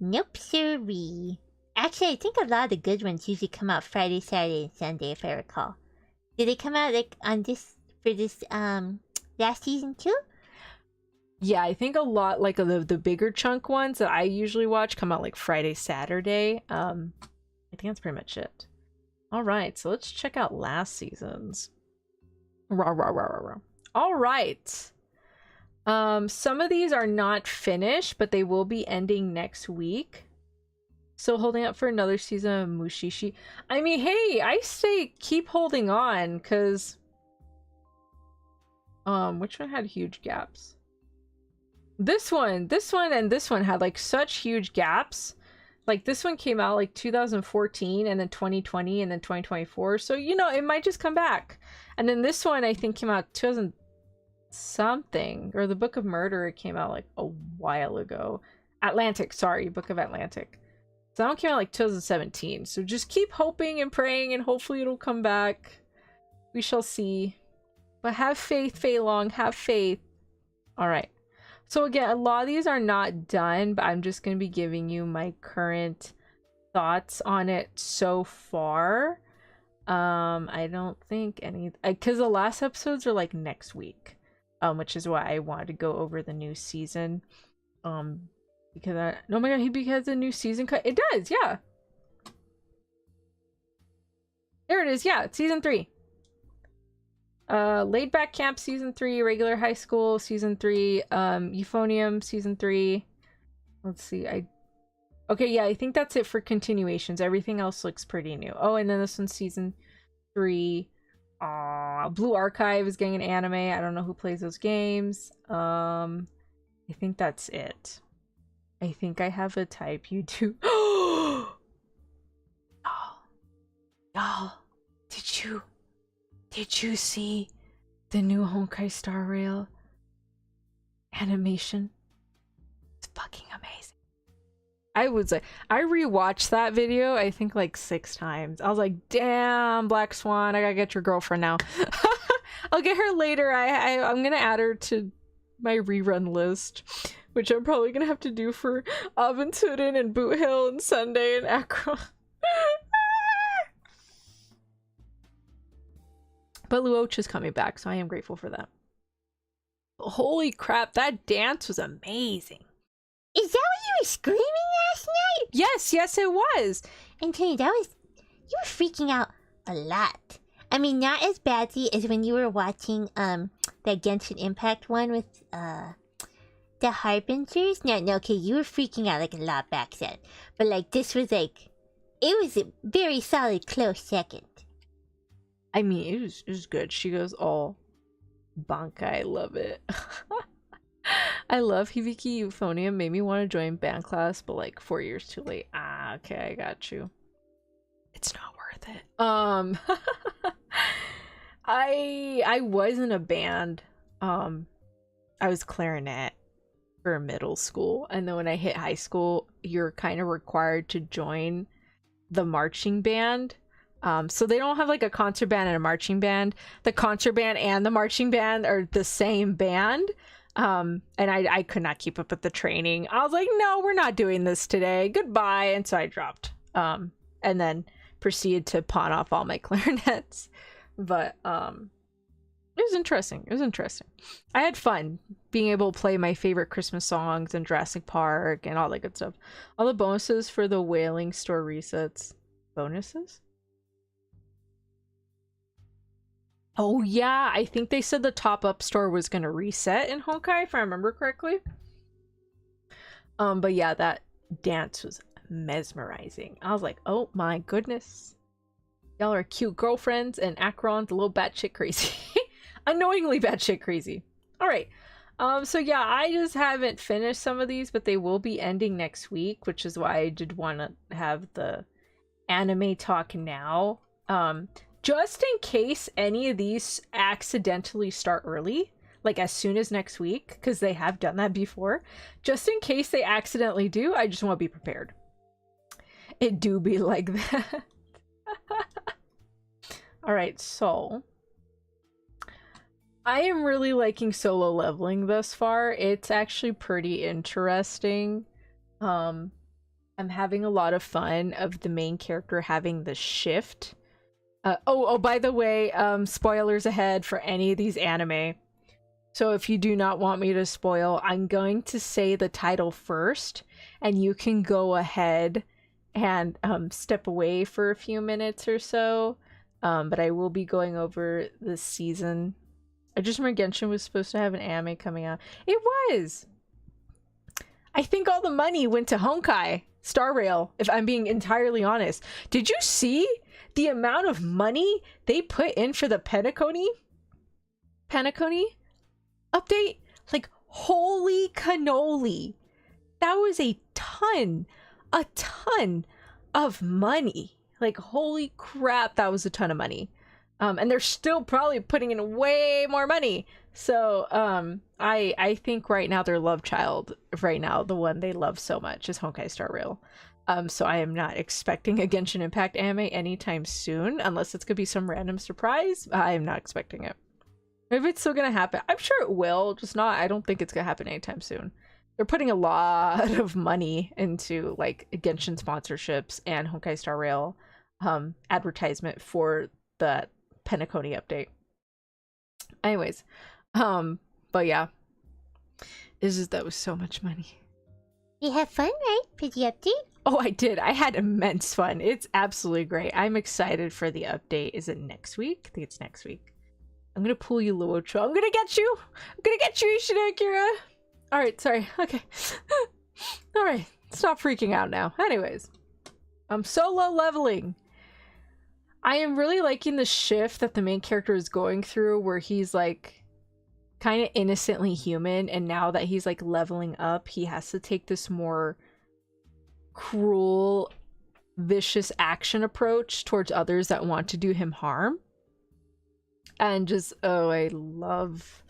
Nope, sirree. Actually, I think a lot of the good ones usually come out Friday, Saturday, and Sunday, if I recall. Did they come out like on this for this last season too? Yeah, I think a lot like the bigger chunk ones that I usually watch come out like Friday, Saturday. I think that's pretty much it. All right, so let's check out last season's. Rah, rah, rah, rah, rah. All right. Some of these are not finished, but they will be ending next week. So holding up for another season of Mushishi. I mean, hey, I say keep holding on, because which one had huge gaps? This one, and this one had like such huge gaps. Like this one came out like 2014 and then 2020 and then 2024. So, you know, it might just come back. And then this one I think came out 2000 something, or the Book of Murder, it came out like a while ago. Atlantic, sorry, Book of Atlantic. So that one came out like 2017. So just keep hoping and praying and hopefully it'll come back. We shall see. But have faith, Fei Long, have faith. Alright. So again, a lot of these are not done, but I'm just going to be giving you my current thoughts on it so far. I don't think any, because the last episodes are like next week, which is why I wanted to go over the new season. Because oh my god, because the new season cut, it does, yeah. There it is, yeah, it's season 3. Laid Back Camp season 3, Regular High School season 3, Euphonium season 3. Let's see, okay, yeah, I think that's it for continuations. Everything else looks pretty new. Oh, and then this one's season 3. Blue Archive is getting an anime. I don't know who plays those games. I think that's it. I think I have a type you do. Oh, y'all, did you see the new Honkai Star Rail animation? It's fucking amazing. I rewatched that video, I think like 6 times. I was like, damn, Black Swan, I gotta get your girlfriend now. I'll get her later. I'm gonna add her to my rerun list, which I'm probably gonna have to do for Aventurin and Boot Hill and Sunday and Akron. But Luoch is coming back, so I am grateful for that. Holy crap, that dance was amazing. Is that what you were screaming last night? Yes, it was. Antonia, you were freaking out a lot. I mean, not as badly as when you were watching that Genshin Impact one with the Harbingers. No, okay, you were freaking out like a lot back then. But like this was like, it was a very solid close second. I mean, it was good. She goes all Bankai. I love it. I love Hibiki Euphonium. Made me want to join band class, but like 4 years too late. Ah, okay, I got you. It's not worth it. I was in a band. I was clarinet for middle school, and then when I hit high school, you're kind of required to join the marching band. So they don't have like a concert band and a marching band. The concert band and the marching band are the same band. And I could not keep up with the training. I was like, no, we're not doing this today. Goodbye. And so I dropped. And then proceeded to pawn off all my clarinets. But it was interesting. It was interesting. I had fun being able to play my favorite Christmas songs in Jurassic Park and all that good stuff. All the bonuses for the Whaling Store resets. Bonuses? Oh yeah, I think they said the top-up store was gonna reset in Honkai, if I remember correctly. But yeah, that dance was mesmerizing. I was like, oh my goodness. Y'all are cute girlfriends, and Akron's a little batshit crazy. Annoyingly batshit crazy. Alright. So yeah, I just haven't finished some of these, but they will be ending next week, which is why I did want to have the anime talk now. just in case any of these accidentally start early, like as soon as next week, because they have done that before, just in case they accidentally do, I just want to be prepared. It do be like that. Alright, so I am really liking solo leveling thus far. It's actually pretty interesting. I'm having a lot of fun of the main character having the shift. Oh, by the way, spoilers ahead for any of these anime. So if you do not want me to spoil, I'm going to say the title first, and you can go ahead and step away for a few minutes or so. But I will be going over this season. I just remember Genshin was supposed to have an anime coming out. It was! I think all the money went to Honkai Star Rail, if I'm being entirely honest. Did you see the amount of money they put in for the Penacony update? Like, holy cannoli. That was a ton of money. Like, holy crap, that was a ton of money. And they're still probably putting in way more money. So, I think right now their love child, right now, the one they love so much is Honkai Star Rail. So I am not expecting a Genshin Impact anime anytime soon, unless it's gonna be some random surprise. I am not expecting it. Maybe it's still gonna happen. I'm sure it will, just not, I don't think it's gonna happen anytime soon. They're putting a lot of money into, like, Genshin sponsorships and Honkai Star Rail advertisement for the Penacony update. Anyways, but yeah, that was so much money. You have fun, right, for the update? Oh, I did. I had immense fun. It's absolutely great. I'm excited for the update. Is it next week? I think it's next week. I'm gonna pull you, Luocho. I'm gonna get you! I'm gonna get you, Ishida Akira! Alright, sorry. Okay. Alright, stop freaking out now. Anyways, I'm solo leveling. I am really liking the shift that the main character is going through, where he's like kind of innocently human, and now that he's like leveling up, he has to take this more cruel, vicious action approach towards others that want to do him harm. And just, oh, I love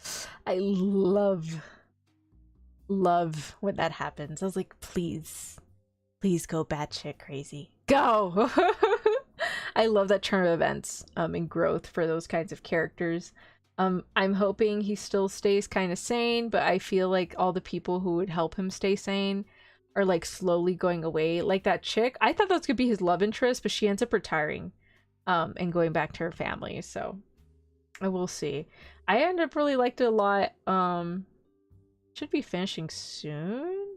when that happens. I was like, please go batshit crazy. Go! I love that turn of events and growth for those kinds of characters. I'm hoping he still stays kind of sane, but I feel like all the people who would help him stay sane are like slowly going away. Like that chick, I thought that was gonna be his love interest, but she ends up retiring and going back to her family, so I will see. I end up really liked it a lot. Should be finishing soon.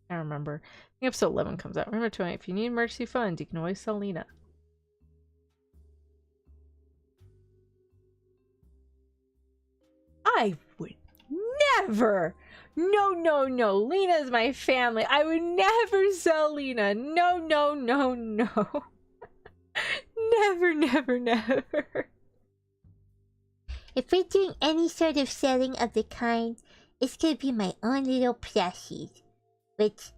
I don't remember. I think episode 11 comes out. Remember, Tony, if you need emergency funds, you can always sell Lena. I would never. No. Lena's my family. I would never sell Lena. No. Never. If we're doing any sort of selling of the kind, it's gonna be my own little plushies. Which,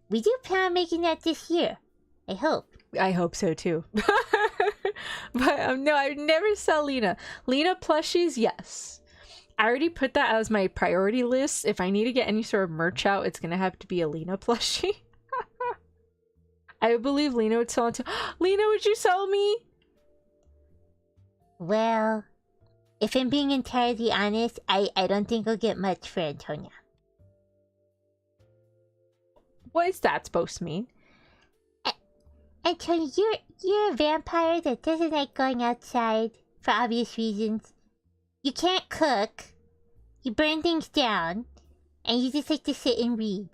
we do plan on making that this year. I hope. I hope so too. But no, I would never sell Lena. Lena plushies, yes. I already put that as my priority list. If I need to get any sort of merch out, it's gonna have to be a Lena plushie. I believe Lena would sell it to. Lena, would you sell me? Well, if I'm being entirely honest, I don't think I'll get much for Antonia. What is that supposed to mean? Antonia, you're a vampire that doesn't like going outside for obvious reasons. You can't cook, you burn things down, and you just like to sit and read.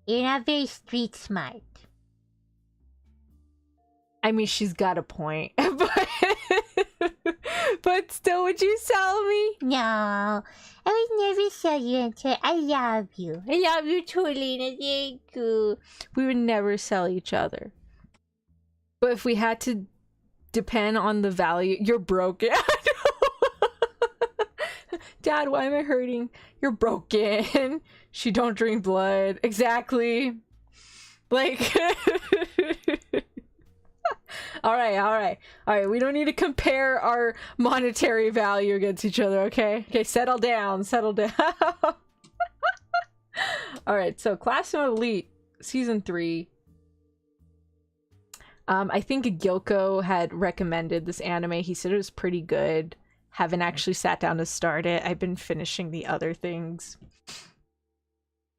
You're not very street smart. I mean, she's got a point, but still, would you sell me? No, I would never sell you, Antonia. I love you. I love you too, Lena. Thank you. We would never sell each other. But if we had to depend on the value, you're broken. Dad, why am I hurting? You're broken. She don't drink blood. Exactly. Like, All right. We don't need to compare our monetary value against each other, okay? Okay, settle down. All right, so Class of Elite season 3. I think Gyoko had recommended this anime. He said it was pretty good. Haven't actually sat down to start it. I've been finishing the other things.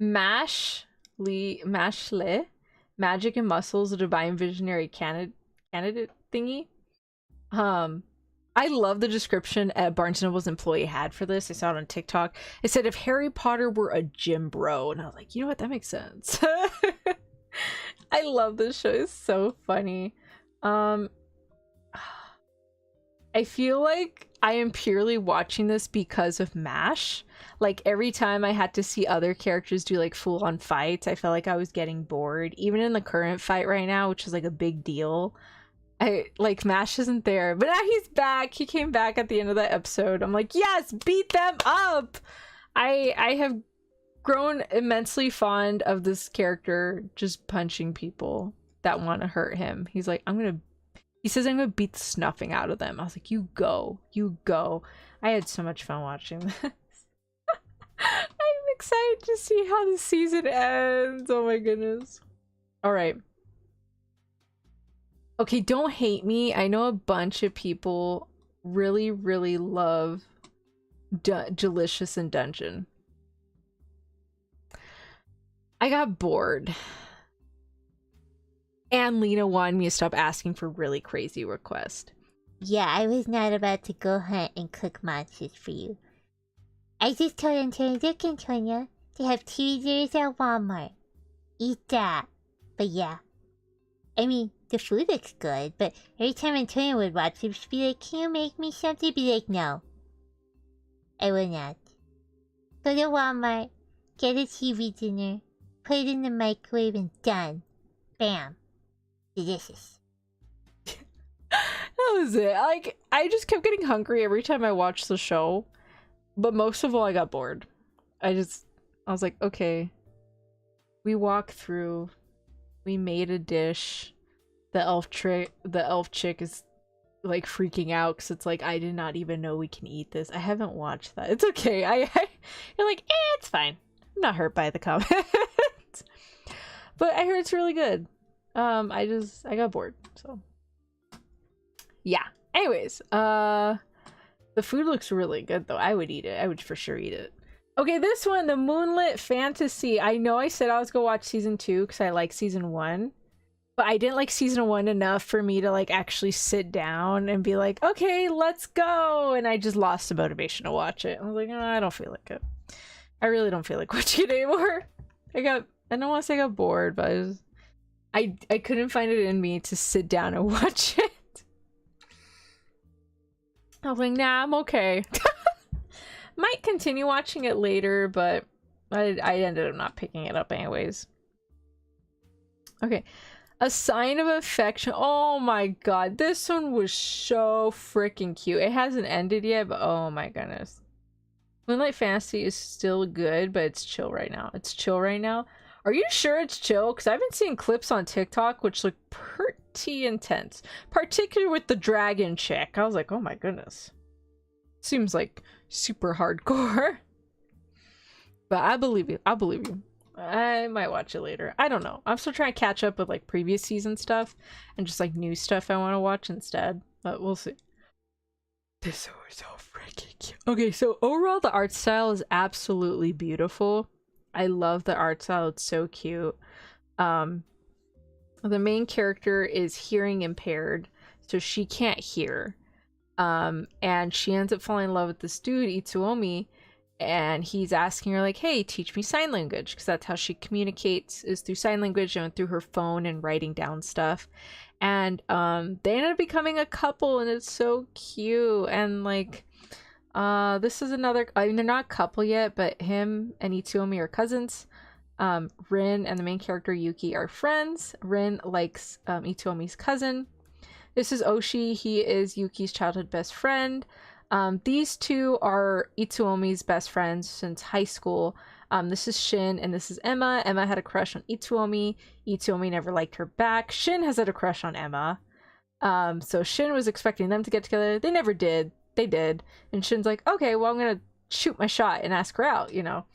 Mashle, Magic and Muscles, a Divine Visionary candidate thingy. I love the description Barnes & Noble's employee had for this. I saw it on TikTok. It said if Harry Potter were a gym bro, and I was like, you know what, that makes sense. I love this show. It's so funny. I feel like I am purely watching this because of MASH. Like, every time I had to see other characters do like full-on fights, I felt like I was getting bored. Even in the current fight right now, which is like a big deal, MASH isn't there, but now he's back. He came back at the end of that episode. I'm like, yes, beat them up. I have grown immensely fond of this character just punching people that want to hurt him. He says I'm gonna beat the snuffing out of them. I was like, you go. I had so much fun watching this. I'm excited to see how the season ends. Oh my goodness. All right. Okay, don't hate me. I know a bunch of people really, really love Delicious in Dungeon. I got bored. And Lena wanted me to stop asking for really crazy requests. Yeah, I was not about to go hunt and cook monsters for you. I just told Antonia, look, Antonia, they have teasers at Walmart. Eat that. But yeah. I mean, the food looks good, but every time Antonia would watch it, she'd be like, can you make me something? I'd be like, no. I will not. Go to Walmart, get a TV dinner, put it in the microwave, and done. Bam. Delicious. That was it. Like, I just kept getting hungry every time I watched the show. But most of all, I got bored. I was like, okay. We walked through. We made a dish. The elf chick is like freaking out because it's like, I did not even know we can eat this. I haven't watched that. It's okay. You're like, it's fine. I'm not hurt by the comment. But I heard it's really good. I got bored, so yeah. Anyways, the food looks really good though. I would eat it. I would for sure eat it. Okay, this one, the Moonlit Fantasy. I know I said I was gonna watch season 2 because I like season 1, but I didn't like season 1 enough for me to like actually sit down and be like, okay, let's go. And I just lost the motivation to watch it. I was like, oh, I don't feel like it. I really don't feel like watching it anymore. I don't want to say I got bored, but I couldn't find it in me to sit down and watch it. I was like, nah, I'm okay. Might continue watching it later, but I ended up not picking it up anyways. Okay. A Sign of Affection. Oh my god. This one was so freaking cute. It hasn't ended yet, but oh my goodness. Moonlight Fantasy is still good, but it's chill right now. Are you sure it's chill? Because I've been seeing clips on TikTok which look pretty intense. Particularly with the dragon chick. I was like, oh my goodness. Seems like super hardcore. But I believe you. I might watch it later. I don't know. I'm still trying to catch up with like previous season stuff. And just like new stuff I want to watch instead. But we'll see. This was so freaking cute. Okay, so overall the art style is absolutely beautiful. I love the art style. It's so cute. The main character is hearing impaired, so she can't hear. And she ends up falling in love with this dude, Itsuomi, and he's asking her like, hey, teach me sign language, because that's how she communicates, is through sign language and through her phone and writing down stuff. And they ended up becoming a couple, and it's so cute. And like, this is another, I mean, they're not a couple yet, but him and Itsuomi are cousins. Rin and the main character Yuki are friends. Rin likes Itsuomi's cousin. This is Oshi. He is Yuki's childhood best friend. These two are Itsuomi's best friends since high school. This is Shin and this is Emma. Emma had a crush on Itsuomi. Itsuomi never liked her back. Shin has had a crush on Emma. So Shin was expecting them to get together. They never did. They did. And Shin's like, okay, well, I'm gonna shoot my shot and ask her out, you know?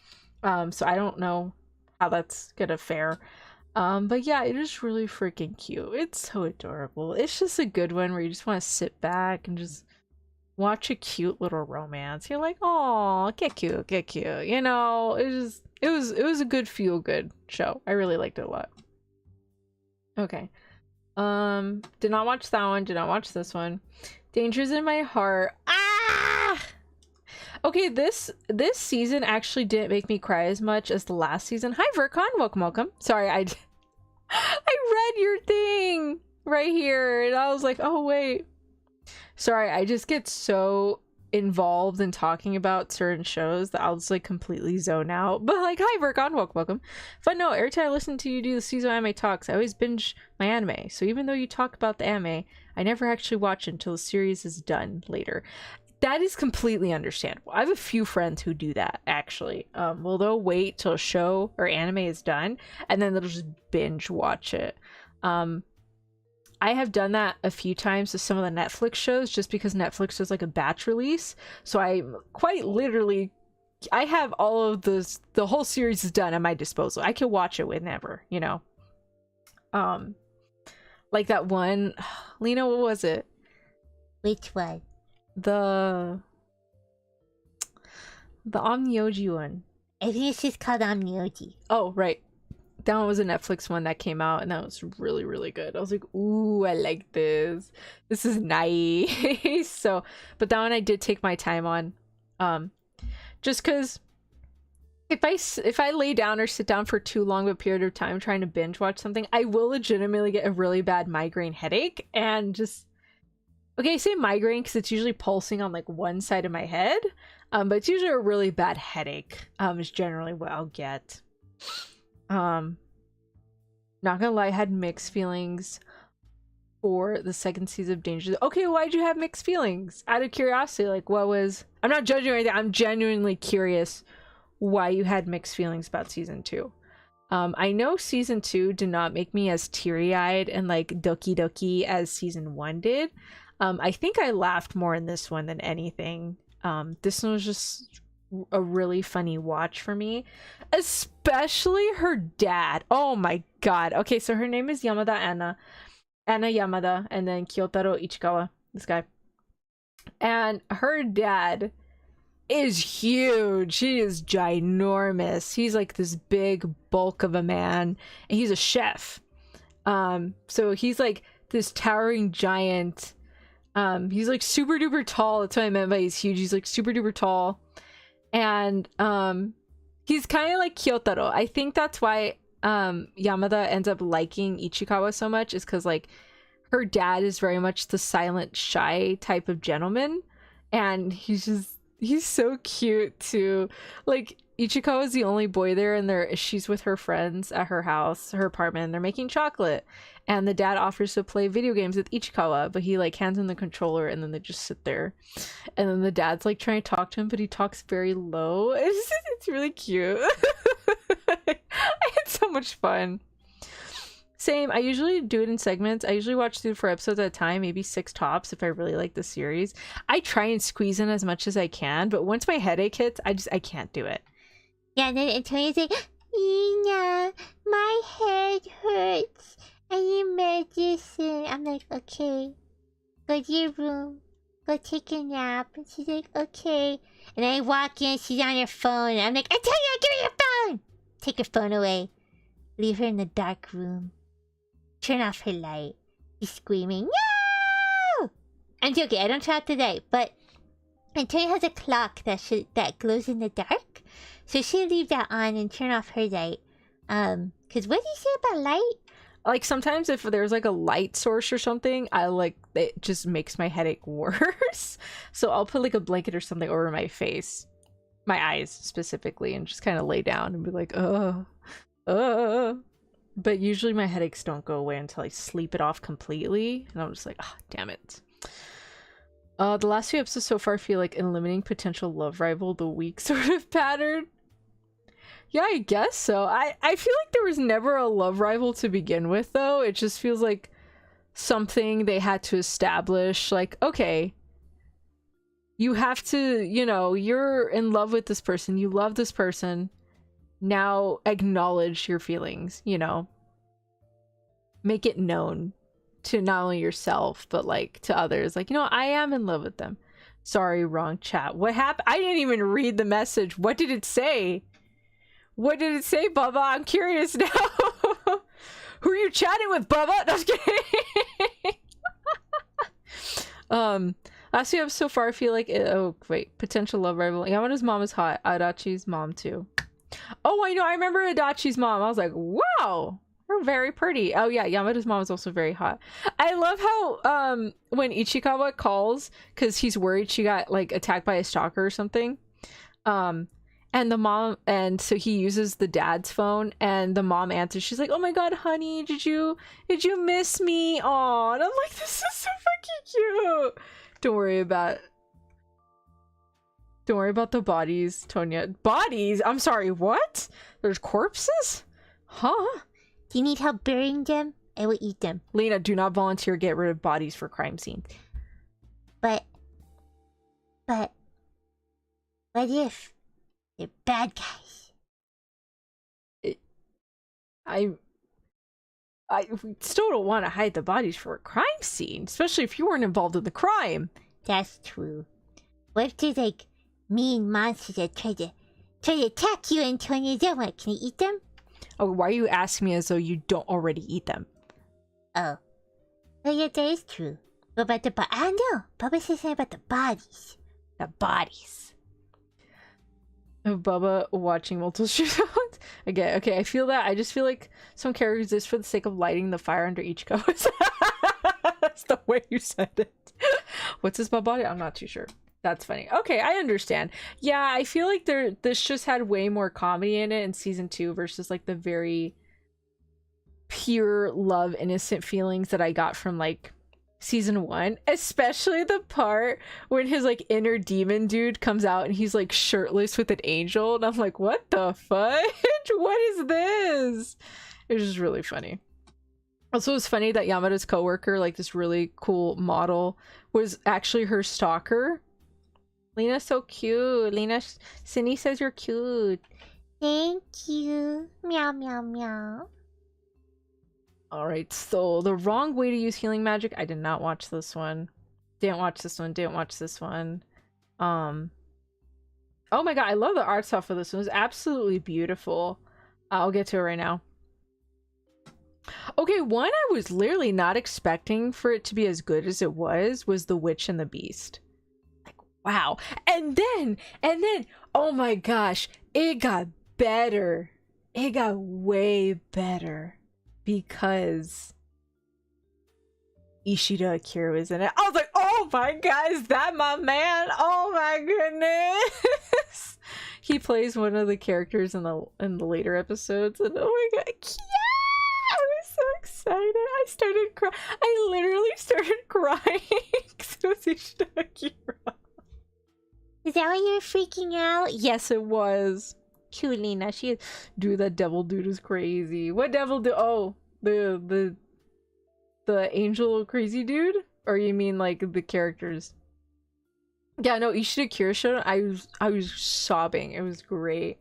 So I don't know how that's gonna fare. But yeah, it is really freaking cute. It's so adorable. It's just a good one where you just want to sit back and just watch a cute little romance. You're like, oh, get cute, get cute. You know, it was a good feel good show. I really liked it a lot. Okay. Did not watch that one, did not watch this one. Dangers in My Heart. Ah! Okay, this season actually didn't make me cry as much as the last season. Hi Vercon, welcome. Sorry, I read your thing right here and I was like, oh wait. Sorry, I just get so involved in talking about certain shows that I'll just like completely zone out. But like, hi Vercon, welcome. Fun note, every time I listen to you do the season anime talks, I always binge my anime. So even though you talk about the anime, I never actually watch it until the series is done later. That is completely understandable. I have a few friends who do that, actually. Well, they'll wait till a show or anime is done, and then they'll just binge watch it. I have done that a few times with some of the Netflix shows, just because Netflix does like a batch release. So I quite literally, I have all of this, the whole series is done at my disposal. I can watch it whenever, you know? Like that one, Lena, what was it? Which one? The Omnioji one. I think it's just called Omnioji. Oh, right. That one was a Netflix one that came out, and that was really, really good. I was like, ooh, I like this. This is nice. So, but that one I did take my time on. Just because if I lay down or sit down for too long of a period of time trying to binge watch something, I will legitimately get a really bad migraine headache and just... Okay, I say migraine because it's usually pulsing on like one side of my head, but it's usually a really bad headache. Is generally what I'll get. Not gonna lie, I had mixed feelings for the second season of Danger. Okay, why'd you have mixed feelings? Out of curiosity, like what was... I'm not judging or anything, I'm genuinely curious why you had mixed feelings about season 2. I know season 2 did not make me as teary-eyed and like doki doki as season 1 did. I think I laughed more in this one than anything. This one was just a really funny watch for me, especially her dad. Oh my god. Okay, so her name is Yamada Anna Yamada, and then Kyotaro Ichikawa, this guy. And her dad is huge. He is ginormous. He's like this big bulk of a man, and he's a chef. So he's like this towering giant. He's like super duper tall. That's what I meant by he's huge. He's like super duper tall. And he's kind of like Kyotaro. I think that's why Yamada ends up liking Ichikawa so much, is because like her dad is very much the silent, shy type of gentleman, and he's so cute too. Like Ichikawa's the only boy there, and she's with her friends at her house, her apartment, and they're making chocolate. And the dad offers to play video games with Ichikawa, but he like hands him the controller, and then they just sit there. And then the dad's like trying to talk to him, but he talks very low. It's really cute. I had so much fun. Same, I usually do it in segments. I usually watch 3 to 4 episodes at a time, maybe 6 tops if I really like the series. I try and squeeze in as much as I can, but once my headache hits, I can't do it. Yeah, and then Antonia's like, Ina, my head hurts. I need medicine. I'm like, okay. Go to your room. Go take a nap. And she's like, okay. And I walk in, she's on her phone. And I'm like, Antonia, give me your phone! Take her phone away. Leave her in the dark room. Turn off her light. She's screaming, no! I'm joking, I don't try out the light, but Antonia has a clock that glows in the dark. So she'll leave that on and turn off her light. Cause what do you say about light? Like sometimes if there's like a light source or something, it just makes my headache worse. So I'll put like a blanket or something over my face, my eyes specifically, and just kind of lay down and be like, But usually my headaches don't go away until I sleep it off completely, and I'm just like, ah, damn it. The last few episodes so far feel like a limiting potential love rival the week sort of pattern. Yeah, I guess so. I feel like there was never a love rival to begin with, though. It just feels like something they had to establish. Like, okay, you have to, you know, you're in love with this person, you love this person, now acknowledge your feelings, you know, make it known to not only yourself but like to others, like, you know, I am in love with them. Sorry, wrong chat. What happened? I didn't even read the message. What did it say? What did it say, Bubba? I'm curious now. Who are you chatting with, Bubba? No, I was kidding. Last we have so far, I feel like oh wait, potential love rival. Yamada's mom is hot. Adachi's mom too. Oh, I know. I remember Adachi's mom. I was like, wow, they're very pretty. Oh yeah, Yamada's mom is also very hot. I love how when Ichikawa calls because he's worried she got like attacked by a stalker or something. And the mom, and so he uses the dad's phone, and the mom answers. She's like, "Oh my god, honey, did you miss me?" Aw, and I'm like, this is so fucking cute. Don't worry about the bodies, Tonya. Bodies? I'm sorry, what? There's corpses? Huh? Do you need help burying them? I will eat them. Lena, do not volunteer get rid of bodies for crime scenes. But what if they're bad guys? I still don't want to hide the bodies for a crime scene, especially if you weren't involved in the crime. That's true. What if there's like mean monsters that try to attack you, Antonia? Then what? Can I eat them? Oh, why are you asking me as though you don't already eat them? Oh. Oh yeah, that is true. What about the I know. Bubba says something about the bodies. The bodies. Bubba watching multiple shootouts. Okay, I feel that. I just feel like some characters exist for the sake of lighting the fire under each ghost. That's the way you said it. What's this body? I'm not too sure. That's funny. Okay, I understand. Yeah, I feel like this just had way more comedy in it in season 2 versus like the very pure love, innocent feelings that I got from like season 1, especially the part when his like inner demon dude comes out and he's like shirtless with an angel, and I'm like, what the fudge? What is this? It was just really funny. Also, it's funny that Yamada's coworker, like this really cool model, was actually her stalker. Lena's so cute. Lena, Cindy says you're cute. Thank you. Meow meow meow. Alright, so the wrong way to use healing magic. I did not watch this one. Didn't watch this one. Oh my god, I love the art style for this one. It's absolutely beautiful. I'll get to it right now. Okay, one I was literally not expecting for it to be as good as it was The Witch and the Beast. Like, wow. And then, oh my gosh, it got better. It got way better. Because Ishida Akira was in it. I was like, oh my god, is that my man? Oh my goodness. He plays one of the characters in the later episodes, and oh my god, yeah! I was so excited. I literally started crying. So it's Ishida Akira. Is that why you were freaking out? Yes, it was. Chulina, she is. Dude, that devil dude is crazy. What devil dude? Oh, the angel crazy dude? Or you mean like the characters? Yeah, no, Ishida Kira showed. I was sobbing. It was great.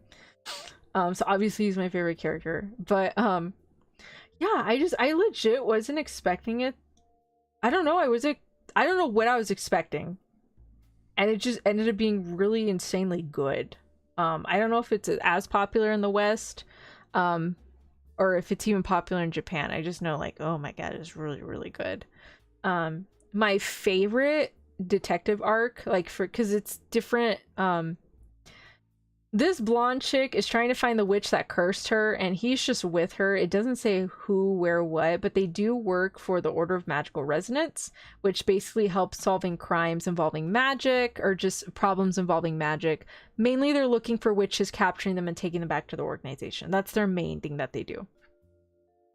So obviously he's my favorite character. But yeah, I legit wasn't expecting it. I don't know. I don't know what I was expecting. And it just ended up being really insanely good. I don't know if it's as popular in the West, or if it's even popular in Japan. I just know, like, oh my god, it's really, really good. My favorite detective arc, like, because it's different. This blonde chick is trying to find the witch that cursed her, and he's just with her. It doesn't say who, where, what, but they do work for the Order of Magical Resonance, which basically helps solving crimes involving magic, or just problems involving magic. Mainly they're looking for witches, capturing them, and taking them back to the organization. That's their main thing that they do.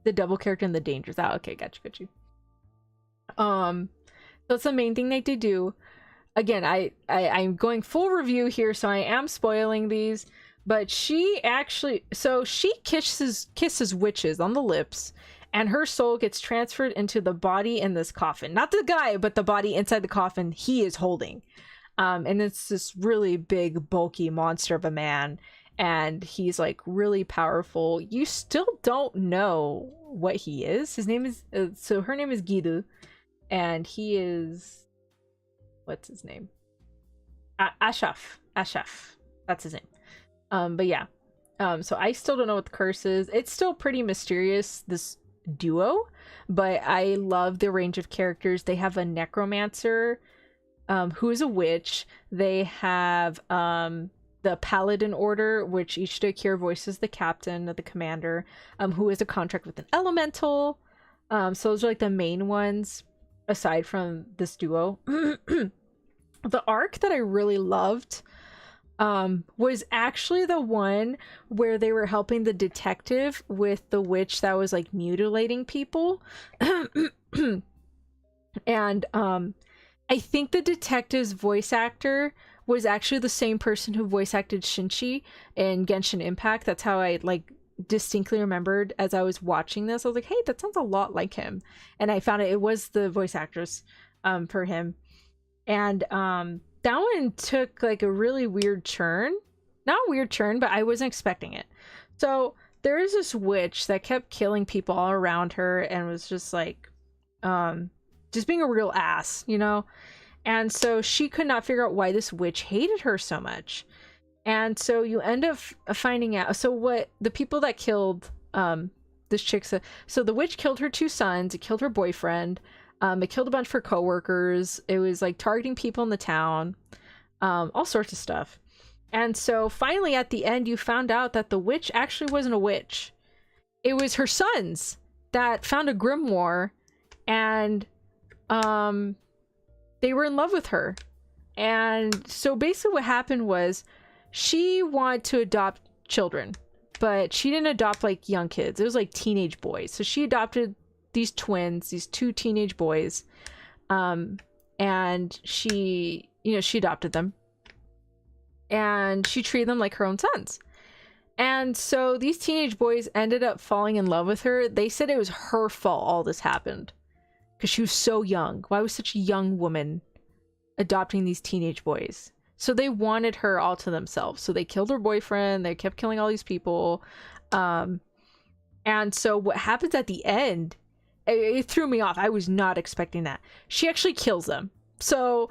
The double character and the dangers. Ah, okay, got you. That's the main thing they do. Again, I'm going full review here, so I am spoiling these. But she actually, so she kisses witches on the lips, and her soul gets transferred into the body in this coffin. Not the guy, but the body inside the coffin he is holding. And it's this really big, bulky monster of a man, and he's like really powerful. You still don't know what he is. His name is so her name is Gidu, and he is, what's his name? Ashaf. That's his name. But yeah. So I still don't know what the curse is. It's still pretty mysterious, this duo, but I love the range of characters. They have a necromancer, who is a witch. They have the paladin order, which each Dakir voices the captain of the commander, who has a contract with an elemental. So those are like the main ones aside from this duo. The arc that I really loved was actually the one where they were helping the detective with the witch that was like mutilating people. And I think the detective's voice actor was actually the same person who voice acted Shinchi in Genshin Impact. That's how I like distinctly remembered as I was watching this. I was like, hey, that sounds a lot like him. And I found it was the voice actress for him. And that one took like a really weird turn. Not a weird turn, but I wasn't expecting it. So there is this witch that kept killing people all around her and was just like just being a real ass, you know? And so she could not figure out why this witch hated her so much. And so you end up finding out. So what the people that killed this chick, so the witch killed her 2 sons, it killed her boyfriend, it killed a bunch of her coworkers, it was like targeting people in the town, all sorts of stuff. And so finally at the end you found out that the witch actually wasn't a witch. It was her sons that found a grimoire, and they were in love with her. And so basically what happened was she wanted to adopt children, but she didn't adopt like young kids. It was like teenage boys. So she adopted these twins, these 2 teenage boys, and she adopted them, and she treated them like her own sons. And so these teenage boys ended up falling in love with her. They said it was her fault all this happened because she was so young. Why was such a young woman adopting these teenage boys? So they wanted her all to themselves. So they killed her boyfriend. They kept killing all these people. And so what happens at the end, it threw me off. I was not expecting that. She actually kills them. So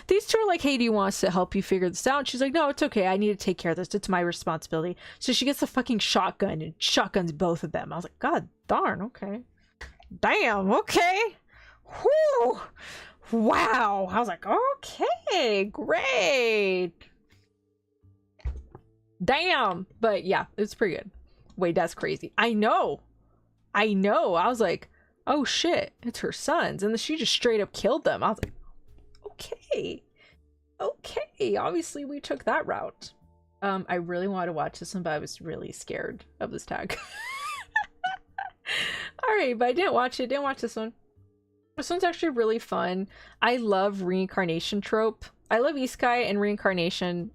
these 2 are like, hey, do you want us to help you figure this out? And she's like, no, it's okay. I need to take care of this. It's my responsibility. So she gets the fucking shotgun and shotguns both of them. I was like, God darn, okay. Damn, okay. Whoo! Wow. I was like, okay, great. Damn. But yeah, it's pretty good. Wait, that's crazy. I know. I was like, oh shit, it's her sons. And then she just straight up killed them. I was like, okay. Obviously we took that route. I really wanted to watch this one, but I was really scared of this tag. Alright, but I didn't watch it. Didn't watch this one. This one's actually really fun. I love reincarnation trope. I love isekai and reincarnation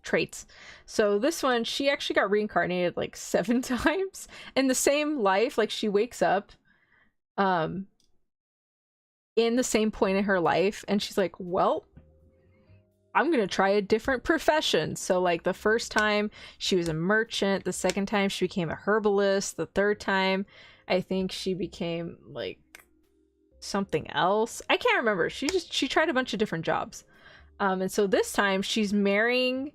traits. So this one, she actually got reincarnated like 7 times in the same life. Like she wakes up in the same point in her life, and she's like, well, I'm gonna try a different profession. So like the first time she was a merchant, the second time she became a herbalist, the third time I think she became like something else. I can't remember. She tried a bunch of different jobs. And so this time she's marrying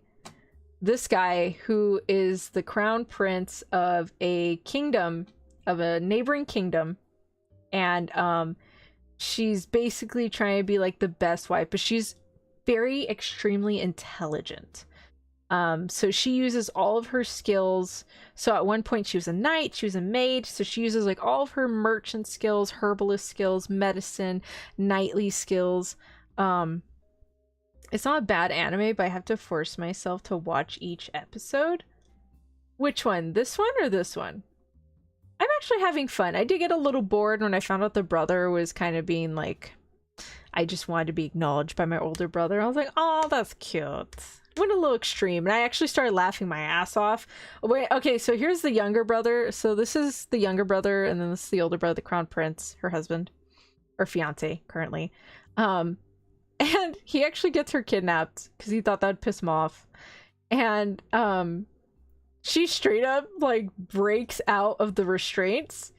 this guy who is the crown prince of a kingdom, of a neighboring kingdom. And she's basically trying to be like the best wife, but she's very extremely intelligent. So she uses all of her skills. So at one point she was a knight, she was a maid, so she uses like all of her merchant skills, herbalist skills, medicine, knightly skills. It's not a bad anime, but I have to force myself to watch each episode. Which one? This one or this one? I'm actually having fun. I did get a little bored when I found out the brother was kind of being like, I just wanted to be acknowledged by my older brother. I was like, oh, that's cute. Went a little extreme, and I actually started laughing my ass off. Wait, okay, so here's the younger brother. So this is the younger brother, and then this is the older brother, the crown prince, her husband, or fiance currently. And he actually gets her kidnapped because he thought that would piss him off. And she straight up like breaks out of the restraints,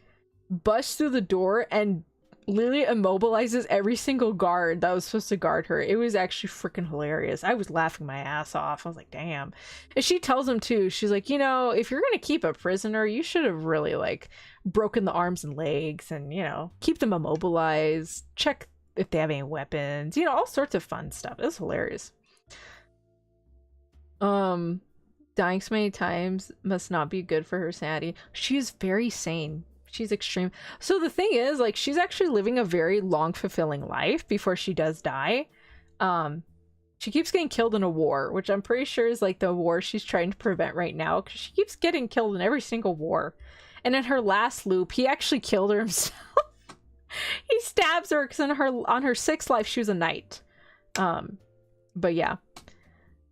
busts through the door, and literally immobilizes every single guard that was supposed to guard her. It was actually freaking hilarious. I was laughing my ass off. I was like, damn. And she tells him too, she's like, you know, if you're gonna keep a prisoner, you should have really like broken the arms and legs and, you know, keep them immobilized, check if they have any weapons, you know, all sorts of fun stuff. It was hilarious. Dying so many times must not be good for her sanity. She is very sane. She's extreme. So the thing is, like, she's actually living a very long, fulfilling life before she does die. She keeps getting killed in a war, which I'm pretty sure is like the war she's trying to prevent right now, because she keeps getting killed in every single war. And in her last loop, he actually killed her himself. He stabs her because on her sixth life she was a knight. But yeah.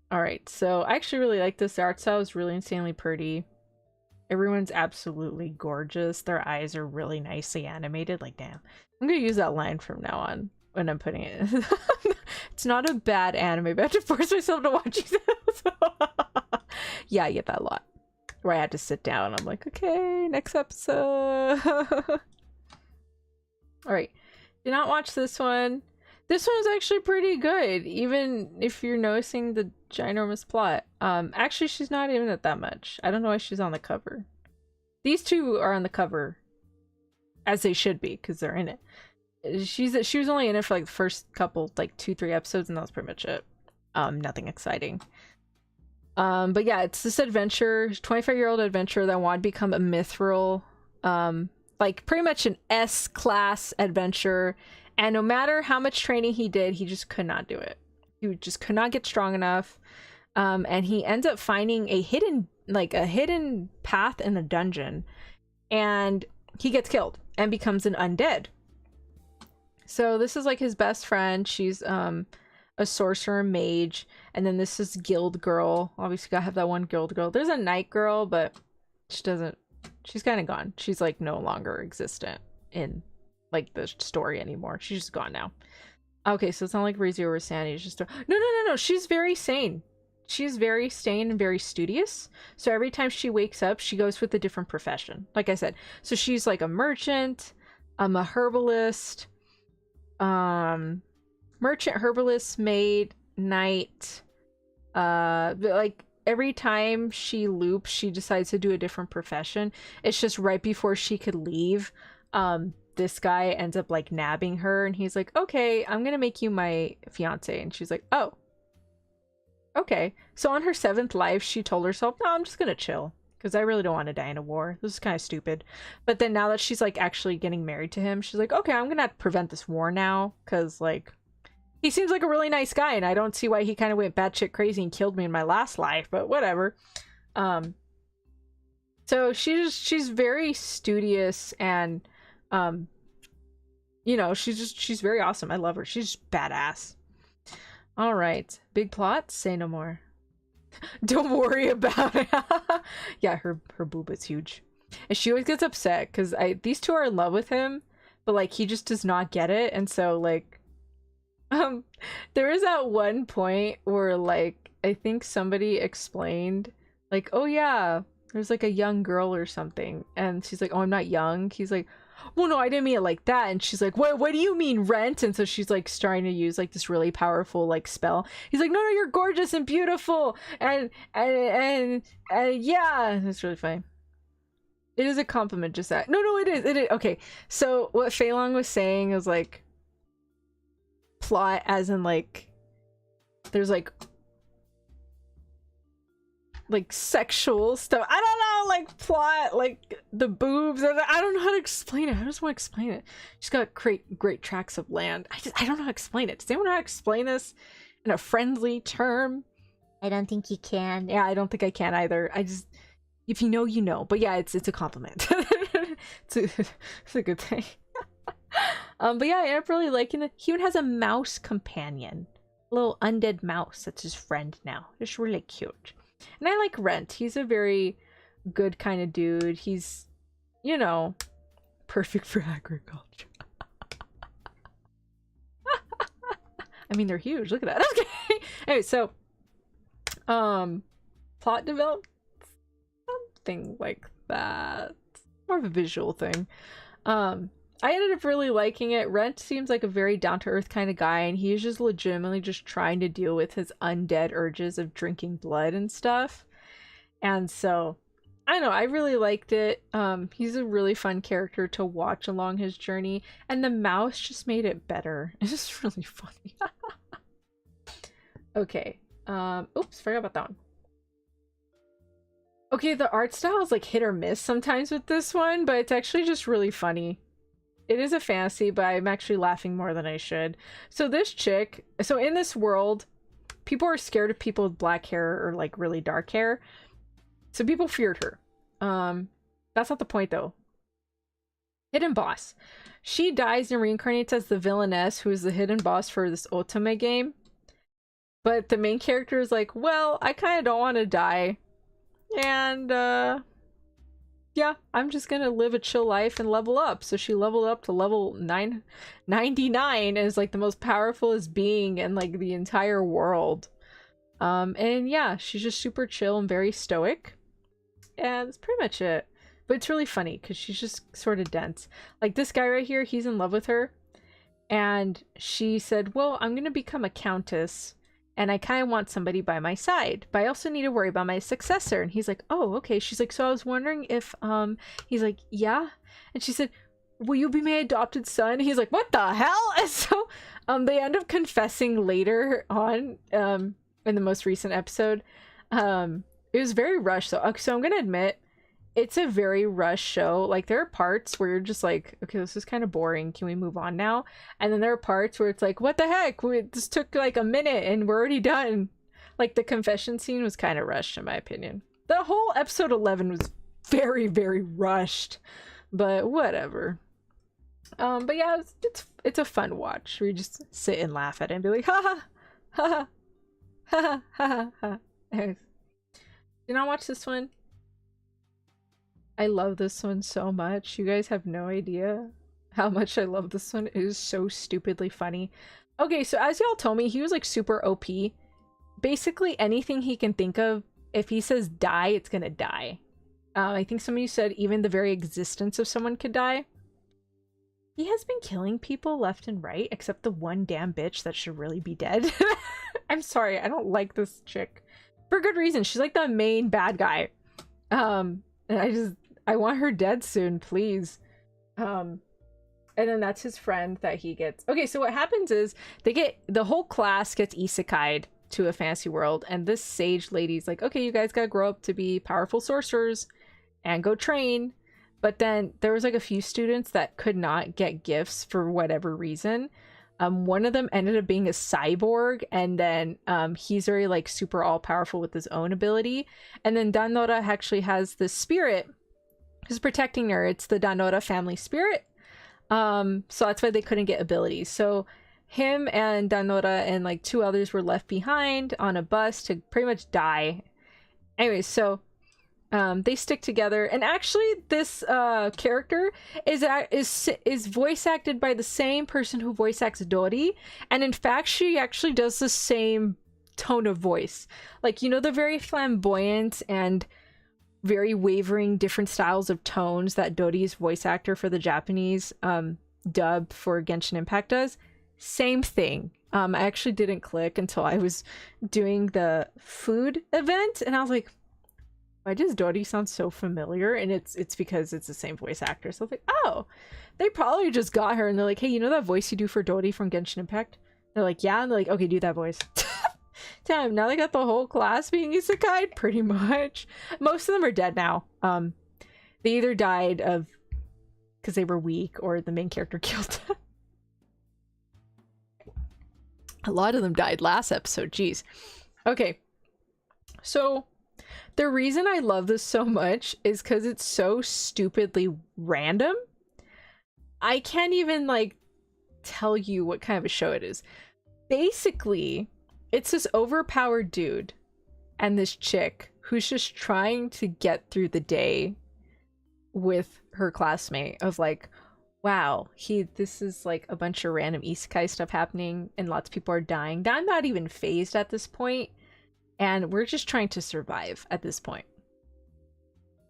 All right, so I actually really like this. The art style is really insanely pretty. Everyone's absolutely gorgeous. Their eyes are really nicely animated. Like, damn. I'm gonna use that line from now on when I'm putting it in. It's not a bad anime, but I have to force myself to watch these. Yeah, I get that a lot. Where I had to sit down. I'm like, okay, next episode. Alright. Do not watch this one. This one's actually pretty good, even if you're noticing the ginormous plot. Actually, she's not even at that much. I don't know why she's on the cover. These two are on the cover, as they should be, because they're in it. She was only in it for like the first couple, like 2-3 episodes, and that was pretty much it. Nothing exciting. But yeah, it's this adventure, 25-year-old adventurer that wanted to become a mithril, like pretty much an S-class adventurer. And no matter how much training he did, he just could not do it. He just could not get strong enough. And he ends up finding a hidden path in a dungeon. And he gets killed and becomes an undead. So this is like his best friend. She's a sorcerer mage. And then this is guild girl. Obviously gotta have that one guild girl. There's a night girl, but she's kind of gone. She's like no longer existent in like the story anymore. She's just gone now. Okay, so it's not like Rizio or Sandy. It's just no. She's very sane. She's very sane and very studious. So every time she wakes up, she goes with a different profession. Like I said, so she's like a merchant, a herbalist, maid, knight. Like every time she loops, she decides to do a different profession. It's just right before she could leave. This guy ends up like nabbing her, and he's like, okay, I'm gonna make you my fiance. And she's like, oh, okay. So on her 7th life, she told herself, no, I'm just gonna chill because I really don't want to die in a war. This is kind of stupid. But then now that she's like actually getting married to him, she's like, okay, I'm gonna have to prevent this war now because like he seems like a really nice guy, and I don't see why he kind of went batshit crazy and killed me in my last life, but whatever. So she's very studious, and you know, she's very awesome. I love her. She's badass. All right, big plot. Say no more. Don't worry about it. Yeah, her boob is huge, and she always gets upset because these two are in love with him, but like he just does not get it, and so like, there is at one point where like I think somebody explained like, oh yeah, there's like a young girl or something, and she's like, oh, I'm not young. He's like, well, no, I didn't mean it like that. And she's like, what do you mean rent? And so she's like starting to use like this really powerful like spell. He's like, no, you're gorgeous and beautiful, and yeah, it's really funny. It is a compliment, just that. No, it is. Okay, so what Fei Long was saying is like plot as in like there's like sexual stuff. I don't know, like plot, like the boobs. I don't know how to explain it. I just want to explain it. She's got great tracts of land. I don't know how to explain it. Does anyone know how to explain this in a friendly term? I don't think you can. Yeah, I don't think I can either. I just, if you know, you know. But yeah, it's a compliment. it's a good thing. But yeah, I ended up really liking it. He even has a mouse companion. A little undead mouse that's his friend now. It's really cute. And I like Rent. He's a very good kind of dude. He's, you know, perfect for agriculture. I mean, they're huge. Look at that. Okay. Anyway, so, plot development, something like that. More of a visual thing. I ended up really liking it. Rent seems like a very down-to-earth kind of guy, and he's just legitimately just trying to deal with his undead urges of drinking blood and stuff. And so, I don't know, I really liked it. He's a really fun character to watch along his journey, and the mouse just made it better. It's just really funny. Okay. Oops, forgot about that one. Okay, the art style is like hit or miss sometimes with this one, but it's actually just really funny. It is a fantasy, but I'm actually laughing more than I should. So this chick, so in this world, people are scared of people with black hair or like really dark hair. So people feared her. That's not the point though. Hidden boss. She dies and reincarnates as the villainess who is the hidden boss for this Otome game. But the main character is like, well, I kind of don't want to die. And, yeah, I'm just gonna live a chill life and level up. So she leveled up to level 99 and is like the most powerfulest being in like the entire world. And yeah, she's just super chill and very stoic. And that's pretty much it. But it's really funny because she's just sort of dense. Like this guy right here, he's in love with her. And she said, well, I'm gonna become a countess. And I kind of want somebody by my side, but I also need to worry about my successor. And he's like, oh, okay. She's like, so I was wondering if, he's like, yeah. And she said, will you be my adopted son? He's like, what the hell? And so, they end up confessing later on, in the most recent episode. It was very rushed. So I'm going to admit, it's a very rushed show. Like there are parts where you're just like, okay, this is kind of boring. Can we move on now? And then there are parts where it's like, what the heck? This took like a minute and we're already done. Like the confession scene was kind of rushed in my opinion. The whole episode 11 was very, very rushed, but whatever. But yeah, it's a fun watch where you just sit and laugh at it and be like, ha ha ha ha ha ha ha. Did not watch this one. I love this one so much. You guys have no idea how much I love this one. It is so stupidly funny. Okay, so as y'all told me, he was like super OP. Basically anything he can think of, if he says die, it's gonna die. I think somebody said even the very existence of someone could die. He has been killing people left and right, except the one damn bitch that should really be dead. I'm sorry, I don't like this chick. For good reason. She's like the main bad guy. And I want her dead soon, please. And then that's his friend that he gets. Okay, so what happens is the whole class gets isekai'd to a fantasy world, and this sage lady's like, okay, you guys gotta grow up to be powerful sorcerers and go train. But then there was like a few students that could not get gifts for whatever reason. One of them ended up being a cyborg, and then he's very like super all powerful with his own ability. And then Danora actually has this spirit who's protecting her. It's the Danora family spirit. So that's why they couldn't get abilities. So him and Danora and like two others were left behind on a bus to pretty much die. Anyways, so they stick together, and actually this character is voice acted by the same person who voice acts Dori, and in fact she actually does the same tone of voice. Like, you know, the very flamboyant and very wavering different styles of tones that Dori's voice actor for the Japanese dub for Genshin Impact does. Same thing. I actually didn't click until I was doing the food event, and I was like, why does Dori sound so familiar? And it's because it's the same voice actor. So I was like, oh, they probably just got her and they're like, hey, you know that voice you do for Dori from Genshin Impact? They're like, yeah. And they're like, okay, do that voice. Damn, now they got the whole class being isekai'd, pretty much. Most of them are dead now. They either died of because they were weak, or the main character killed them. A lot of them died last episode, jeez. Okay, so the reason I love this so much is because it's so stupidly random. I can't even like tell you what kind of a show it is. Basically, it's this overpowered dude and this chick who's just trying to get through the day with her classmate of like, wow, this is like a bunch of random isekai stuff happening and lots of people are dying. I'm not even phased at this point, and we're just trying to survive at this point.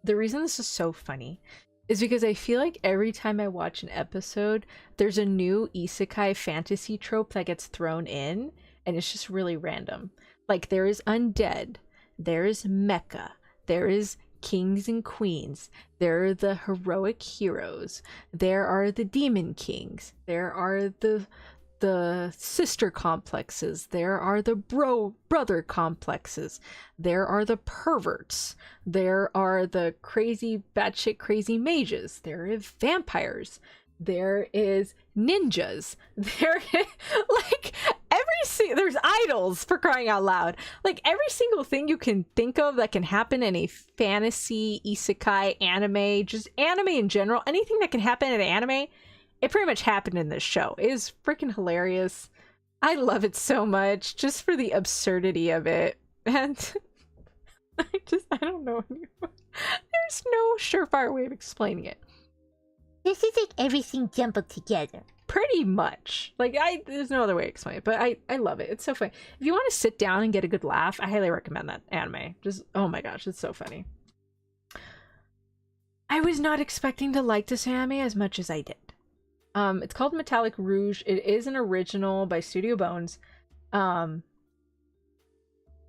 The reason this is so funny is because I feel like every time I watch an episode, there's a new isekai fantasy trope that gets thrown in, and it's just really random. Like, there is undead, there is mecha, there is kings and queens, there are the heroic heroes, there are the demon kings, there are the sister complexes, there are the brother complexes, there are the perverts, there are the crazy batshit crazy mages, there are vampires, there is ninjas, there is, like, there's idols, for crying out loud. Like, every single thing you can think of that can happen in a fantasy isekai anime, just anime in general, anything that can happen in an anime, it pretty much happened in this show. It is freaking hilarious. I love it so much, just for the absurdity of it. And I don't know anymore. There's no surefire way of explaining it. This is like everything jumbled together. Pretty much. Like, there's no other way to explain it, but I love it. It's so funny. If you want to sit down and get a good laugh, I highly recommend that anime. Just, oh my gosh, it's so funny. I was not expecting to like this anime as much as I did. It's called Metallic Rouge. It is an original by Studio Bones.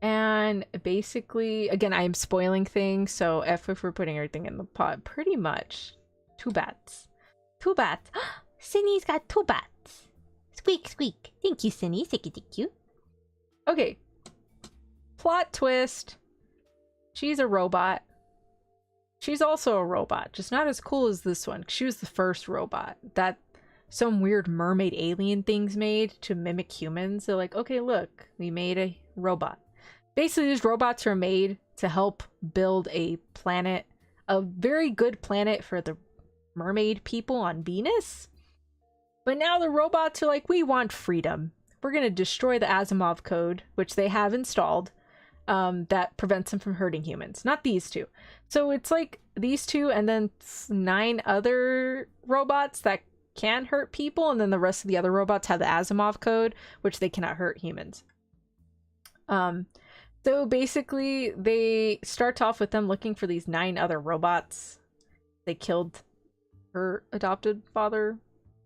And basically, again, I'm spoiling things, so if we're putting everything in the pot, pretty much. 2 bats. 2 bats. Cindy's got 2 bats. Squeak, squeak. Thank you, Cindy. Thank you. Okay. Plot twist. She's a robot. She's also a robot, just not as cool as this one. She was the first robot that some weird mermaid alien things made to mimic humans. They're like, okay, look, we made a robot. Basically, these robots are made to help build a planet, a very good planet for the mermaid people on Venus. But now the robots are like, we want freedom. We're going to destroy the Asimov code, which they have installed, that prevents them from hurting humans. Not these two. So it's like these two and then 9 other robots that can hurt people, and then the rest of the other robots have the Asimov code, which they cannot hurt humans. So basically, they start off with them looking for these 9 other robots. They killed her adopted father.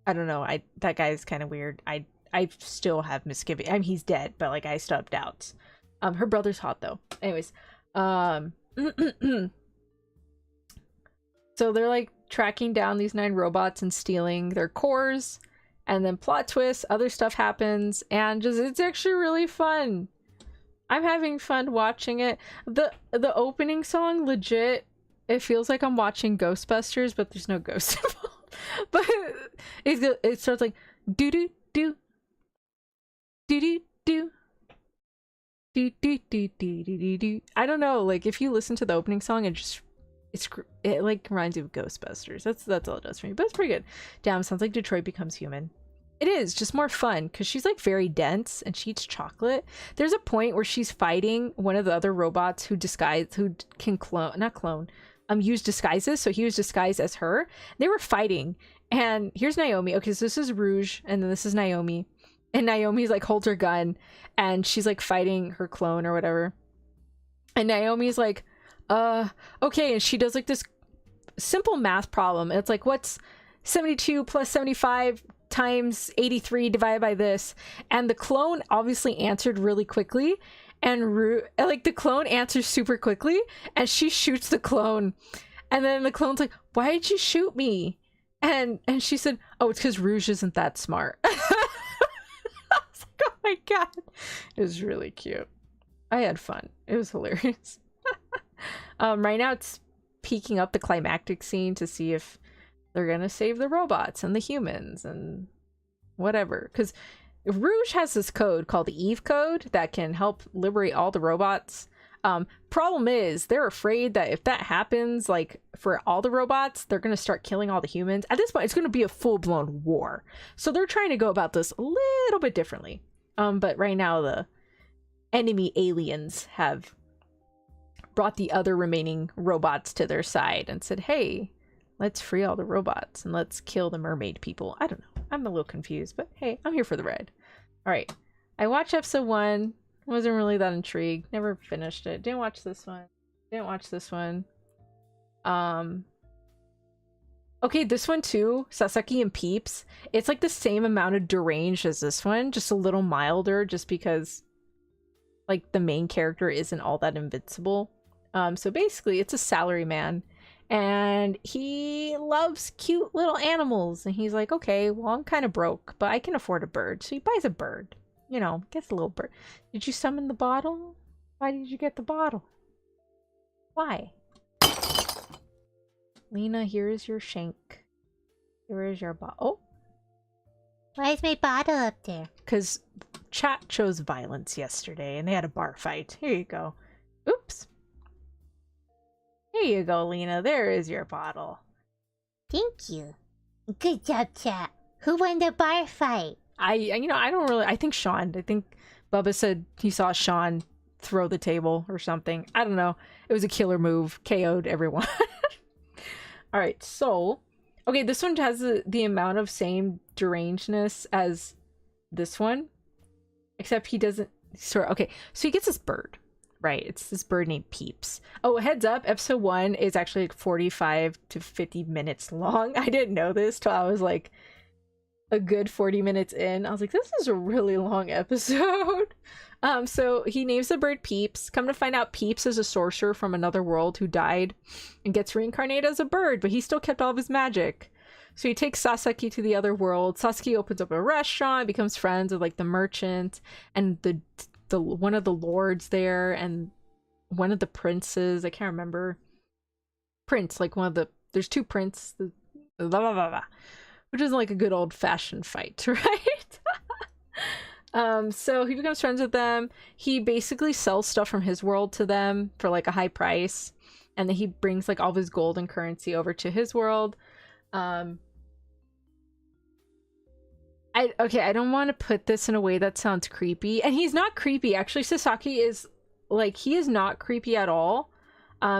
I don't know. That guy is kind of weird. I still have misgivings. I mean, he's dead, but like I still have doubts. Her brother's hot though. Anyways, so they're like tracking down these 9 robots and stealing their cores, and then plot twist, other stuff happens, and just it's actually really fun. I'm having fun watching it. The opening song, legit, it feels like I'm watching Ghostbusters, but there's no ghosts involved. But it starts like do do do do do do do do do do do do. I don't know, like if you listen to the opening song, it like reminds you of Ghostbusters. That's all it does for me, but it's pretty good. Damn, sounds like Detroit Becomes Human. It is just more fun because she's like very dense and she eats chocolate. There's a point where she's fighting one of the other robots who can use disguises. So he was disguised as her. They were fighting, and here's Naomi. Okay, so this is Rouge, and then this is Naomi, and Naomi's like holds her gun, and she's like fighting her clone or whatever. And Naomi's like, okay, and she does like this simple math problem. It's like, what's 72 plus 75 times 83 divided by this? And the clone obviously answered really quickly, and like the clone answers super quickly, and she shoots the clone, and then the clone's like, why did you shoot me? And she said, oh, it's because Rouge isn't that smart. I was like, oh my god, it was really cute. I had fun. It was hilarious. Right now it's peeking up the climactic scene to see if they're gonna save the robots and the humans and whatever, because Rouge has this code called the Eve code that can help liberate all the robots. Problem is, they're afraid that if that happens, like for all the robots, they're gonna start killing all the humans. At this point, it's gonna be a full-blown war. So they're trying to go about this a little bit differently. But right now the enemy aliens have brought the other remaining robots to their side and said, hey, let's free all the robots and let's kill the mermaid people. I don't know. I'm a little confused, but hey, I'm here for the ride. All right. I watched episode 1. Wasn't really that intrigued. Never finished it. Didn't watch this one. Didn't watch this one. Okay, this one too. Sasaki and Peeps. It's like the same amount of deranged as this one, just a little milder, just because like the main character isn't all that invincible. So basically it's a salaryman and he loves cute little animals, and he's like, okay, well, I'm kind of broke, but I can afford a bird. So he buys a bird. You know, gets a little bird. Did you summon the bottle? Why did you get the bottle? Why? Lena, here is your shank. Here is your bottle. Oh. Why is my bottle up there? Because chat chose violence yesterday and they had a bar fight. Here you go. Oops. Here you go, Lena. There is your bottle. Thank you. Good job, chat. Who won the bar fight? I think Sean. I think Bubba said he saw Sean throw the table or something. I don't know. It was a killer move. KO'd everyone. All right, so okay, this one has the amount of same derangedness as this one, except he doesn't. Okay, so he gets this bird, right? It's this bird named Peeps. Oh, heads up, episode 1 is actually like 45 to 50 minutes long. I didn't know this till I was like a good 40 minutes in. I was like, this is a really long episode. So he names the bird Peeps. Come to find out, Peeps is a sorcerer from another world who died and gets reincarnated as a bird, but he still kept all of his magic. So he takes Sasaki to the other world. Sasaki opens up a restaurant, becomes friends with like the merchant and the one of the lords there and one of the princes. I can't remember. Prince, like one of the, there's two princes, blah, blah, blah, blah, which is like a good old fashioned fight, right? So he becomes friends with them. He basically sells stuff from his world to them for like a high price, and then he brings like all of his gold and currency over to his world. I don't want to put this in a way that sounds creepy, and he's not creepy. Actually, Sasaki is like, he is not creepy at all.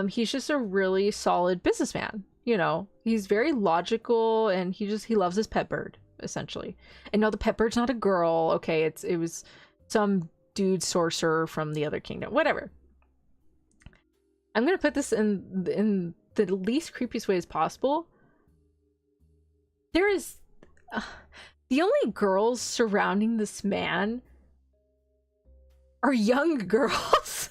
He's just a really solid businessman. You know, he's very logical, and he loves his pet bird, essentially. And no, the pet bird's not a girl. Okay, it was some dude sorcerer from the other kingdom. Whatever. I'm gonna put this in the least creepiest way as possible. There is the only girls surrounding this man are young girls.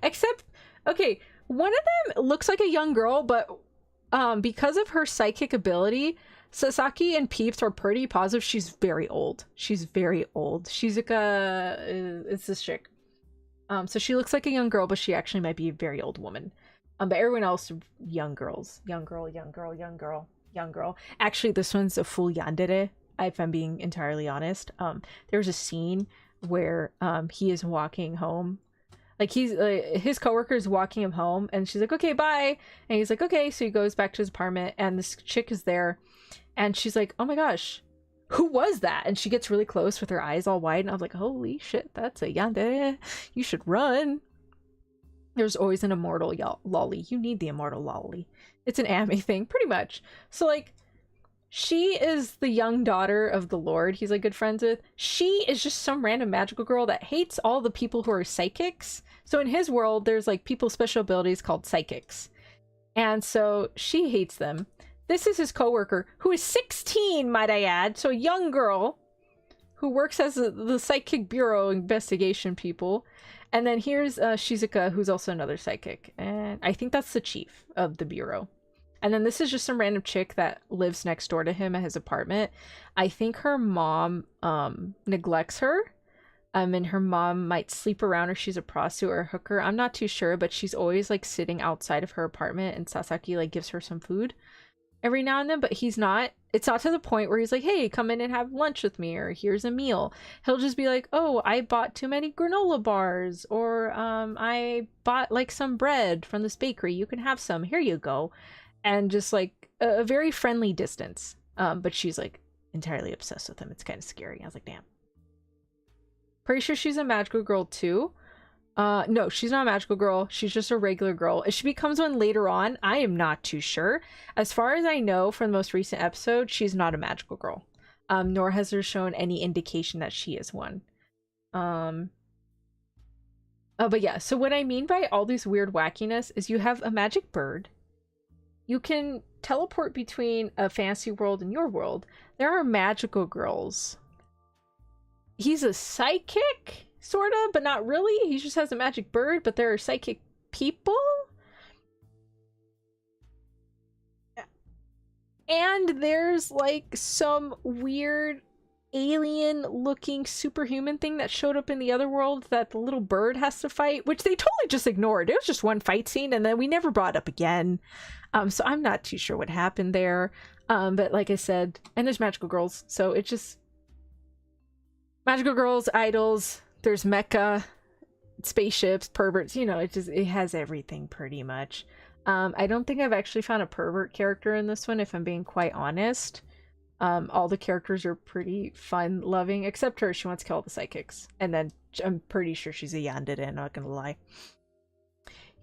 Except, okay, one of them looks like a young girl, but because of her psychic ability, Sasaki and Peeps are pretty positive she's very old. She's very old. Shizuka is this chick. So she looks like a young girl, but she actually might be a very old woman. But everyone else, young girls. Young girl, young girl, young girl, young girl. Actually, this one's a full yandere, if I'm being entirely honest. There's a scene where he is walking home. Like, his coworker is walking him home, and she's like, okay, bye. And he's like, okay. So he goes back to his apartment, and this chick is there, and she's like, oh my gosh, who was that? And she gets really close with her eyes all wide, and I was like, holy shit, that's a yandere. You should run. There's always an immortal lolly. You need the immortal lolly. It's an anime thing, pretty much. So, like, she is the young daughter of the Lord he's like good friends with. She is just some random magical girl that hates all the people who are psychics. So in his world, there's like people with special abilities called psychics. And so she hates them. This is his coworker, who is 16, might I add. So a young girl who works as the psychic bureau investigation people. And then here's Shizuka, who's also another psychic. And I think that's the chief of the bureau. And then this is just some random chick that lives next door to him at his apartment. I think her mom neglects her. And her mom might sleep around, or she's a prostitute or a hooker. I'm not too sure, but she's always like sitting outside of her apartment, and Sasaki like gives her some food. every now and then, but it's not to the point where he's like, hey, come in and have lunch with me, or here's a meal. He'll just be like, oh, I bought too many granola bars, or I bought like some bread from this bakery, you can have some, here you go. And just like a very friendly distance. But she's like entirely obsessed with him. It's kind of scary. I was like, damn. Pretty sure she's a magical girl too. No, she's not a magical girl. She's just a regular girl. If she becomes one later on, I am not too sure. As far as I know from the most recent episode, she's not a magical girl. Nor has there shown any indication that she is one. But yeah, so what I mean by all these weird wackiness is you have a magic bird. You can teleport between a fantasy world and your world. There are magical girls. He's a psychic? Sort of, but not really. He just has a magic bird, but there are psychic people. And there's like some weird alien looking superhuman thing that showed up in the other world that the little bird has to fight, which they totally just ignored. It was just one fight scene and then we never brought it up again. So I'm not too sure what happened there. But like I said, and there's magical girls, so it's just magical girls, idols. There's mecha, spaceships, perverts, you know, it has everything pretty much. I don't think I've actually found a pervert character in this one, if I'm being quite honest. All the characters are pretty fun loving, except her. She wants to kill all the psychics. And then I'm pretty sure she's a yandere, not gonna lie.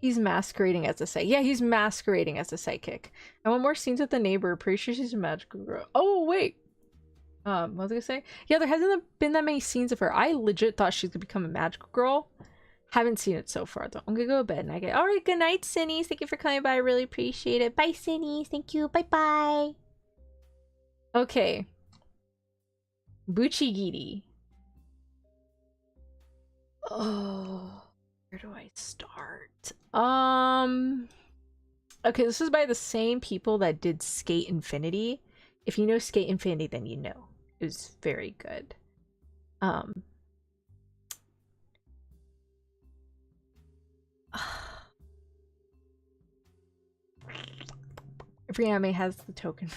He's masquerading as a psychic. Yeah, he's masquerading as a psychic. I want more scenes with the neighbor. Pretty sure she's a magical girl. Oh, wait. What was I gonna say? Yeah, there hasn't been that many scenes of her. I legit thought she could become a magical girl. Haven't seen it so far though. I'm gonna go to bed and I get alright, good night, Cinnies. Thank you for coming by. I really appreciate it. Bye, Cinnies. Thank you. Bye bye. Okay. Buchigiri. Oh, where do I start? Okay, this is by the same people that did Skate Infinity. If you know Skate Infinity, then you know. It was very good. Every anime has the token.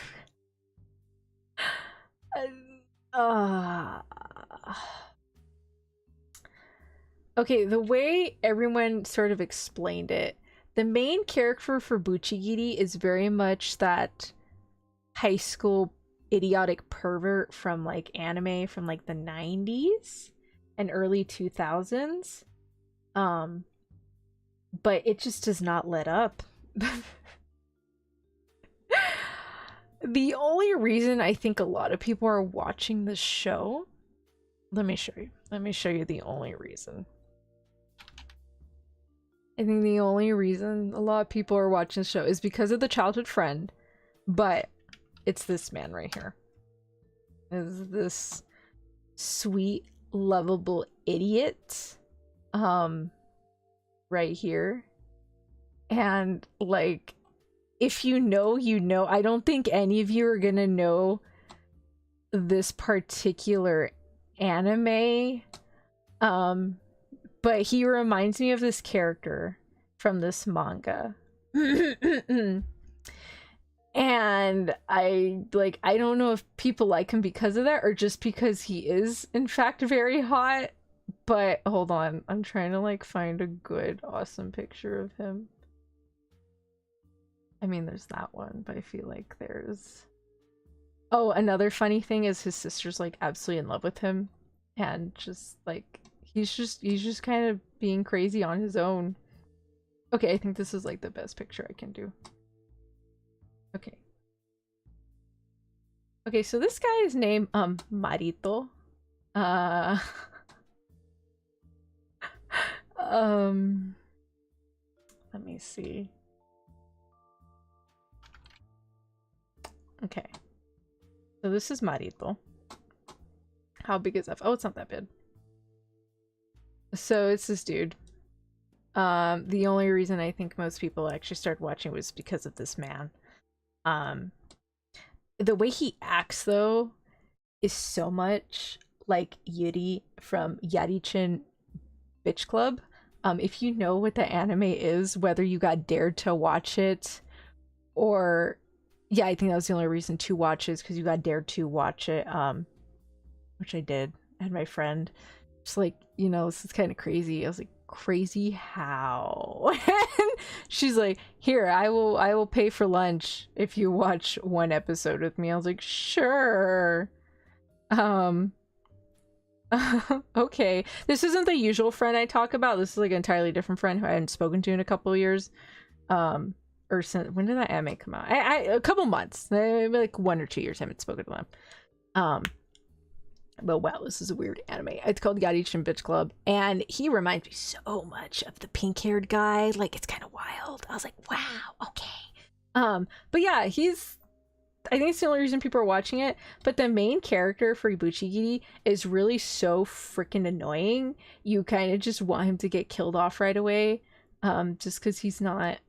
Okay, the way everyone sort of explained it, the main character for Buchigiri is very much that high school idiotic pervert from like anime from like the 90s and early 2000s. But it just does not let up. The only reason I think a lot of people are watching this show, let me show you. Let me show you the only reason. I think the only reason a lot of people are watching the show is because of the childhood friend, but it's this man right here. Is this sweet, lovable idiot right here. And like, if you know, you know. I don't think any of you are gonna know this particular anime, but he reminds me of this character from this manga. And I don't know if people like him because of that or just because he is in fact very hot. But hold on, I'm trying to like find a good awesome picture of him. I mean, there's that one, but I feel like there's... Oh, another funny thing is his sister's like absolutely in love with him, and just like he's just kind of being crazy on his own. Okay, I think this is like the best picture I can do. Okay. Okay, so this guy is named Marito. Let me see. Okay. So this is Marito. How big is that? Oh, it's not that big. So it's this dude. The only reason I think most people actually started watching was because of this man. The way he acts though is so much like Yuri from Yarichin Bitch Club. If you know what the anime is, whether you got dared to watch it or yeah, I think that was the only reason to watch it, is because you got dared to watch it, which I did. I had my friend just like, you know, this is kind of crazy. I was like, crazy how? And she's like, here, I will pay for lunch if you watch one episode with me. I was like, sure. Okay, this isn't the usual friend I talk about. This is like an entirely different friend who I hadn't spoken to in a couple of years. Or since, when did that anime come out? A couple months, maybe like 1 or 2 years I haven't spoken to them. But wow, this is a weird anime. It's called Yari-chan Bitch Club, and he reminds me so much of the pink-haired guy. Like, it's kind of wild. I was like, wow, okay. But yeah, I think it's the only reason people are watching it. But the main character for Ibuchigiri is really so freaking annoying. You kind of just want him to get killed off right away. Just because he's not...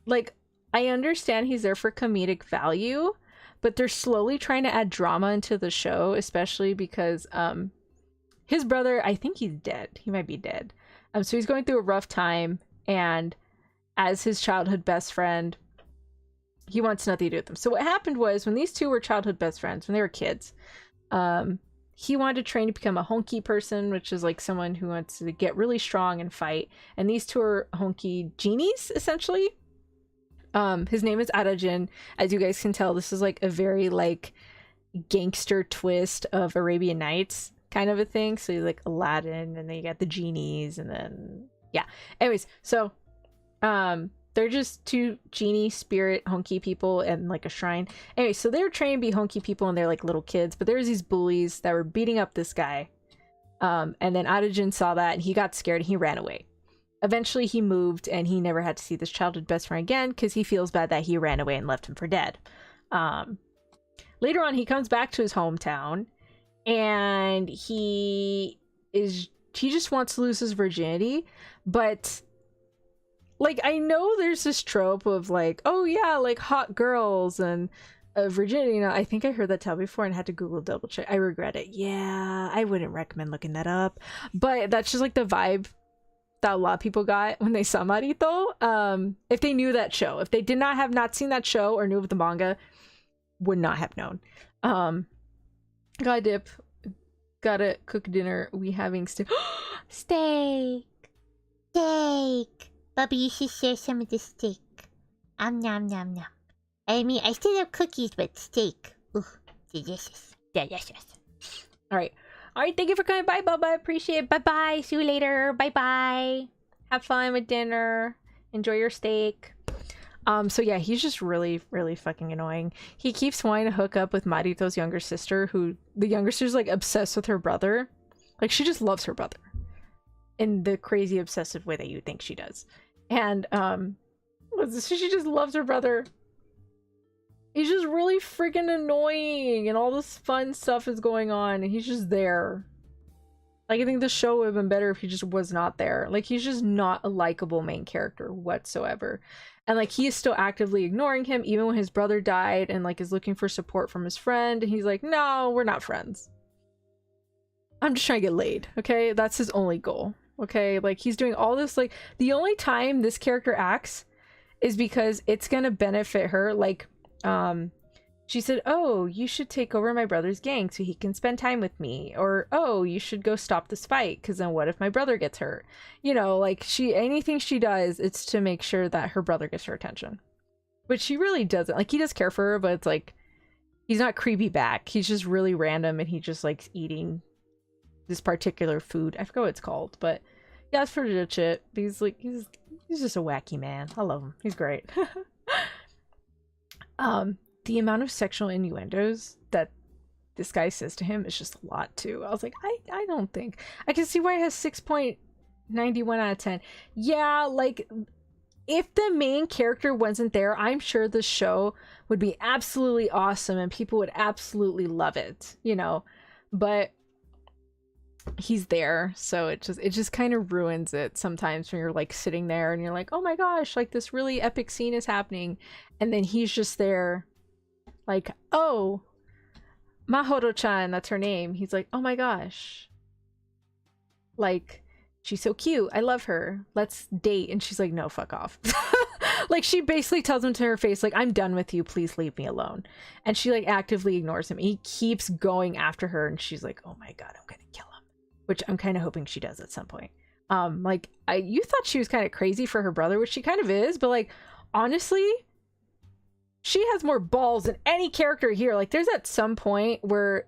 Like, I understand he's there for comedic value, but they're slowly trying to add drama into the show, especially because his brother, I think he's dead. He might be dead. So he's going through a rough time, and as his childhood best friend, he wants nothing to do with them. So what happened was, when these two were childhood best friends, when they were kids, he wanted to train to become a honki person, which is like someone who wants to get really strong and fight. And these two are honki genies, essentially. His name is Arajin. As you guys can tell, this is like a very like gangster twist of Arabian Nights kind of a thing. So you like Aladdin, and then you got the genies, and then yeah. Anyways, so they're just two genie spirit honky people and like a shrine. Anyway, so they were trained to be honky people, and they're like little kids, but there's these bullies that were beating up this guy. And then Arajin saw that, and he got scared, and he ran away. Eventually he moved, and he never had to see this childhood best friend again because he feels bad that he ran away and left him for dead. Later on, he comes back to his hometown, and he just wants to lose his virginity. But like, I know there's this trope of like, oh yeah, like hot girls and virginity. You know, I think I heard that tell before and had to Google double check. I regret it. Yeah, I wouldn't recommend looking that up, but that's just like the vibe that a lot of people got when they saw Marito. If they knew that show, if they did not have not seen that show or knew of the manga, would not have known. Gotta dip, gotta cook dinner. We having steak. Steak. Bubby, you should share some of the steak. Nom nom nom. I mean, I still have cookies, but steak. Ooh, delicious. All right, thank you for coming by, Bubba. I appreciate it. Bye-bye. See you later. Bye-bye. Have fun with dinner. Enjoy your steak. So yeah, he's just really, really fucking annoying. He keeps wanting to hook up with Marito's younger sister, who the younger sister's like obsessed with her brother. Like, she just loves her brother in the crazy obsessive way that you think she does. And she just loves her brother. He's just really freaking annoying, and all this fun stuff is going on, and he's just there. Like, I think the show would have been better if he just was not there. Like, he's just not a likable main character whatsoever. And like, he is still actively ignoring him, even when his brother died, and like is looking for support from his friend, and he's like, no, we're not friends. I'm just trying to get laid, okay? That's his only goal, okay? Like, he's doing all this, like, the only time this character acts is because it's gonna benefit her. Like, she said, oh, you should take over my brother's gang so he can spend time with me. Or, oh, you should go stop this fight, because then what if my brother gets hurt? You know, like, anything she does, it's to make sure that her brother gets her attention. But she really doesn't. Like, he does care for her, but it's like, he's not creepy back. He's just really random, and he just likes eating this particular food. I forgot what it's called, but yeah, that's pretty much it. He's like, he's just a wacky man. I love him. He's great. The amount of sexual innuendos that this guy says to him is just a lot too. I was like, I don't think I can see why it has 6.91 out of 10. Yeah, like, if the main character wasn't there, I'm sure the show would be absolutely awesome and people would absolutely love it, you know, but he's there, so it just kind of ruins it sometimes when you're like sitting there and you're like, oh my gosh, like this really epic scene is happening, and then he's just there like, oh, Mahoro-chan, that's her name. He's like, oh my gosh, like, she's so cute, I love her, let's date. And she's like, no, fuck off. Like, she basically tells him to her face, like, I'm done with you, please leave me alone. And she like actively ignores him. He keeps going after her, and she's like, oh my god, I'm gonna kill him, which I'm kind of hoping she does at some point. Like, you thought she was kind of crazy for her brother, which she kind of is, but like, honestly, she has more balls than any character here. Like, there's at some point where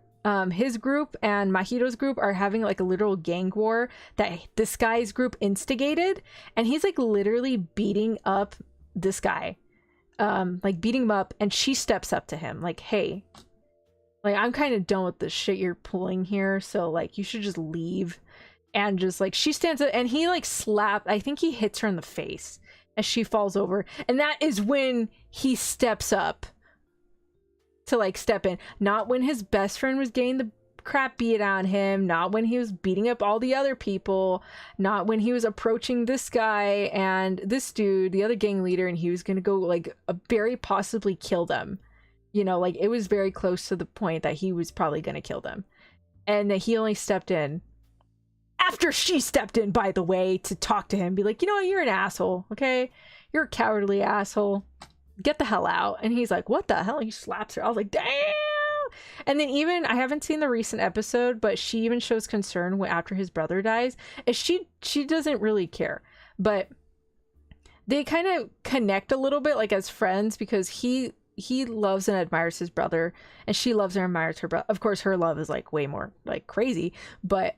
his group and Mahito's group are having like a literal gang war that this guy's group instigated, and he's like literally beating up this guy, like beating him up, and she steps up to him like, hey, like, I'm kind of done with the shit you're pulling here, so like, you should just leave. And just like, she stands up, and he like I think he hits her in the face as she falls over, and that is when he steps up to like step in. Not when his best friend was getting the crap beat out of him, not when he was beating up all the other people, not when he was approaching this guy and this dude, the other gang leader, and he was gonna go like very possibly kill them. You know, like, it was very close to the point that he was probably gonna kill them, and that he only stepped in after she stepped in, by the way, to talk to him, be like, you know what, you're an asshole, okay? You're a cowardly asshole. Get the hell out. And he's like, what the hell? He slaps her. I was like, damn. And then even, I haven't seen the recent episode, but she even shows concern after his brother dies. And she doesn't really care. But they kind of connect a little bit, like, as friends, because he loves and admires his brother, and she loves and admires her brother. Of course, her love is like way more like crazy, but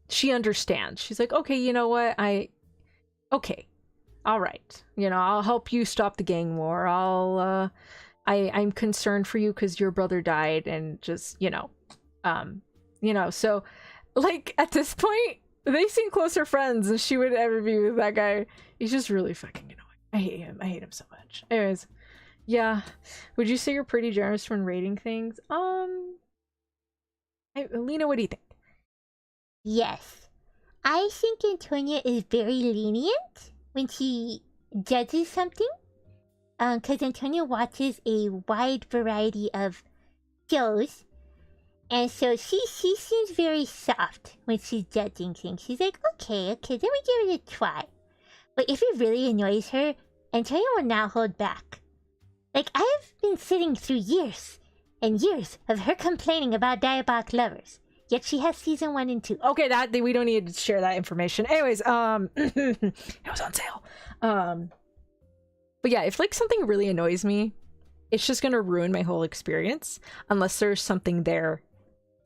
she understands. She's like, okay, you know what? Okay. All right. You know, I'll help you stop the gang war. I'm concerned for you because your brother died, and just, so like, at this point, they seem closer friends than she would ever be with that guy. He's just really fucking annoying. I hate him. I hate him so much. Anyways, yeah. Would you say you're pretty generous when rating things? Lena, what do you think? Yes. I think Antonia is very lenient when she judges something. Because Antonia watches a wide variety of shows. And so she seems very soft when she's judging things. She's like, okay, let me give it a try. But if it really annoys her, Antonia will not hold back. Like, I've been sitting through years and years of her complaining about Diabolic Lovers. Yet she has season 1 and 2. Okay, that we don't need to share that information. Anyways, it was on sale. But yeah, if like something really annoys me, it's just gonna ruin my whole experience unless there's something there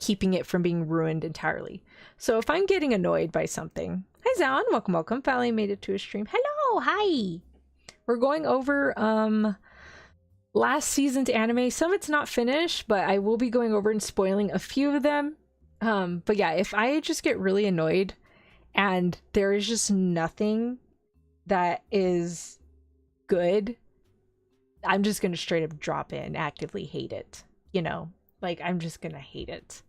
keeping it from being ruined entirely. So if I'm getting annoyed by something, hi Zaun, welcome. Finally made it to a stream. Hello, hi. We're going over last season's anime. Some of it's not finished, but I will be going over and spoiling a few of them. But yeah, if I just get really annoyed and there is just nothing that is good, I'm just gonna straight up drop it and actively hate it. You know, like, I'm just gonna hate it.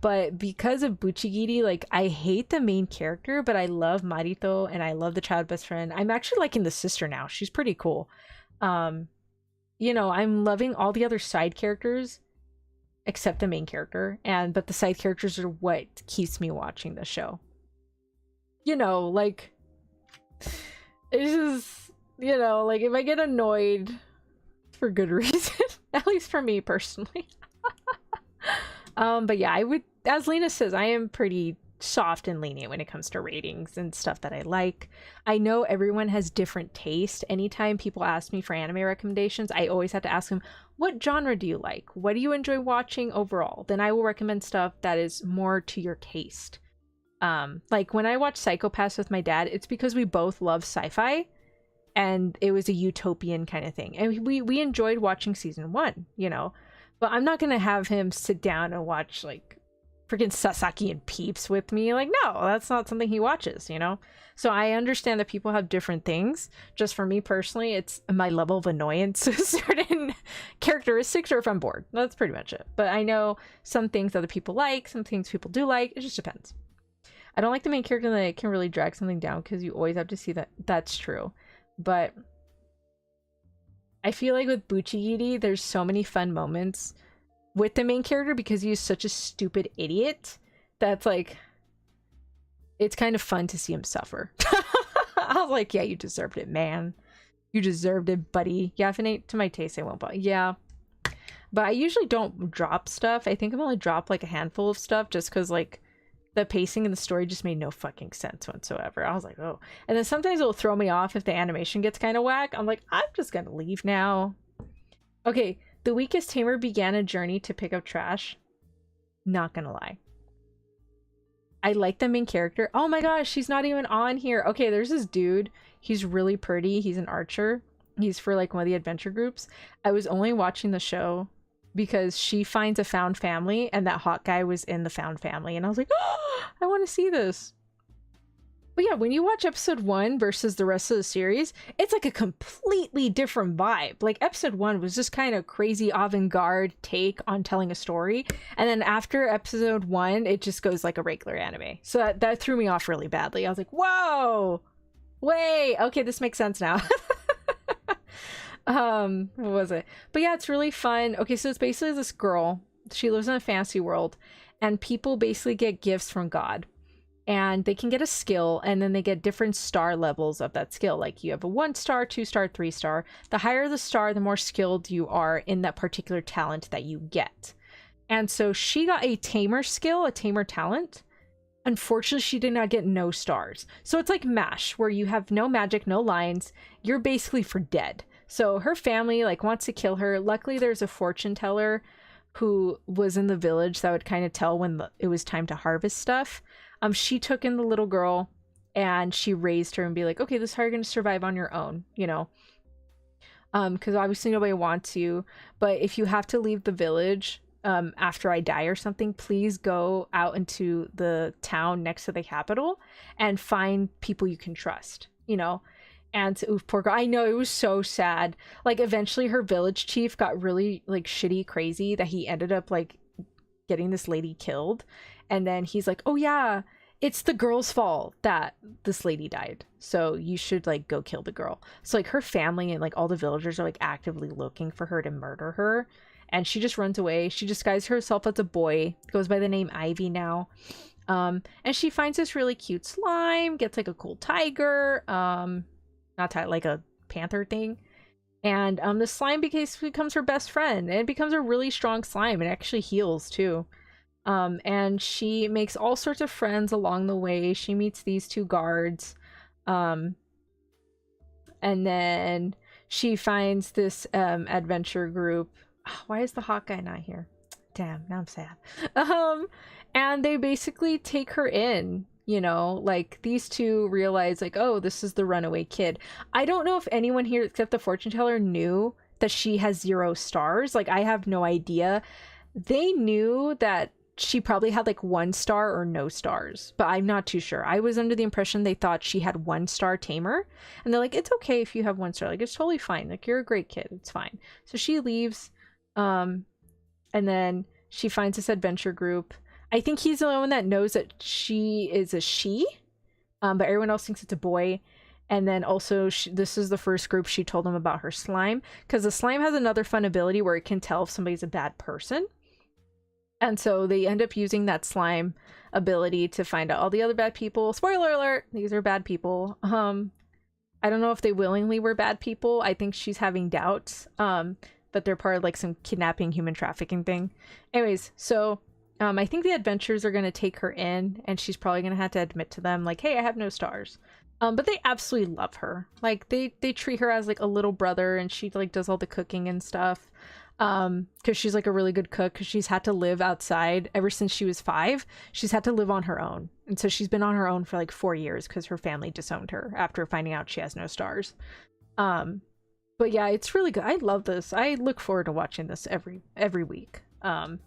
But because of Buchigiri, like, I hate the main character, but I love Marito and I love the child best friend. I'm actually liking the sister now. She's pretty cool. You know, I'm loving all the other side characters except the main character, but the side characters are what keeps me watching the show. You know, like, it's just, you know, like, if I get annoyed, it's for good reason. At least for me personally. But yeah, I would, as Lena says, I am pretty soft and lenient when it comes to ratings and stuff that I like. I know everyone has different taste. Anytime people ask me for anime recommendations, I always have to ask them, what genre do you like? What do you enjoy watching overall? Then I will recommend stuff that is more to your taste. Like when I watch Psycho-Pass with my dad, it's because we both love sci-fi and it was a utopian kind of thing. And we enjoyed watching season 1, you know, but I'm not going to have him sit down and watch like freaking Sasaki and Peeps with me. Like, no, that's not something he watches, you know? So I understand that people have different things. Just for me personally, it's my level of annoyance, certain characteristics, or if I'm bored. That's pretty much it. But I know some things other people like, some things people do like. It just depends. I don't like the main character that can really drag something down because you always have to see that. That's true. But I feel like with Buchigiri, there's so many fun moments with the main character because he's such a stupid idiot that's like, it's kind of fun to see him suffer. I was like, yeah, you deserved it, man. You deserved it, buddy. Yeah, if it ain't to my taste, I won't buy. Yeah. But I usually don't drop stuff. I think I've only dropped like a handful of stuff just because like the pacing in the story just made no fucking sense whatsoever. I was like, oh. And then sometimes it'll throw me off if the animation gets kind of whack. I'm like, I'm just gonna leave now. Okay, the weakest tamer began a journey to pick up trash. Not gonna lie. I like the main character. Oh my gosh, she's not even on here. Okay, there's this dude. He's really pretty. He's an archer. He's for like one of the adventure groups. I was only watching the show because she finds a found family and that hot guy was in the found family. And I was like, oh, I want to see this. But yeah, when you watch episode 1 versus the rest of the series, it's like a completely different vibe. Like episode 1 was just kind of crazy avant-garde take on telling a story. And then after episode 1, it just goes like a regular anime. So that threw me off really badly. I was like, whoa, wait, okay, this makes sense now. What was it? But yeah, it's really fun. Okay, so it's basically this girl. She lives in a fantasy world and people basically get gifts from God. And they can get a skill, and then they get different star levels of that skill. Like you have a 1-star, 2-star, 3-star. The higher the star, the more skilled you are in that particular talent that you get. And so she got a tamer skill, a tamer talent. Unfortunately, she did not get no stars. So it's like MASH, where you have no magic, no lines. You're basically for dead. So her family like wants to kill her. Luckily, there's a fortune teller who was in the village that would kind of tell when it was time to harvest stuff. She took in the little girl and she raised her and be like, okay, this is how you're going to survive on your own, you know? Because obviously nobody wants you, but if you have to leave the village after I die or something, please go out into the town next to the capital and find people you can trust, you know? And oof, poor girl. I know, it was so sad. Like eventually her village chief got really like shitty crazy that he ended up like getting this lady killed. And then he's like, oh yeah, it's the girl's fault that this lady died. So you should like go kill the girl. So like her family and like all the villagers are like actively looking for her to murder her. And she just runs away. She disguises herself as a boy, goes by the name Ivy now. And she finds this really cute slime, gets like a cool tiger, like a panther thing. And the slime becomes her best friend. And it becomes a really strong slime. It actually heals too. And she makes all sorts of friends along the way. She meets these 2 guards. And then she finds this adventure group. Oh, why is the hot guy not here? Damn, now I'm sad. And they basically take her in, you know, like these 2 realize like, oh, this is the runaway kid. I don't know if anyone here except the fortune teller knew that she has 0 stars. Like I have no idea. They knew that she probably had like 1 star or no stars, but I'm not too sure. I was under the impression they thought she had 1-star tamer, and they're like, it's okay if you have 1 star, like it's totally fine, like you're a great kid, it's fine. So she leaves, and then she finds this adventure group. I think he's the only one that knows that she is a she, but everyone else thinks it's a boy. And then also this is the first group she told them about her slime, because the slime has another fun ability where it can tell if somebody's a bad person. And so they end up using that slime ability to find out all the other bad people. Spoiler alert, these are bad people. I don't know if they willingly were bad people. I think she's having doubts. But they're part of like some kidnapping, human trafficking thing. Anyways, so I think the adventurers are going to take her in, and she's probably going to have to admit to them like, hey, I have no stars. But they absolutely love her. Like they treat her as like a little brother, and she like does all the cooking and stuff. Because she's like a really good cook, because she's had to live outside ever since she was 5. She's had to live on her own, and so she's been on her own for like 4 years because her family disowned her after finding out she has no stars. But yeah, it's really good. I love this. I look forward to watching this every week. And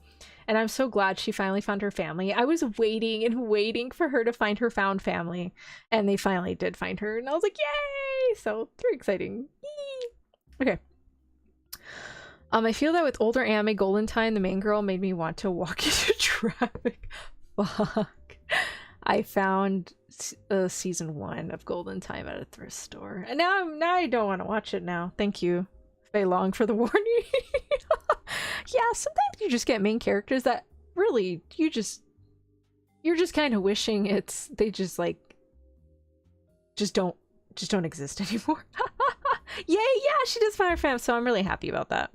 I'm so glad she finally found her family. I was waiting and waiting for her to find her found family, and they finally did find her, and I was like, yay! So very exciting. Yee! Okay. I feel that with older anime, Golden Time, the main girl made me want to walk into traffic. Fuck. I found season 1 of Golden Time at a thrift store, and now I don't want to watch it now. Thank you, Fei Long, for the warning. Yeah, sometimes you just get main characters that really you're just kind of wishing they just don't exist anymore. Yay, yeah, she does Fire Fam, so I'm really happy about that.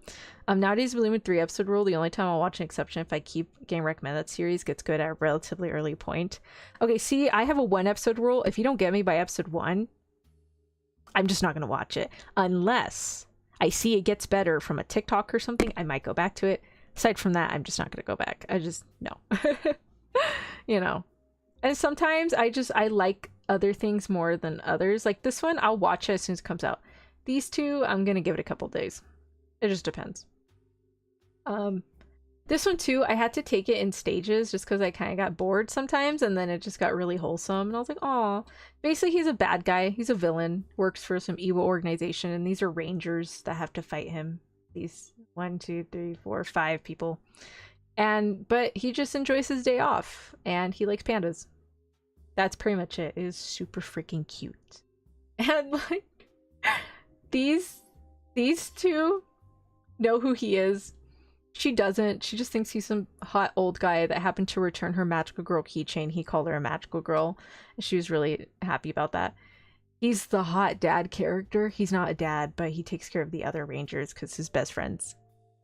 Nowadays, we're living with 3-episode rule. The only time I'll watch an exception if I keep getting recommended that series gets good at a relatively early point. Okay, see, I have a 1-episode rule. If you don't get me by episode 1, I'm just not going to watch it. Unless I see it gets better from a TikTok or something, I might go back to it. Aside from that, I'm just not going to go back. I just, no. You know. And sometimes I like other things more than others. Like this one, I'll watch it as soon as it comes out. These two, I'm going to give it a couple days. It just depends. This one too, I had to take it in stages just because I kind of got bored sometimes, and then it just got really wholesome, and I was like, "Aw." Basically, he's a bad guy. He's a villain. Works for some evil organization, and these are rangers that have to fight him. These 1, 2, 3, 4, 5 people, but he just enjoys his day off, and he likes pandas. That's pretty much it. It is super freaking cute, and like these two know who he is. She doesn't. She just thinks he's some hot old guy that happened to return her magical girl keychain. He called her a magical girl, and she was really happy about that. He's the hot dad character. He's not a dad, but he takes care of the other rangers because his best friends.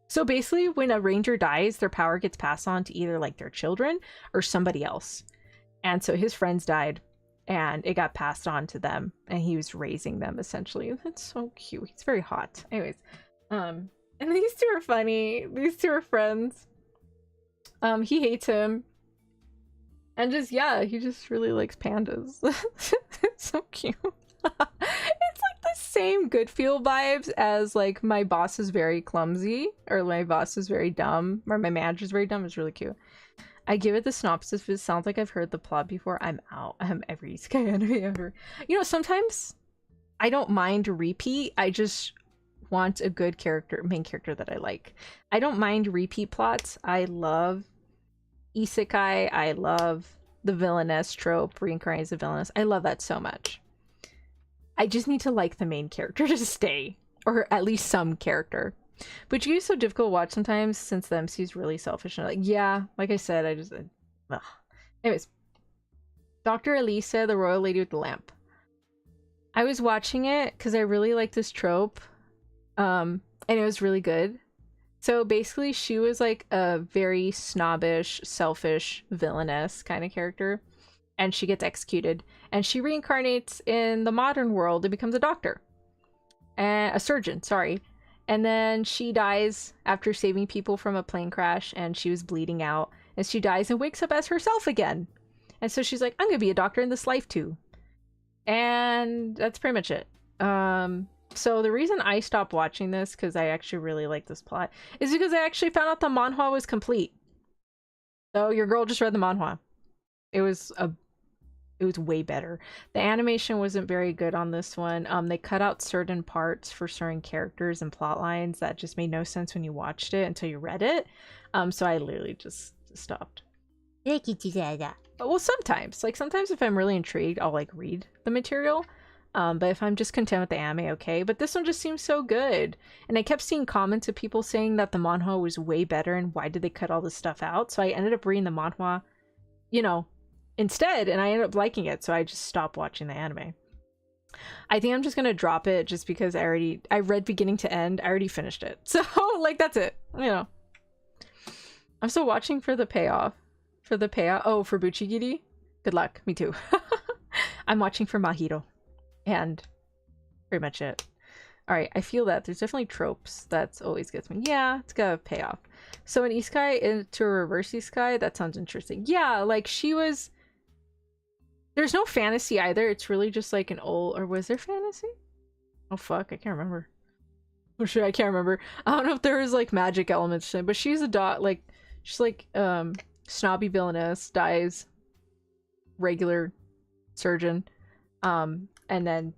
So basically, when a ranger dies, their power gets passed on to either like their children or somebody else. And so his friends died, and it got passed on to them, and he was raising them essentially. That's so cute. He's very hot. Anyways, and these two are funny. These two are friends. He hates him. And just, yeah, he just really likes pandas. It's so cute. It's like the same good feel vibes as like my boss is very clumsy, or my boss is very dumb, or my manager's very dumb. It's really cute. I give it the synopsis. If it sounds like I've heard the plot before, I'm out. I'm every Sky anime ever. You know, sometimes I don't mind repeat. I just want a good main character that I like. I don't mind repeat plots. I love isekai. I love the villainess trope, reincarnated as a villainess. I love that so much. I just need to like the main character to stay, or at least some character. But you is so difficult to watch sometimes since the MC is really selfish. And like, yeah, like I said, ugh. Anyways, Dr. Elisa, the royal lady with the lamp. I was watching it because I really like this trope. And it was really good. So basically she was like a very snobbish, selfish, villainous kind of character, and she gets executed, and she reincarnates in the modern world and becomes a doctor, and a surgeon, sorry. And then she dies after saving people from a plane crash, and she was bleeding out, and she dies and wakes up as herself again. And so she's like, I'm gonna be a doctor in this life too. And that's pretty much it. So the reason I stopped watching this, because I actually really like this plot, is because I actually found out the manhwa was complete. So your girl just read the manhwa. It was way better. The animation wasn't very good on this one. They cut out certain parts for certain characters and plot lines that just made no sense when you watched it until you read it. So I literally just stopped. Well, sometimes if I'm really intrigued, I'll like read the material. But if I'm just content with the anime, okay. But this one just seems so good. And I kept seeing comments of people saying that the manhwa was way better and why did they cut all this stuff out? So I ended up reading the manhwa, you know, instead, and I ended up liking it. So I just stopped watching the anime. I think I'm just gonna drop it just because I read beginning to end. I already finished it. So like that's it, you know. I'm still watching for the payoff. Oh, for Buchigiri? Good luck. Me too. I'm watching for Mahito. And pretty much it. Alright, I feel that there's definitely tropes. That's always gets me. Yeah, it's gotta pay off. So an isekai into a reverse isekai, that sounds interesting. Yeah, like she was... There's no fantasy either. It's really just like an old... Or was there fantasy? Oh fuck, I can't remember. Oh shit, I can't remember. I don't know if there was like magic elements, but she's a like... She's like, snobby villainess, dies, regular surgeon, and then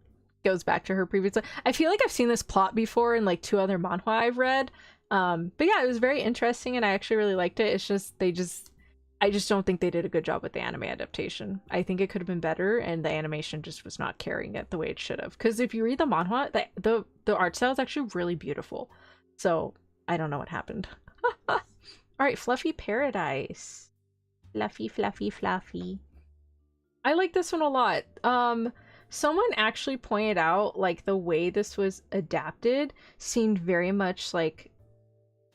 goes back to her previous life. I feel like I've seen this plot before in like 2 other manhwa I've read. But yeah, it was very interesting and I actually really liked it. It's just I just don't think they did a good job with the anime adaptation. I think it could have been better and the animation just was not carrying it the way it should have. Because if you read the manhwa, the art style is actually really beautiful. So I don't know what happened. Alright, Fluffy Paradise. Fluffy, fluffy, fluffy. I like this one a lot. someone actually pointed out like the way this was adapted seemed very much like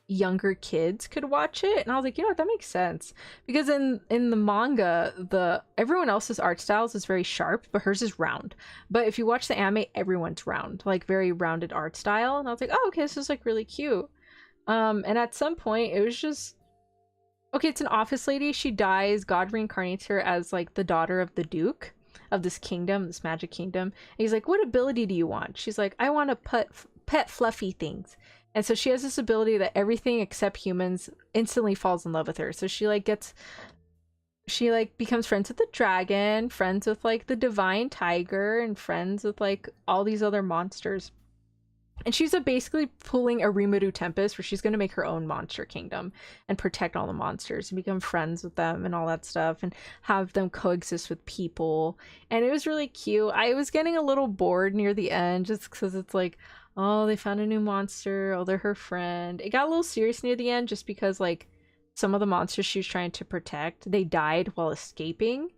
younger kids could watch it, and I was like, you know what, that makes sense, because in the manga, the everyone else's art styles is very sharp, but hers is round. But if you watch the anime, everyone's round, like very rounded art style, and I was like, oh, okay, this is like really cute. And at some point it was just okay, it's an office lady, she dies, God reincarnates her as like the daughter of the duke of this kingdom, this magic kingdom, and he's like, what ability do you want? She's like, I want to pet fluffy things. And so she has this ability that everything except humans instantly falls in love with her. So she like becomes friends with the dragon, friends with like the divine tiger, and friends with like all these other monsters. And she's basically pulling a Rimuru Tempest, where she's going to make her own monster kingdom and protect all the monsters and become friends with them and all that stuff and have them coexist with people. And it was really cute. I was getting a little bored near the end just because it's like, oh, they found a new monster. Oh, they're her friend. It got a little serious near the end just because like some of the monsters she was trying to protect, they died while escaping,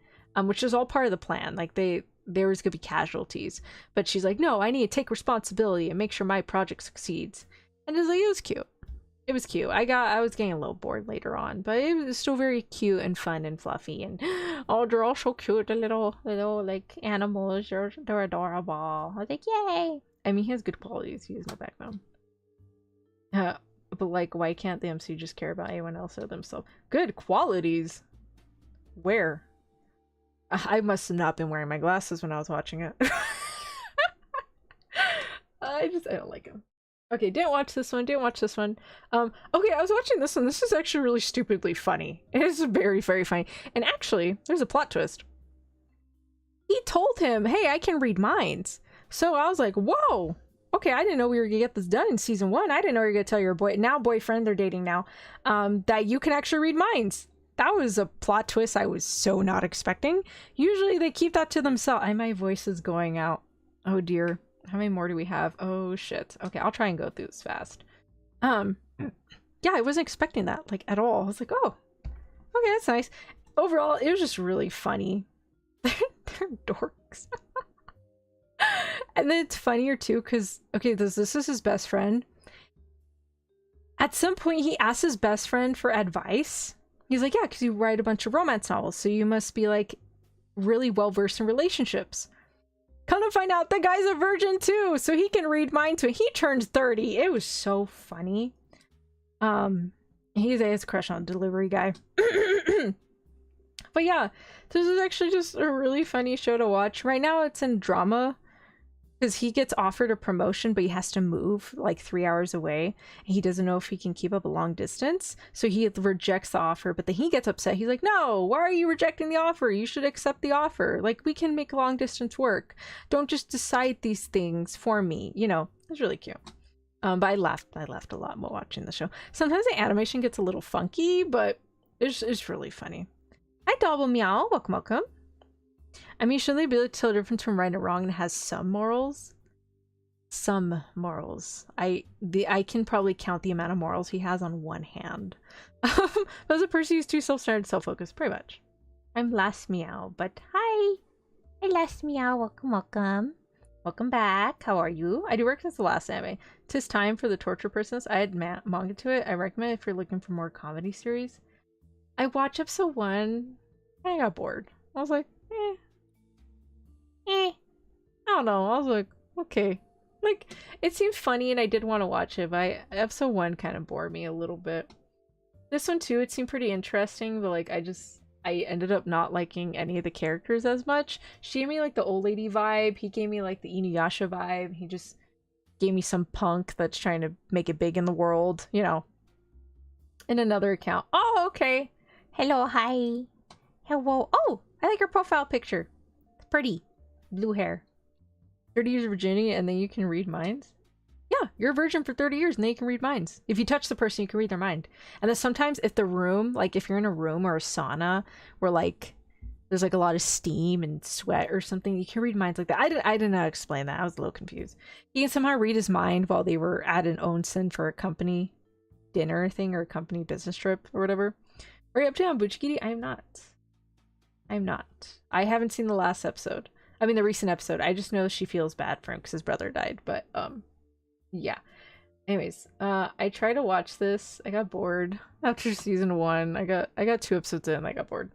which is all part of the plan. Like there was gonna be casualties, but she's like, no, I need to take responsibility and make sure my project succeeds. And it was like, it was cute. It was cute. I was getting a little bored later on, but it was still very cute and fun and fluffy, and oh, they're all so cute, the little like animals, they're adorable. I was like, yay. I mean, he has good qualities, he has no backbone. But like, why can't the MC just care about anyone else or themselves? Good qualities? Where? I must have not been wearing my glasses when I was watching it. I don't like him. Okay, didn't watch this one, okay, I was watching this one. This is actually really stupidly funny. It is very, very funny. And actually, there's a plot twist. He told him, hey, I can read minds. So I was like, whoa, okay, I didn't know we were gonna get this done in season 1. I didn't know you were gonna tell your boyfriend, they're dating now, that you can actually read minds. That was a plot twist I was so not expecting. Usually they keep that to themselves. My voice is going out. Oh dear. How many more do we have? Oh shit. Okay, I'll try and go through this fast. Yeah, I wasn't expecting that, like, at all. I was like, oh, okay, that's nice. Overall, it was just really funny. They're dorks. And then it's funnier too, because, okay, this is his best friend. At some point, he asks his best friend for advice. He's like, yeah, because you write a bunch of romance novels, so you must be, like, really well-versed in relationships. Come to find out, the guy's a virgin too, so he can read minds when he turns 30. It was so funny. He has a crush on a delivery guy. But yeah, this is actually just a really funny show to watch. Right now it's in drama, because he gets offered a promotion, but he has to move like 3 hours away. He doesn't know if he can keep up a long distance, so he rejects the offer. But then he gets upset. He's like, no, why are you rejecting the offer? You should accept the offer. Like, we can make long distance work. Don't just decide these things for me. You know, it's really cute. But I laughed a lot while watching the show. Sometimes the animation gets a little funky, but it's really funny. Hi, Double Meow. Welcome. I mean, shouldn't they be able to tell the difference from right and wrong and has some morals? Some morals. I can probably count the amount of morals he has on one hand. But as a person who's too self-centered, self-focused, pretty much. I'm Last Meow, but hi! Hey, Last Meow, welcome. Welcome back. How are you? I do work since the last anime. 'Tis time for the torture princess. I had manga to it. I recommend it if you're looking for more comedy series. I watched episode 1 and I got bored. I was like, I don't know. I was like, okay. Like, it seemed funny and I did want to watch it, but episode 1 kind of bored me a little bit. This one too, it seemed pretty interesting, but like, I ended up not liking any of the characters as much. She gave me like the old lady vibe. He gave me like the Inuyasha vibe. He just gave me some punk that's trying to make it big in the world, you know. In another account. Oh, okay. Hello, hi. Hello. Oh, I like her profile picture. It's pretty. Blue hair. 30 years of virginity and then you can read minds? Yeah, you're a virgin for 30 years and then you can read minds. If you touch the person, you can read their mind. And then sometimes if the room, like if you're in a room or a sauna where like there's like a lot of steam and sweat or something, you can read minds like that. I did not explain that. I was a little confused. He can somehow read his mind while they were at an onsen for a company dinner thing or a company business trip or whatever. Are you up to on Buchigiri? I'm not. I haven't seen the last episode. I mean, the recent episode. I just know she feels bad for him because his brother died. But yeah. Anyways, I tried to watch this. I got bored after season 1. I got 2 episodes in. I got bored.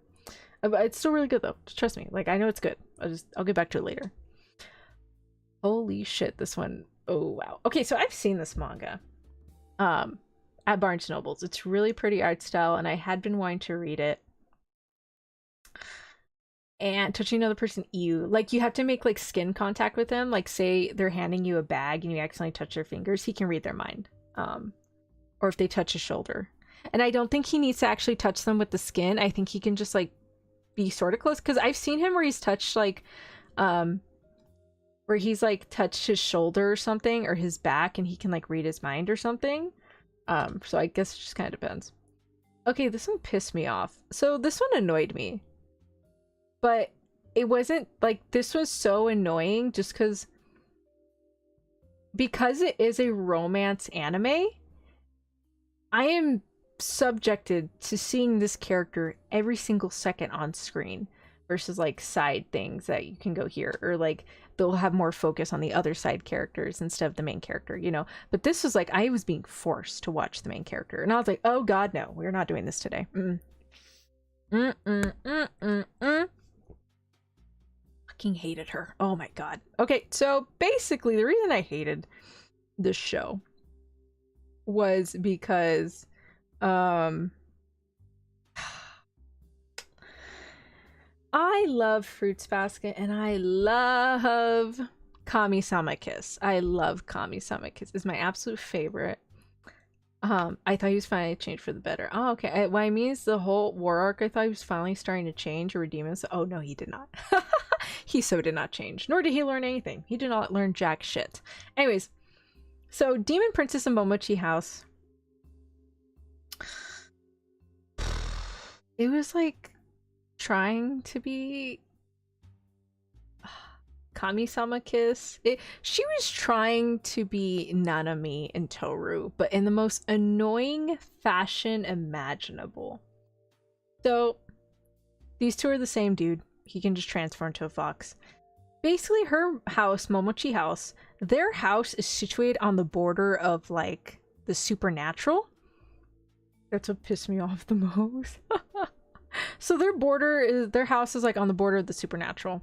But it's still really good though. Just trust me. Like, I know it's good. I'll get back to it later. Holy shit, this one. Oh wow. Okay, so I've seen this manga at Barnes & Nobles. It's really pretty art style, and I had been wanting to read it. And touching another person, ew. Like, you have to make like skin contact with them. Like, say they're handing you a bag and you accidentally touch their fingers, he can read their mind. Or if they touch his shoulder. And I don't think he needs to actually touch them with the skin. I think he can just like be sort of close, because I've seen him where he's touched like where he's like touched his shoulder or something, or his back, and he can like read his mind or something. So I guess it just kind of depends. Okay, this one pissed me off. So this one annoyed me, but it wasn't like, this was so annoying just because it is a romance anime. I am subjected to seeing this character every single second on screen versus like side things that you can go here, or like they'll have more focus on the other side characters instead of the main character, you know. But this was like, I was being forced to watch the main character, and I was like, oh god, no, we're not doing this today. Fucking hated her. Oh my god. Okay, so basically the reason I hated this show was because I love Fruits Basket, and I love Kami-sama Kiss. I love Kami-sama Kiss. It's my absolute favorite. I thought he was finally changed for the better. Oh, okay. What I mean is the whole war arc, I thought he was finally starting to change or redeem himself. Oh no, he did not. He so did not change. Nor did he learn anything. He did not learn jack shit. Anyways, so Demon Princess and Momochi House. It was like trying to be Kami-sama Kiss. She was trying to be Nanami and Toru, but in the most annoying fashion imaginable. So these two are the same dude. He can just transform into a fox. Basically, her house, Momochi House, their house is situated on the border of like the supernatural. That's what pissed me off the most. So their house is like on the border of the supernatural.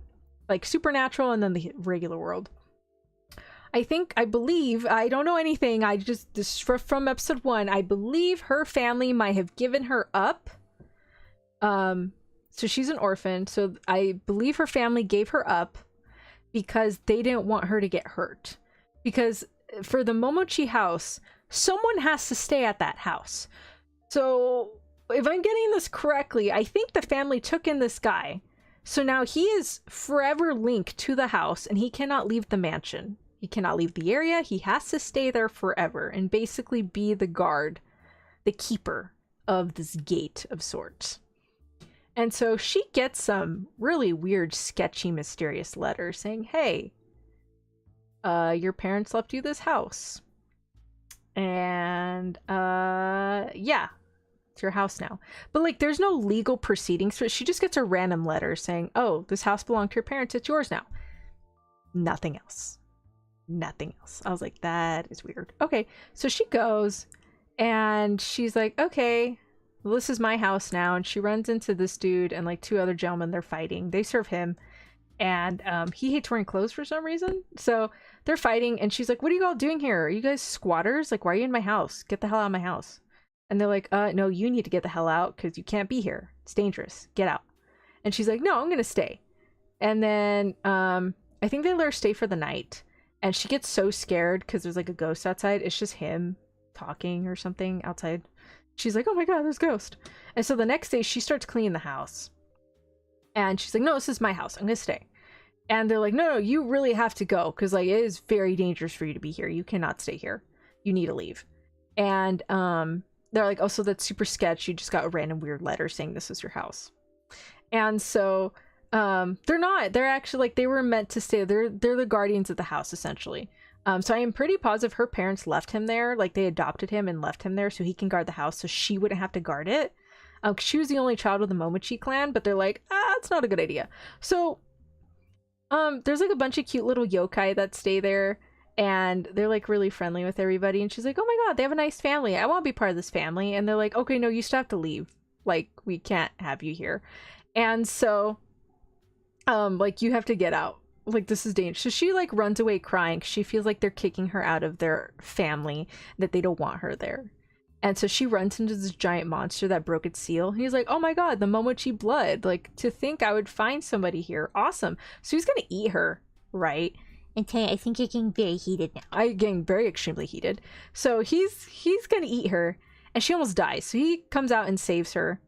Like supernatural and then the regular world. I believe, I don't know anything, this from episode 1, I believe her family might have given her up. So she's an orphan, so I believe her family gave her up because they didn't want her to get hurt. Because for the Momochi house, someone has to stay at that house. So if I'm getting this correctly, I think the family took in this guy. So now he is forever linked to the house, and he cannot leave the mansion. He cannot leave the area. He has to stay there forever and basically be the guard, the keeper of this gate of sorts. And so she gets some really weird, sketchy, mysterious letter saying, hey, your parents left you this house. And yeah, it's your house now. But like, there's no legal proceedings for it. She just gets a random letter saying, oh, this house belonged to your parents, it's yours now. Nothing else. Nothing else. I was like, that is weird. Okay, so she goes and she's like, okay, well, this is my house now. And she runs into this dude and like 2 other gentlemen. They're fighting. They serve him, and he hates wearing clothes for some reason. So they're fighting, and she's like, what are you all doing here? Are you guys squatters? Like, why are you in my house? Get the hell out of my house. And they're like, no, you need to get the hell out because you can't be here. It's dangerous. Get out. And she's like, no, I'm gonna stay. And then I think they let her stay for the night, and she gets so scared because there's like a ghost outside. It's just him talking or something outside. She's like, oh my god, there's a ghost. And so the next day she starts cleaning the house, and she's like, no, this is my house, I'm gonna stay. And they're like, no, you really have to go because like it is very dangerous for you to be here. You cannot stay here. You need to leave. And they're like, oh, so that's super sketch. You just got a random weird letter saying this is your house. And so they're actually like, they were meant to stay. They're the guardians of the house essentially. So I am pretty positive her parents left him there. Like, they adopted him and left him there so he can guard the house, so she wouldn't have to guard it. She was the only child of the Momochi clan, but they're like, it's not a good idea. So There's like a bunch of cute little yokai that stay there, and they're like really friendly with everybody, and she's like, oh my god, they have a nice family, I want to be part of this family. And they're like, okay, no, you still have to leave, like we can't have you here. And so like you have to get out, like this is dangerous. So she like runs away crying 'cause she feels like they're kicking her out of their family, that they don't want her there. And so she runs into this giant monster that broke its seal. He's like, oh my god, the Momochi blood. Like, to think I would find somebody here. Awesome. So he's gonna eat her, right? Antonia, I think you're getting very heated now. I'm getting very extremely heated. So he's gonna eat her, and she almost dies. So he comes out and saves her.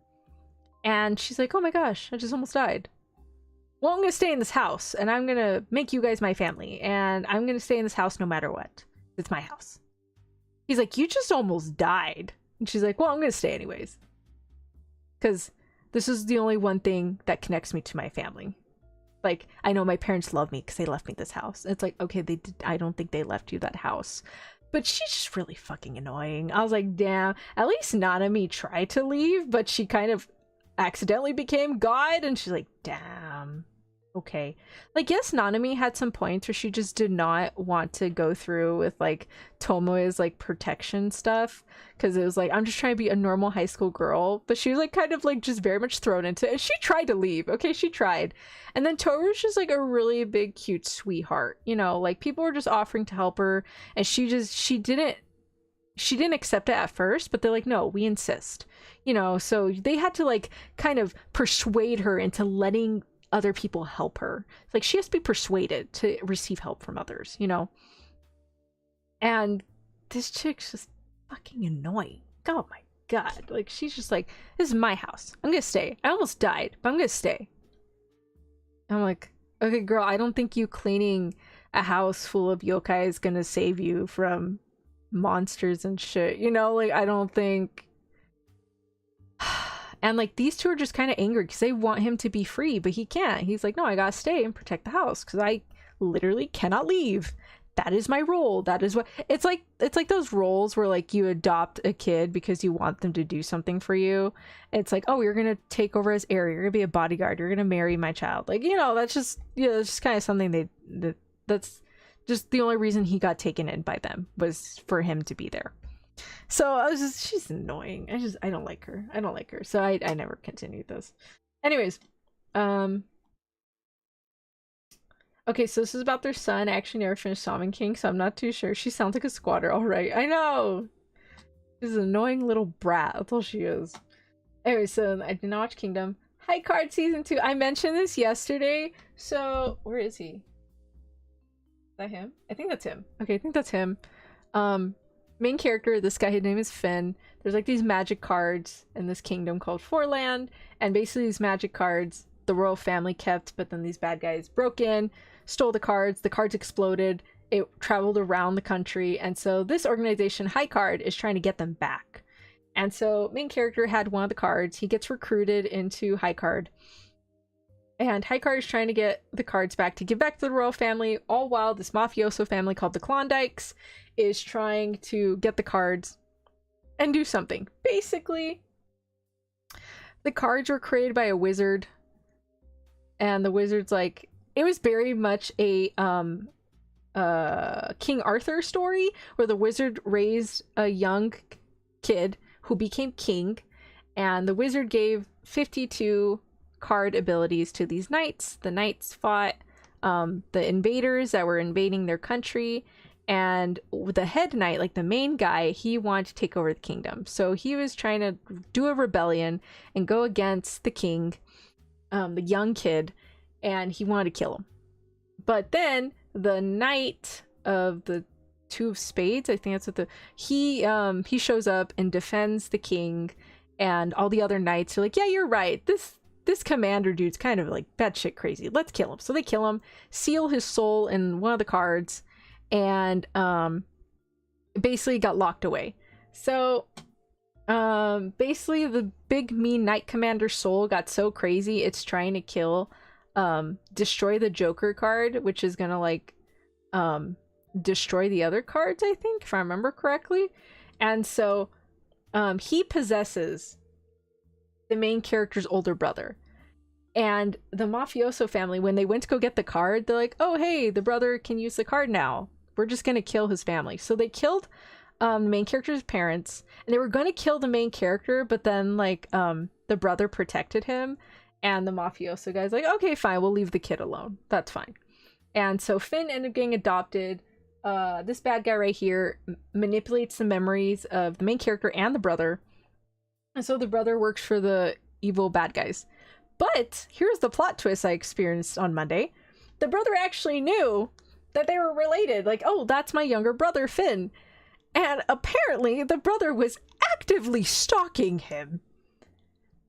And she's like, oh my gosh, I just almost died. Well, I'm gonna stay in this house, and I'm gonna make you guys my family. And I'm gonna stay in this house no matter what. It's my house. He's like, you just almost died. And she's like, well, I'm gonna stay anyways. Because this is the only one thing that connects me to my family. Like, I know my parents love me because they left me this house. It's like, okay, they did, I don't think they left you that house. But she's just really fucking annoying. I was like, damn, at least Nanami tried to leave, but she kind of accidentally became God, and she's like, damn. Okay. Like, yes, Nanami had some points where she just did not want to go through with, like, Tomoe's, like, protection stuff. Because it was like, I'm just trying to be a normal high school girl. But she was, like, kind of, like, just very much thrown into it. And she tried to leave. Okay, she tried. And then Toru's just, like, a really big, cute sweetheart. You know, like, people were just offering to help her. And she didn't accept it at first. But they're like, no, we insist. You know, so they had to, like, kind of persuade her into letting other people help her. Like, she has to be persuaded to receive help from others, you know? And this chick's just fucking annoying. Oh my god. Like, she's just like, this is my house. I'm gonna stay. I almost died, but I'm gonna stay. And I'm like, okay, girl, I don't think you cleaning a house full of yokai is gonna save you from monsters and shit. You know, like, I don't think... And, like, these two are just kind of angry because they want him to be free, but he can't. He's like, no, I gotta stay and protect the house because I literally cannot leave. That is my role. That is what... It's like those roles where, like, you adopt a kid because you want them to do something for you. It's like, oh, you're gonna take over his area. You're gonna be a bodyguard. You're gonna marry my child. Like, you know, that's just... Yeah, that's just kind of something that's just the only reason he got taken in by them was for him to be there. So I was just, she's annoying. I don't like her. I don't like her. So I never continued this. Anyways, okay, so this is about their son. I actually never finished Shaman King, so I'm not too sure. She sounds like a squatter, alright. I know! She's an annoying little brat. That's all she is. Anyway, so I did not watch Kingdom. High Card Season 2. I mentioned this yesterday. So, where is he? Is that him? I think that's him. Okay, I think that's him. Main character, this guy, his name is Finn. There's like these magic cards in this kingdom called Forland, and basically these magic cards the royal family kept, but then these bad guys broke in, stole the cards exploded, it traveled around the country, and so this organization, High Card, is trying to get them back. And so main character had one of the cards, he gets recruited into High Card, and High Card is trying to get the cards back to give back to the royal family, all while this mafioso family called the Klondikes is trying to get the cards and do something. Basically, the cards were created by a wizard, and the wizard's like, it was very much a King Arthur story where the wizard raised a young kid who became king, and the wizard gave 52 card abilities to these knights. The knights fought the invaders that were invading their country, and the head knight, like the main guy, he wanted to take over the kingdom. So he was trying to do a rebellion and go against the king, the young kid, and he wanted to kill him. But then the knight of the Two of Spades, I think that's what he shows up and defends the king, and all the other knights are like, yeah, you're right, this commander dude's kind of like batshit crazy, let's kill him. So they kill him, seal his soul in one of the cards, and basically got locked away. So basically the big mean knight commander's soul got so crazy it's trying to kill destroy the Joker card, which is gonna like destroy the other cards, I think, if I remember correctly. And so he possesses the main character's older brother. And the mafioso family, when they went to go get the card, they're like, oh, hey, the brother can use the card now. We're just going to kill his family. So they killed the main character's parents, and they were going to kill the main character, but then, like, the brother protected him, and the mafioso guy's like, okay, fine, we'll leave the kid alone. That's fine. And so Finn ended up getting adopted. This bad guy right here manipulates the memories of the main character and the brother. And so the brother works for the evil bad guys. But here's the plot twist I experienced on Monday. The brother actually knew that they were related. Like, oh, that's my younger brother, Finn. And apparently the brother was actively stalking him.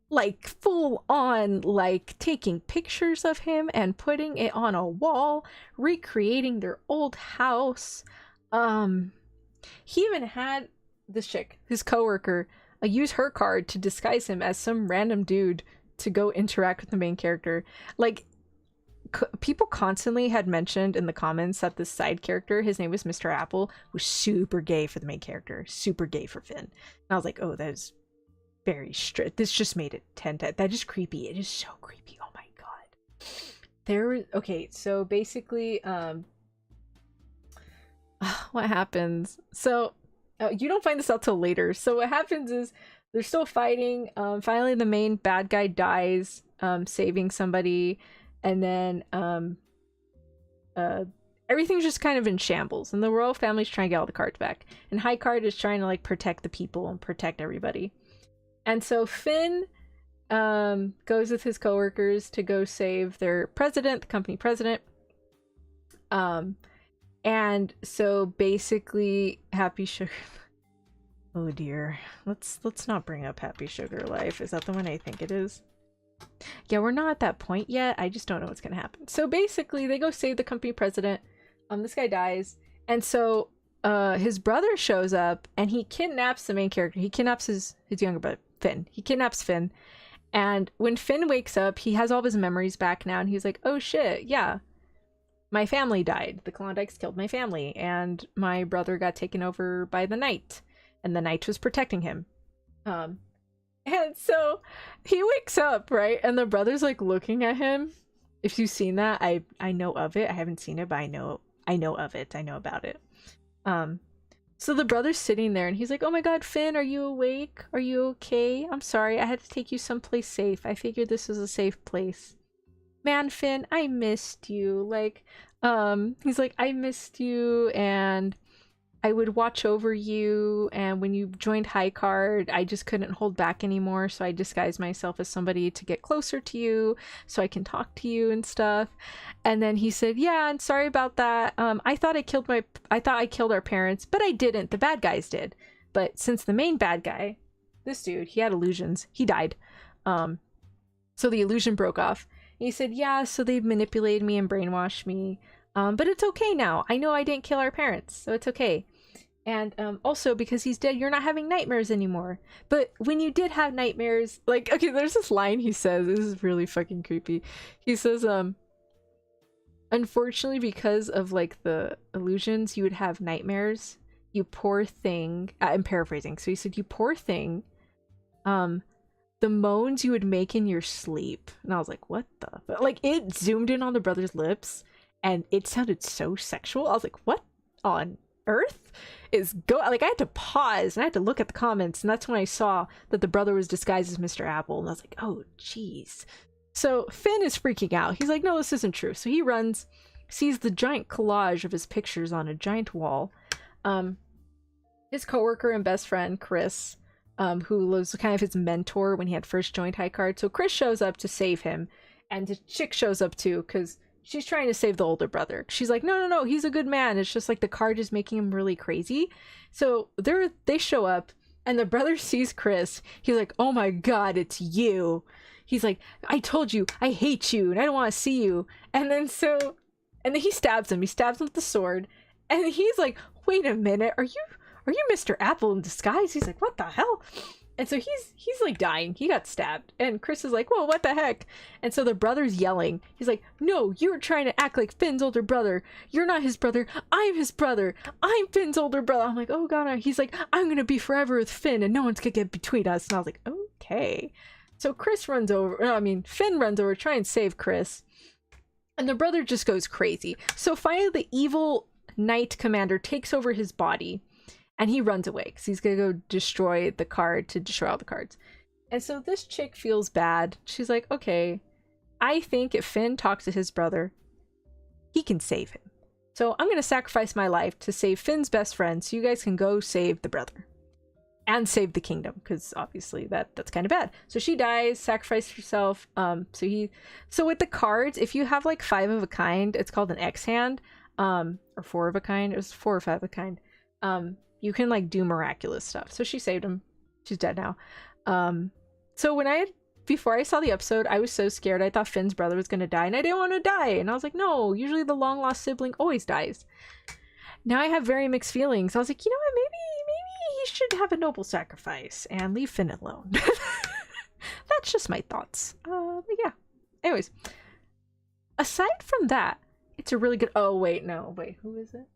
Like, full on, like, taking pictures of him and putting it on a wall, recreating their old house. He even had this chick, his coworker, use her card to disguise him as some random dude to go interact with the main character. Like, people constantly had mentioned in the comments that this side character, his name was Mr. Apple, was super gay for the main character, super gay for Finn. And I was like, oh, that is very strict. This just made it 10 times. That is creepy. It is so creepy. Oh my god. There was, okay, so basically, what happens? So, you don't find this out till later. So what happens is, they're still fighting. Finally, the main bad guy dies, saving somebody, and then everything's just kind of in shambles. And the royal family's trying to get all the cards back, and High Card is trying to like protect the people and protect everybody. And so Finn goes with his coworkers to go save their president, the company president. And so basically, Happy Sugar. Oh dear. Let's not bring up Happy Sugar Life. Is that the one I think it is? Yeah, we're not at that point yet. I just don't know what's gonna happen. So basically, they go save the company president. This guy dies, and so his brother shows up, and he kidnaps the main character. He kidnaps his younger brother, Finn. He kidnaps Finn, and when Finn wakes up, he has all of his memories back now, and he's like, "Oh shit, yeah, my family died. The Klondikes killed my family, and my brother got taken over by the Knight." And the Knight was protecting him. And so he wakes up, right? And the brother's like looking at him. If you've seen that, I know of it. I haven't seen it, but I know of it. I know about it. So the brother's sitting there and he's like, oh my god, Finn, are you awake? Are you okay? I'm sorry, I had to take you someplace safe. I figured this was a safe place. Man, Finn, I missed you. Like, he's like, I missed you, and I would watch over you, and when you joined High Card, I just couldn't hold back anymore, so I disguised myself as somebody to get closer to you, so I can talk to you and stuff. And then he said, yeah, I'm sorry about that. I thought I killed our parents, but I didn't. The bad guys did. But since the main bad guy, this dude, he had illusions. He died. So the illusion broke off. And he said, yeah, so they manipulated me and brainwashed me. But it's okay now. I know I didn't kill our parents, so it's okay. And also, because he's dead, you're not having nightmares anymore. But when you did have nightmares, like, okay, there's this line he says, this is really fucking creepy. He says, unfortunately, because of, like, the illusions, you would have nightmares. You poor thing. I'm paraphrasing. So he said, you poor thing. The moans you would make in your sleep. And I was like, what the? Like, it zoomed in on the brother's lips, and it sounded so sexual. I was like, what on earth is like, I had to pause and I had to look at the comments, and that's when I saw that the brother was disguised as Mr. Apple, and I was like, oh jeez. So Finn is freaking out. He's like, no, this isn't true. So he runs, sees the giant collage of his pictures on a giant wall. His coworker and best friend Chris, who was kind of his mentor when he had first joined High Card. So Chris shows up to save him, and the chick shows up too, because she's trying to save the older brother. She's like, no, he's a good man. It's just like the card is making him really crazy. So they show up, and the brother sees Chris. He's like, oh my god, it's you. He's like, I told you, I hate you, and I don't want to see you. And then he stabs him. He stabs him with the sword, and he's like, wait a minute, are you Mr. Apple in disguise? He's like, what the hell? And so he's like dying. He got stabbed. And Chris is like, whoa, what the heck? And so the brother's yelling. He's like, no, you're trying to act like Finn's older brother. You're not his brother. I'm his brother. I'm Finn's older brother. I'm like, oh god. He's like, I'm gonna be forever with Finn, and no one's gonna get between us. And I was like, okay. So Finn runs over, try and save Chris. And the brother just goes crazy. So finally the evil knight commander takes over his body and he runs away because he's gonna go destroy the card to destroy all the cards. And so this chick feels bad. She's like, okay, I think if Finn talks to his brother, he can save him. So I'm gonna sacrifice my life to save Finn's best friend so you guys can go save the brother. And save the kingdom, because obviously that's kind of bad. So she dies, sacrificed herself. So with the cards, if you have like 5 of a kind, it's called an X hand, or 4 of a kind. It was 4 or 5 of a kind. You can like do miraculous stuff. So she saved him. She's dead now. So before I saw the episode, I was so scared. I thought Finn's brother was gonna die, and I didn't want to die. And I was like, no, usually the long lost sibling always dies. Now I have very mixed feelings. I was like, you know what, maybe he should have a noble sacrifice and leave Finn alone. That's just my thoughts. But yeah. Anyways, aside from that, it's a really good. Oh wait, who is it?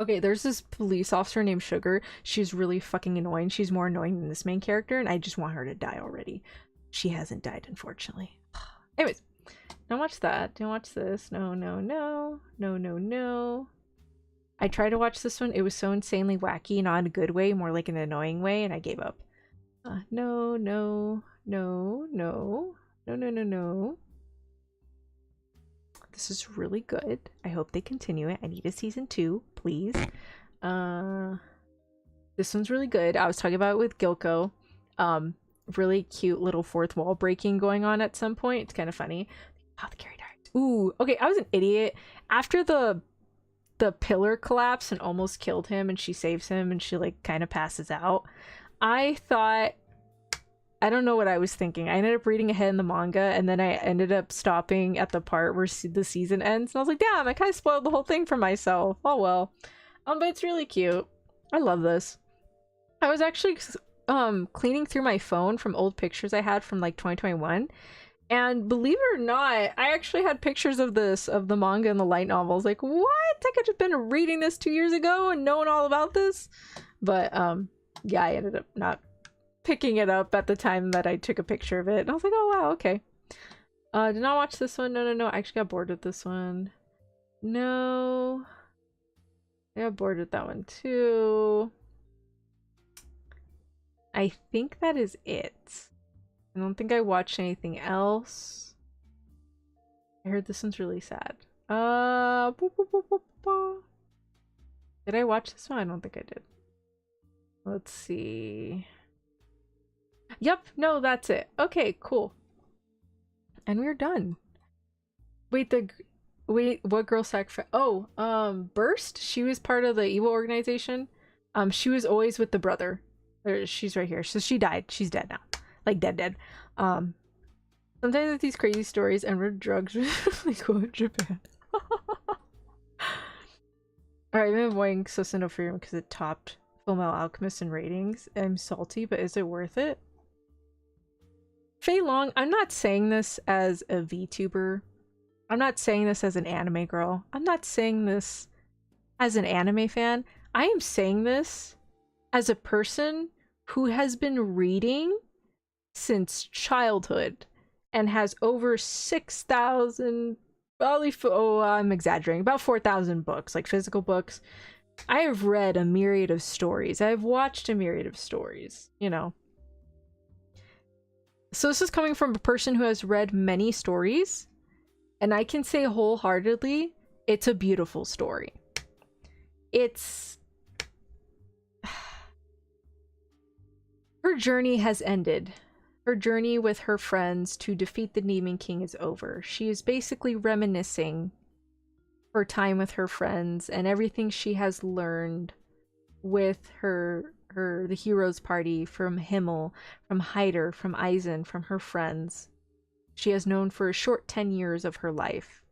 Okay, there's this police officer named Sugar. She's really fucking annoying. She's more annoying than this main character, and I just want her to die already. She hasn't died, unfortunately. Anyways, don't watch that. Don't watch this. No. I tried to watch this one. It was so insanely wacky, not in a good way, more like an annoying way, and I gave up. No. This is really good. I hope they continue it. I need a season 2, please. This one's really good. I was talking about it with Gilko. Really cute little fourth wall breaking going on at some point. It's kind of funny. Oh, the Carrie died. Ooh, okay, I was an idiot. After the pillar collapsed and almost killed him, and she saves him, and she like kind of passes out, I don't know what I was thinking. I ended up reading ahead in the manga, and then I ended up stopping at the part where the season ends, and I was like, damn, I kind of spoiled the whole thing for myself. Oh well. But it's really cute. I love this. I was actually cleaning through my phone from old pictures I had from like 2021, and believe it or not, I actually had pictures of the manga and the light novels. Like, what? I could have been reading this 2 years ago and knowing all about this. But yeah, I ended up not picking it up at the time that I took a picture of it. And I was like, oh wow, okay. Did not watch this one. No. I actually got bored with this one. No. I got bored with that one too. I think that is it. I don't think I watched anything else. I heard this one's really sad. Did I watch this one? I don't think I did. Let's see. Yep, no, that's it. Okay, cool. And we're done. Wait, what girl sacrifice? Oh, Burst? She was part of the evil organization. She was always with the brother. She's right here. So she died. She's dead now. Like dead. Sometimes with these crazy stories and we're drugs really cool in Japan. Alright, I've been avoiding Susanoo Freedom because it topped Fullmetal Alchemist in ratings. I'm salty, but is it worth it? Fei Long, I'm not saying this as a VTuber. I'm not saying this as an anime girl. I'm not saying this as an anime fan. I am saying this as a person who has been reading since childhood and has over 6,000, I'm exaggerating, about 4,000 books, like physical books. I have read a myriad of stories. I have watched a myriad of stories, you know. So this is coming from a person who has read many stories, and I can say wholeheartedly, it's a beautiful story. It's... Her journey has ended. Her journey with her friends to defeat the Demon King is over. She is basically reminiscing her time with her friends and everything she has learned with the heroes party, from Himmel, from Hyder, from Aizen, from her friends. She has known for a short 10 years of her life.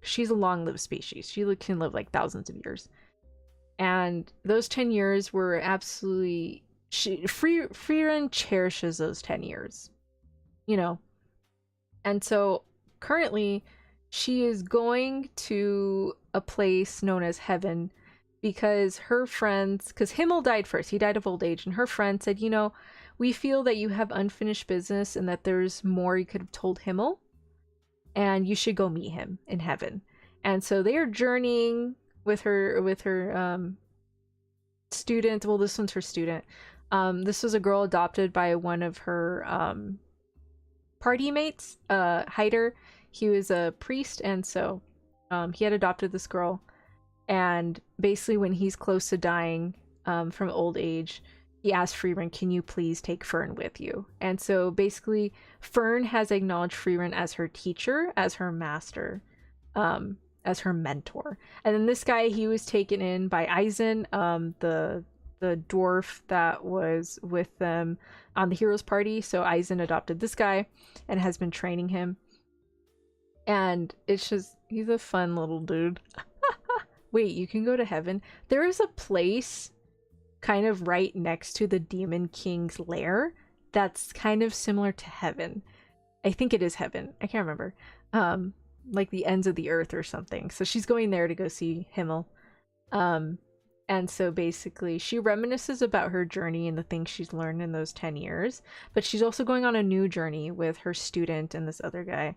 She's a long-lived species. She can live like thousands of years. And those 10 years were absolutely... Frieren cherishes those 10 years, you know. And so currently she is going to a place known as Heaven because her friends, because Himmel died first, he died of old age, and her friend said, you know, we feel that you have unfinished business and that there's more you could have told Himmel, and you should go meet him in heaven. And so they are journeying with her student. Well, this one's her student. This was a girl adopted by one of her party mates, Hyder. He was a priest, and so he had adopted this girl. And basically, when he's close to dying from old age, he asked Frieren, "Can you please take Fern with you?" And so basically, Fern has acknowledged Frieren as her teacher, as her master, as her mentor. And then this guy, he was taken in by Eisen, the dwarf that was with them on the heroes party. So Eisen adopted this guy and has been training him. And it's just, he's a fun little dude. Wait, you can go to heaven? There is a place kind of right next to the Demon King's lair that's kind of similar to heaven. I think it is heaven. I can't remember. Like the ends of the earth or something. So she's going there to go see Himmel. And so basically she reminisces about her journey and the things she's learned in those 10 years. But she's also going on a new journey with her student and this other guy.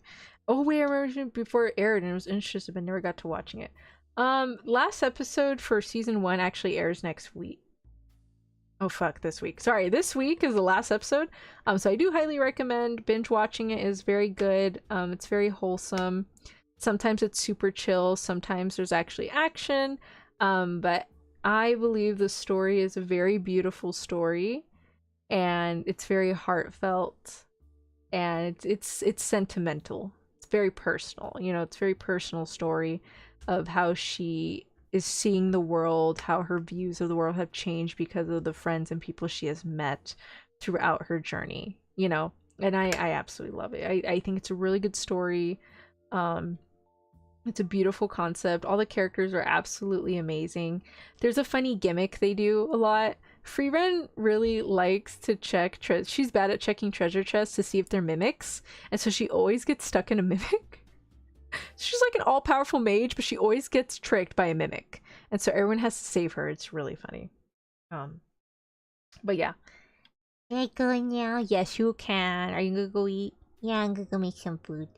Oh wait, I remember before it aired and it was interesting, but never got to watching it. Last episode for season 1 actually airs next week. Oh fuck, this week. Sorry, this week is the last episode. So I do highly recommend binge watching it. It is very good. It's very wholesome. Sometimes it's super chill. Sometimes there's actually action. But I believe the story is a very beautiful story, and it's very heartfelt, and it's sentimental. It's very personal. You know, it's a very personal story of how she is seeing the world, how her views of the world have changed because of the friends and people she has met throughout her journey, you know, and I absolutely love it. I think it's a really good story. It's a beautiful concept. All the characters are absolutely amazing. There's a funny gimmick they do a lot. Frieren really likes to check she's bad at checking treasure chests to see if they're mimics, and so she always gets stuck in a mimic. She's like an all-powerful mage, but she always gets tricked by a mimic, and so everyone has to save her. It's really funny. But yeah. Can I go now? Yes, you can. Are you gonna go eat? Yeah, I'm gonna go make some food.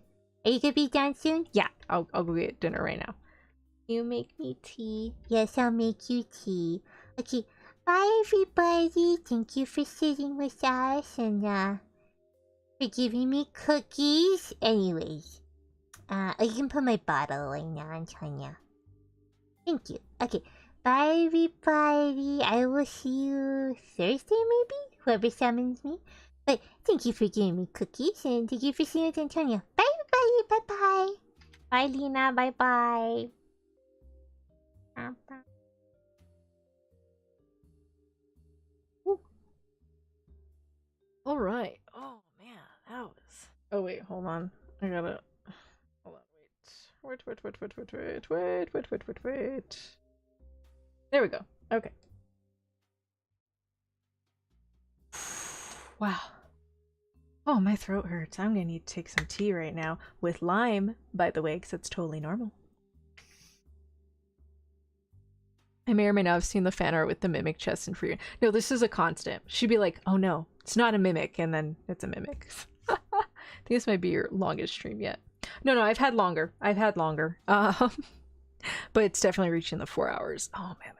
Are you gonna be done soon? Yeah, I'll go get dinner right now. You make me tea. Yes, I'll make you tea. Okay, bye everybody. Thank you for sitting with us and for giving me cookies. Anyways. You can put my bottle right now, Antonia. Thank you. Okay. Bye, everybody. I will see you Thursday, maybe? Whoever summons me. But thank you for giving me cookies, and thank you for seeing with Antonia. Bye, everybody. Bye-bye. Bye, Lena. Bye-bye. Alright. Oh, man. That was... Oh, wait. Hold on. I gotta... Wait. There we go. Okay. Wow. Oh, my throat hurts. I'm gonna need to take some tea right now. With lime, by the way, because it's totally normal. I may or may not have seen the fan art with the mimic chest and Frieren. No, this is a constant. She'd be like, oh no, it's not a mimic, and then it's a mimic. I think this might be your longest stream yet. No, I've had longer. But it's definitely reaching the 4 hours. Oh man.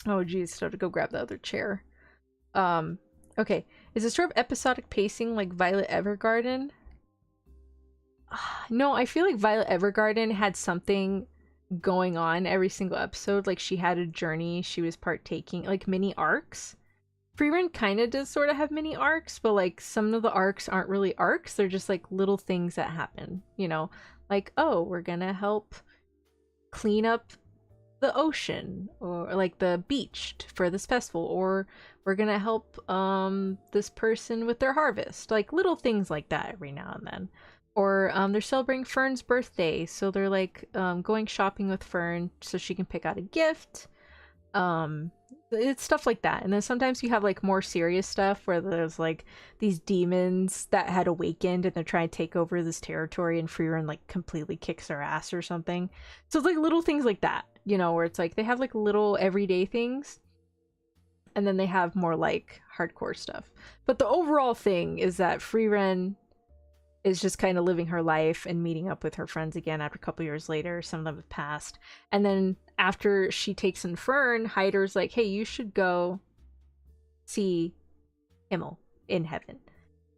Oh geez, so I have to go grab the other chair. Okay. Is it sort of episodic pacing like Violet Evergarden? No, I feel like Violet Evergarden had something going on every single episode. Like she had a journey she was partaking, like mini arcs. Frieren kind of does sort of have mini arcs, but like some of the arcs aren't really arcs. They're just like little things that happen, you know, like, oh, we're gonna help clean up the ocean or like the beach for this festival, or we're gonna help this person with their harvest, like little things like that every now and then. Or they're celebrating Fern's birthday, so they're like going shopping with Fern so she can pick out a gift. It's stuff like that. And then sometimes you have like more serious stuff where there's like these demons that had awakened and they're trying to take over this territory, and Frieren like completely kicks their ass or something. So it's like little things like that, you know, where it's like they have like little everyday things. and then they have more like hardcore stuff. But the overall thing is that Frieren is just kind of living her life and meeting up with her friends again after a couple years later. Some of them have passed. And then after she takes in Fern, Hyder's like, hey, you should go see Himmel in heaven.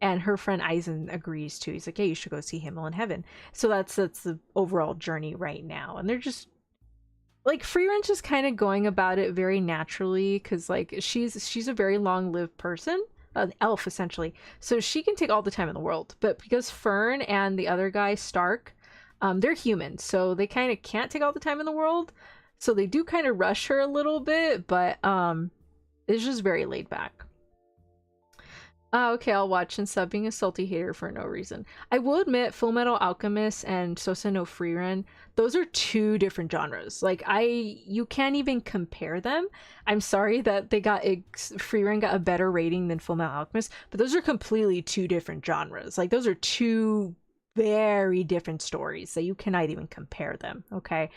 And her friend Eisen agrees too. He's like, hey, you should go see Himmel in heaven. So that's the overall journey right now. And they're just like, Freeren's just kind of going about it very naturally, because like she's a very long-lived person, an elf essentially, so she can take all the time in the world. But because Fern and the other guy Stark, they're human, so they kind of can't take all the time in the world, so they do kind of rush her a little bit, but it's just very laid back. Okay, I'll watch and sub being a salty hater for no reason. I will admit, Full Metal Alchemist and Sosa no Frieren, those are two different genres. Like, you can't even compare them. I'm sorry that Frieren got a better rating than Full Metal Alchemist, but those are completely two different genres. Like, those are two very different stories, so you cannot even compare them, okay?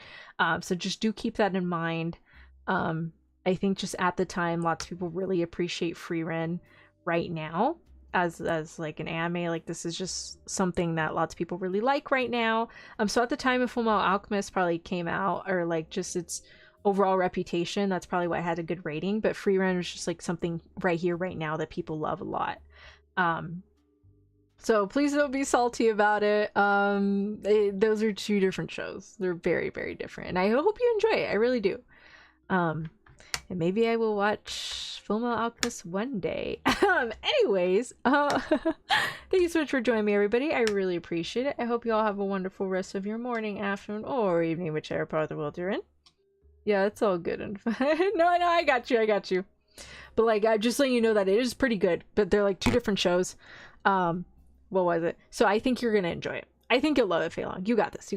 So just do keep that in mind. I think just at the time, lots of people really appreciate Frieren right now as like an anime. Like, this is just something that lots of people really like right now. So at the time of Fullmetal Alchemist probably came out, or like just its overall reputation, that's probably why it had a good rating. But Frieren was just like something right here right now that people love a lot. So please don't be salty about it. Those are two different shows. They're very, very different, and I hope you enjoy it. I really do. And maybe I will watch Fullmetal Alchemist one day. Anyways, thank you so much for joining me, everybody. I really appreciate it. I hope you all have a wonderful rest of your morning, afternoon, or evening, whichever part of the world you're in. Yeah, it's all good and fine. No, I got you. But like, I'm just letting you know that it is pretty good. But they're like two different shows. What was it? So I think you're gonna enjoy it. I think you'll love it, Fei Long. You got this.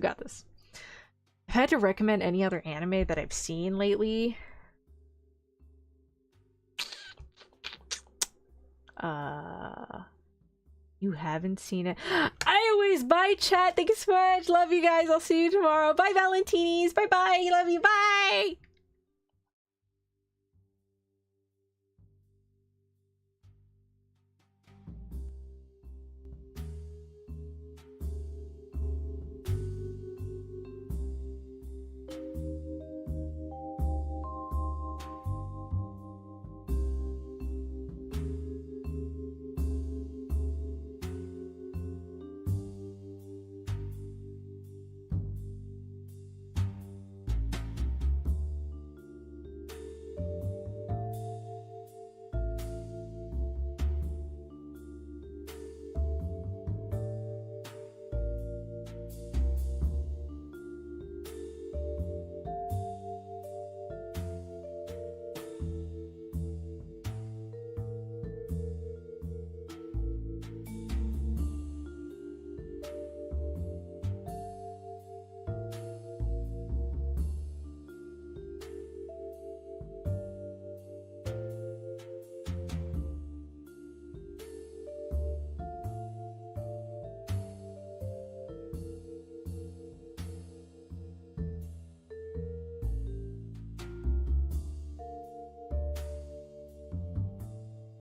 If I had to recommend any other anime that I've seen lately, you haven't seen it. Bye chat. Thank you so much. Love you guys. I'll see you tomorrow. Bye Valentinis. Bye. Love you. Bye.